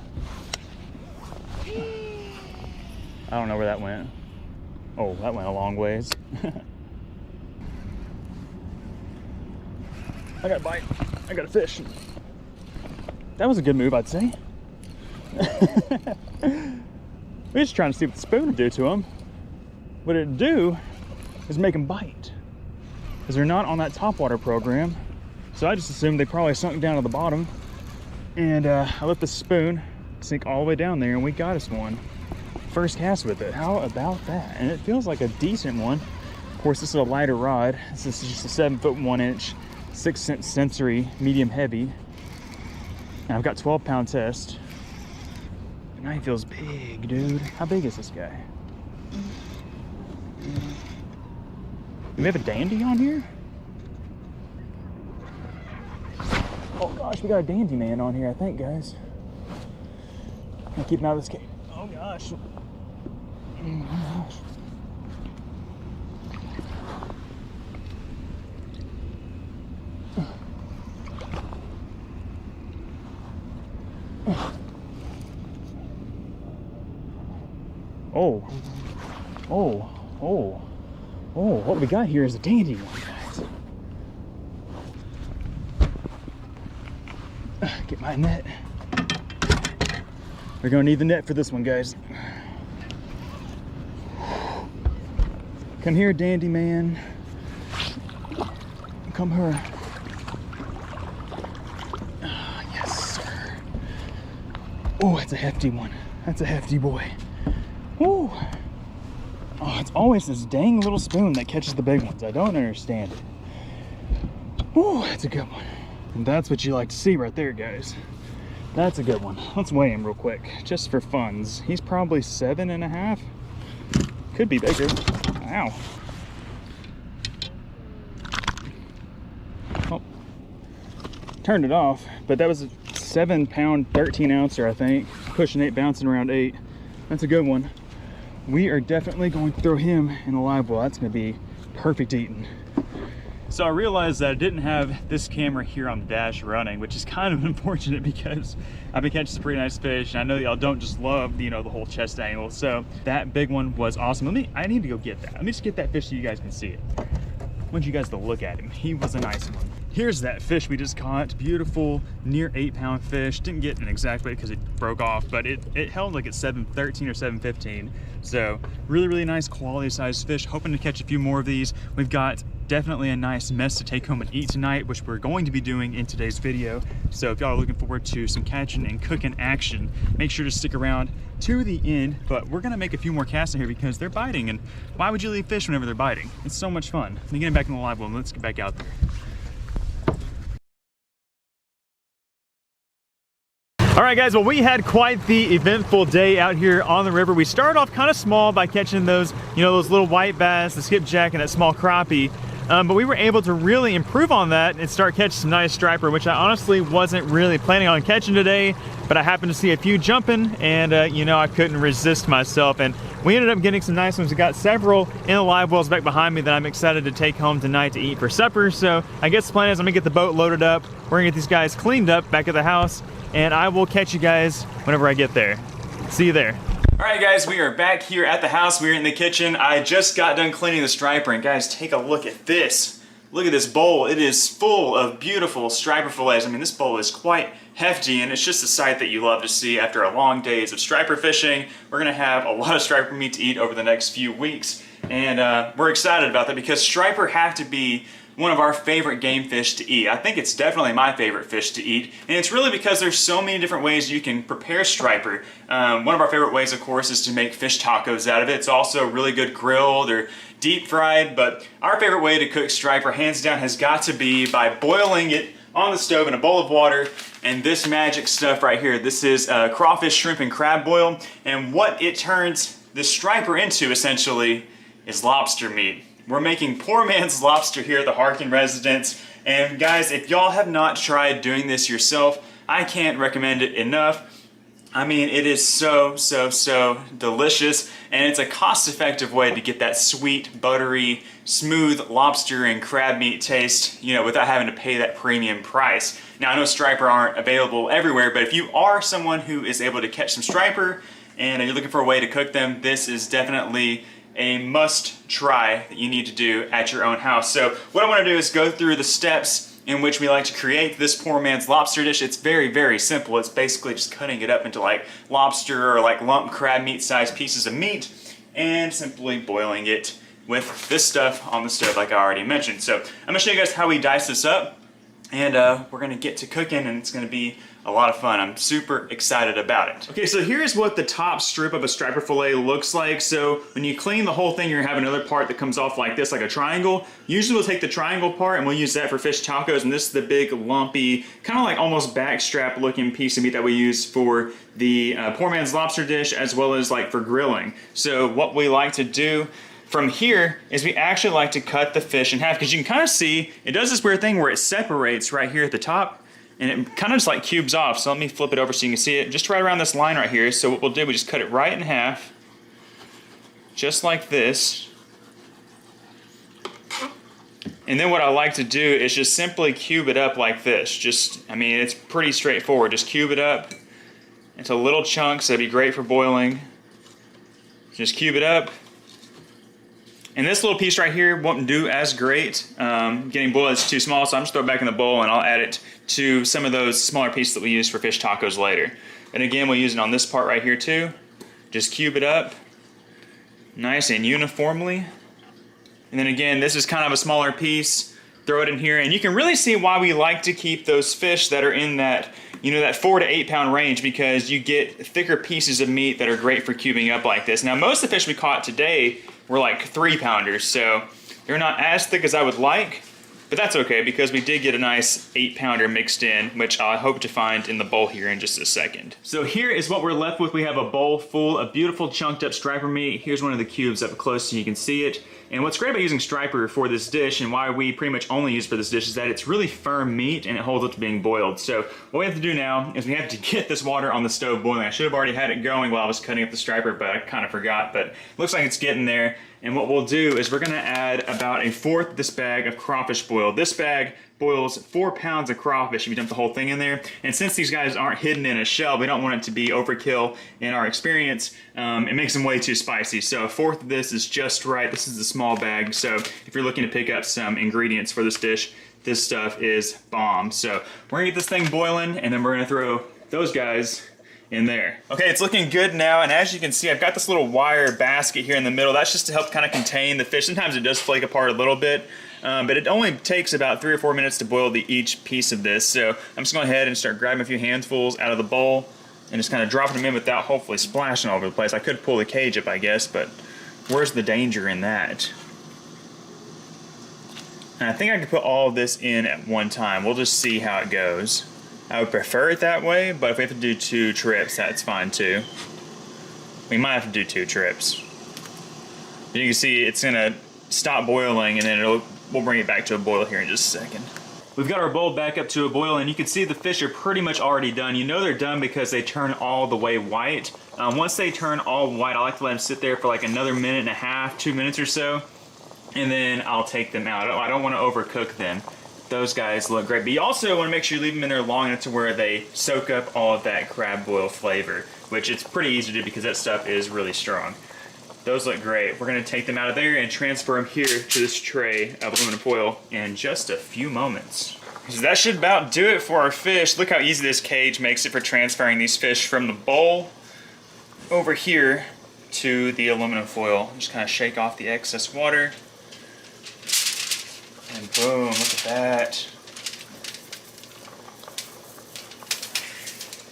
I don't know where that went. Oh, that went a long ways. I got a bite. I got a fish. That was a good move, I'd say. We're just trying to see what the spoon would do to him. What it'd do is make him bite. Because they're not on that Topwater program. So I just assumed they probably sunk down to the bottom. And I let the spoon sink all the way down there and we got us one. First cast with it. How about that? And it feels like a decent one. Of course, this is a lighter rod. This is just a 7-foot 1-inch, 6 cent sensory, medium heavy. And I've got 12-pound test. And now he feels big, dude. How big is this guy? Do we have a dandy on here? Oh gosh, we got a dandy man on here, I think, guys. I'll keep him out of this cave. Oh gosh. Oh gosh. Oh, oh, oh, oh, what we got here is a dandy one, guys. Get my net. We're gonna need the net for this one, guys. Come here, dandy man. Come here. Oh, yes, sir. Oh, that's a hefty one. That's a hefty boy. Ooh. Oh, it's always this dang little spoon that catches the big ones. I don't understand it. Ooh, that's a good one. And that's what you like to see right there, guys. That's a good one. Let's weigh him real quick, just for funds. He's probably 7.5. Could be bigger. Ow. Oh. Turned it off, but that was a 7-pound, 13-ouncer, I think. Pushing 8, bouncing around 8. That's a good one. We are definitely going to throw him in the live well. That's going to be perfect eating. So I realized that I didn't have this camera here on the dash running, which is kind of unfortunate because I've been catching some pretty nice fish. And I know y'all don't just love, you know, the whole chest angle. So that big one was awesome. I need to go get that. Let me just get that fish so you guys can see it. I want you guys to look at him. He was a nice one. Here's that fish we just caught. Beautiful, near 8-pound fish. Didn't get an exact weight because it broke off, but it held like at 7.13 or 7.15. So really, really nice quality sized fish. Hoping to catch a few more of these. We've got definitely a nice mess to take home and eat tonight, which we're going to be doing in today's video. So if y'all are looking forward to some catching and cooking action, make sure to stick around to the end. But we're gonna make a few more casts in here because they're biting, and why would you leave fish whenever they're biting? It's so much fun. Let me get back in the live well and let's get back out there. All right, guys, well, we had quite the eventful day out here on the river. We started off kind of small by catching those, you know, those little white bass, the skipjack, and that small crappie. But we were able to really improve on that and start catching some nice striper, which I honestly wasn't really planning on catching today, but I happened to see a few jumping, and you know, I couldn't resist myself. And we ended up getting some nice ones. We got several in the live wells back behind me that I'm excited to take home tonight to eat for supper. So I guess the plan is I'm gonna get the boat loaded up. We're gonna get these guys cleaned up back at the house, and I will catch you guys whenever I get there. See you there. All right, guys, we are back here at the house. We're in the kitchen. I just got done cleaning the striper, and guys, take a look at this. Look at this bowl. It is full of beautiful striper fillets. I mean, this bowl is quite hefty, and it's just a sight that you love to see after a long days of striper fishing. We're gonna have a lot of striper meat to eat over the next few weeks, and we're excited about that because striper have to be one of our favorite game fish to eat. I think it's definitely my favorite fish to eat, and it's really because there's so many different ways you can prepare striper. One of our favorite ways, of course, is to make fish tacos out of it. It's also really good grilled or deep fried, but our favorite way to cook striper, hands down, has got to be by boiling it on the stove in a bowl of water. And this magic stuff right here, this is crawfish, shrimp, and crab boil. And what it turns the striper into, essentially, is lobster meat. We're making poor man's lobster here at the Harkin residence. And guys, if y'all have not tried doing this yourself, I can't recommend it enough. I mean, it is so delicious, and it's a cost-effective way to get that sweet, buttery, smooth lobster and crab meat taste, you know, without having to pay that premium price. Now, I know striper aren't available everywhere, but if you are someone who is able to catch some striper and you're looking for a way to cook them, this is definitely a must-try that you need to do at your own house. So what I want to do is go through the steps in which we like to create this poor man's lobster dish. It's very simple. It's basically just cutting it up into like lobster or like lump crab meat sized pieces of meat and simply boiling it with this stuff on the stove like I already mentioned. So I'm gonna show you guys how we dice this up, and we're gonna get to cooking, and it's gonna be a lot of fun. I'm super excited about it. Okay, so here's what the top strip of a striper fillet looks like. So when you clean the whole thing, you're gonna have another part that comes off like this, like a triangle. Usually we'll take the triangle part and we'll use that for fish tacos, and this is the big lumpy, kind of like almost backstrap looking piece of meat that we use for the poor man's lobster dish, as well as like for grilling. So what we like to do from here is we actually like to cut the fish in half, because you can kind of see it does this weird thing where it separates right here at the top, and it kind of just like cubes off. So let me flip it over so you can see it just right around this line right here. So what we'll do, we just cut it right in half, just like this. And then what I like to do is just simply cube it up like this. Just, I mean, it's pretty straightforward. Just cube it up into little chunks. That'd be great for boiling. Just cube it up. And this little piece right here won't do as great. Getting boiled is too small, so I'm just throw it back in the bowl and I'll add it to some of those smaller pieces that we use for fish tacos later. And again, we'll use it on this part right here too. Just cube it up nice and uniformly. And then again, this is kind of a smaller piece. Throw it in here, and you can really see why we like to keep those fish that are in that, you know, that 4 to 8 pound range, because you get thicker pieces of meat that are great for cubing up like this. Now, most of the fish we caught today were like 3 pounders, so they're not as thick as I would like, but that's okay because we did get a nice 8 pounder mixed in, which I hope to find in the bowl here in just a second. So here is what we're left with. We have a bowl full of beautiful chunked up striper meat. Here's one of the cubes up close so you can see it. And what's great about using striper for this dish, and why we pretty much only use for this dish, is that it's really firm meat and it holds up to being boiled. So what we have to do now is we have to get this water on the stove boiling. I should have already had it going while I was cutting up the striper, but I kind of forgot, but it looks like it's getting there. And what we'll do is we're gonna add about 1/4 this bag of crawfish boil. This bag boils 4 pounds of crawfish if you dump the whole thing in there. And since these guys aren't hidden in a shell, we don't want it to be overkill in our experience. It makes them way too spicy. So 1/4 of this is just right. This is the small bag. So if you're looking to pick up some ingredients for this dish, this stuff is bomb. So we're gonna get this thing boiling, and then we're gonna throw those guys in there. Okay, it's looking good now, and as you can see, I've got this little wire basket here in the middle. That's just to help kind of contain the fish. Sometimes it does flake apart a little bit, but it only takes about 3 or 4 minutes to boil each piece of this. So I'm just going to go ahead and start grabbing a few handfuls out of the bowl and just kind of dropping them in without hopefully splashing all over the place. I could pull the cage up, I guess, but where's the danger in that? And I think I could put all of this in at one time. We'll just see how it goes. I would prefer it that way, but if we have to do 2 trips, that's fine too. We might have to do 2 trips. But you can see it's gonna stop boiling, and then we'll bring it back to a boil here in just a second. We've got our bowl back up to a boil, and you can see the fish are pretty much already done. You know they're done because they turn all the way white. Once they turn all white, I like to let them sit there for like another 1.5 to 2 minutes or so, and then I'll take them out. I don't want to overcook them. Those guys look great, but you also want to make sure you leave them in there long enough to where they soak up all of that crab boil flavor, which it's pretty easy to do because that stuff is really strong. Those look great. We're going to take them out of there and transfer them here to this tray of aluminum foil in just a few moments. So that should about do it for our fish. Look how easy this cage makes it for transferring these fish from the bowl over here to the aluminum foil. Just kind of shake off the excess water. And boom, look at that.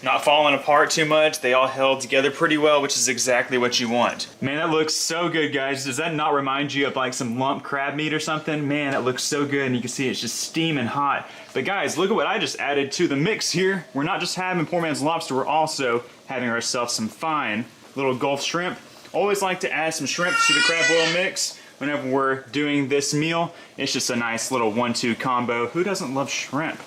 not falling apart too much. They all held together pretty well, which is exactly what you want. Man, that looks so good, guys. Does that not remind you of like some lump crab meat or something? Man, that looks so good, and you can see it's just steaming hot. But guys, look at what I just added to the mix here. We're not just having poor man's lobster, we're also having ourselves some fine little Gulf shrimp. Always like to add some shrimp to the crab boil mix whenever we're doing this meal. It's just a nice little 1-2 combo. Who doesn't love shrimp?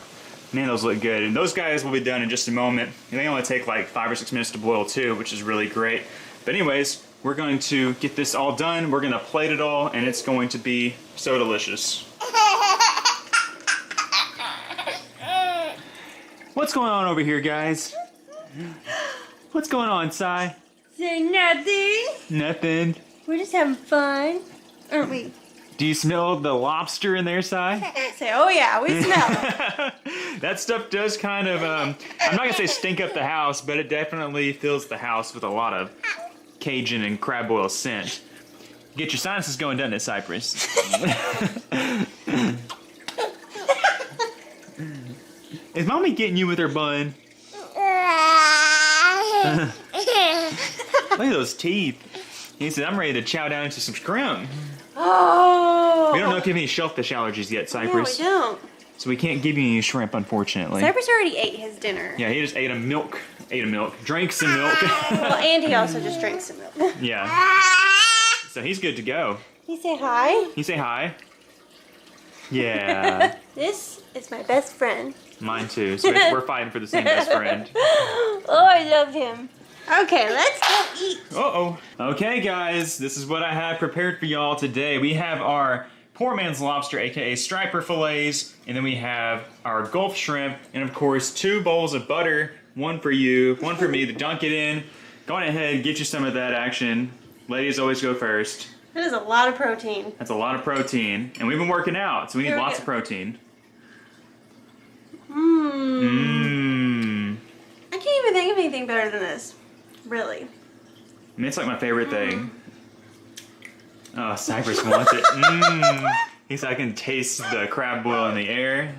Man, those look good. And those guys will be done in just a moment. And they only take like 5 or 6 minutes to boil too, which is really great. But anyways, we're going to get this all done. We're gonna plate it all, and it's going to be so delicious. What's going on over here, guys? What's going on, Sai? Say nothing. Nothing. We're just having fun, aren't we? Do you smell the lobster in there, Sai? Say, oh yeah, we smell it. That stuff does kind of, I'm not gonna say stink up the house, but it definitely fills the house with a lot of Cajun and crab boil scent. Get your sinuses going, doesn't it, Cypress? Is Mommy getting you with her bun? Look at those teeth. He said, I'm ready to chow down into some shrimp. Oh. We don't know if you have any shellfish allergies yet, Cypress. No, we don't. So we can't give you any shrimp, unfortunately. Cypress already ate his dinner. Yeah, he just ate a milk. Drank some milk. Well, and he also just drank some milk. Yeah. So he's good to go. Can you say hi? Can you say hi? Yeah. This is my best friend. Mine too. So we're fighting for the same best friend. Oh, I love him. Okay, let's go eat. Uh-oh. Okay, guys, this is what I have prepared for y'all today. We have our poor man's lobster, aka striper fillets, and then we have our Gulf shrimp, and of course 2 bowls of butter, 1 for you, 1 for me to dunk it in. Go on ahead, get you some of that action. Ladies always go first. That is a lot of protein. That's a lot of protein, and we've been working out, so we need lots of protein. Mmm. I can't even think of anything better than this. Really. I mean, it's like my favorite thing. Oh, Cypress wants it. Mmm. He said I can taste the crab boil in the air.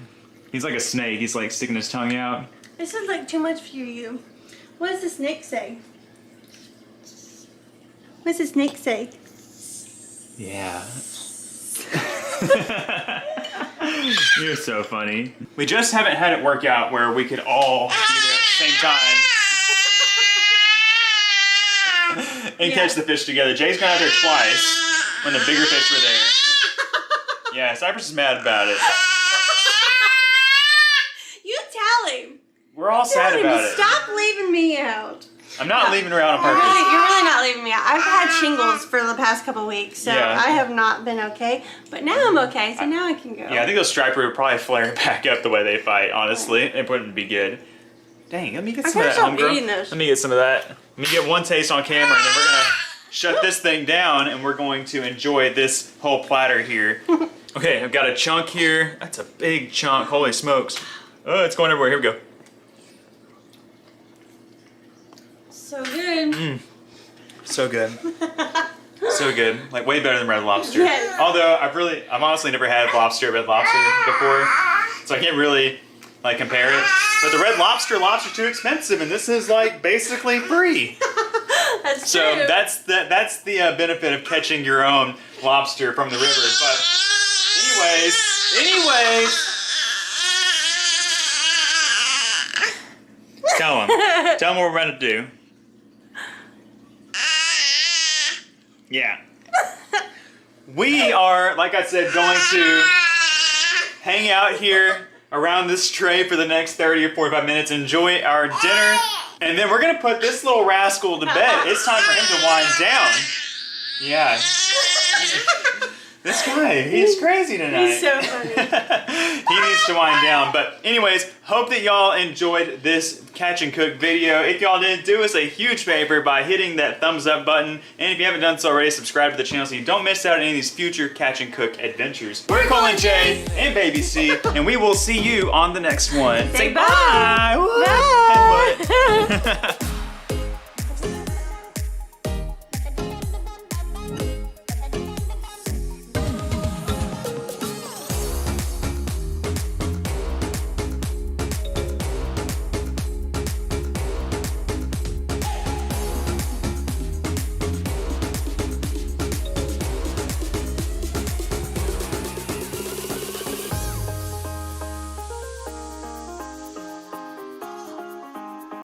He's like a snake. He's like sticking his tongue out. This is like too much for you. What does the snake say? What does the snake say? Yeah. You're so funny. We just haven't had it work out where we could all be there at the same time and catch the fish together. Jay's gone out there twice when the bigger fish were there. Yeah, Cypress is mad about it. You tell him. We're all sad about it. Stop leaving me out. I'm not leaving her out on purpose. You're really not leaving me out. I've had shingles for the past couple weeks, so Yeah. I have not been okay. But now I'm okay, so now I can go. Yeah, I think those striper would probably flare back up the way they fight, honestly. It wouldn't be good. Dang, let me get some of that, homegirl. Let me get some of that. Let me get one taste on camera, and then we're gonna shut this thing down, and we're going to enjoy this whole platter here. Okay, I've got a chunk here. That's a big chunk, holy smokes. Oh, it's going everywhere, here we go. So good. So good. So good. Like way better than Red Lobster. Yes. Although I've honestly never had lobster at Red Lobster before, so I can't really like compare it. But the Red Lobster's too expensive, and this is like basically free. That's so true. that's the benefit of catching your own lobster from the river. But anyways. Tell them what we're about to do. Yeah. We are, like I said, going to hang out here around this tray for the next 30 or 45 minutes, enjoy our dinner, and then we're going to put this little rascal to bed. It's time for him to wind down. Yeah. This guy, he's crazy tonight. He's so funny. He needs to wind down. But anyways, hope that y'all enjoyed this catch and cook video. If y'all did, do us a huge favor by hitting that thumbs up button. And if you haven't done so already, subscribe to the channel so you don't miss out on any of these future catch and cook adventures. We're Colin J and Baby C, and we will see you on the next one. Say bye. Bye. Bye.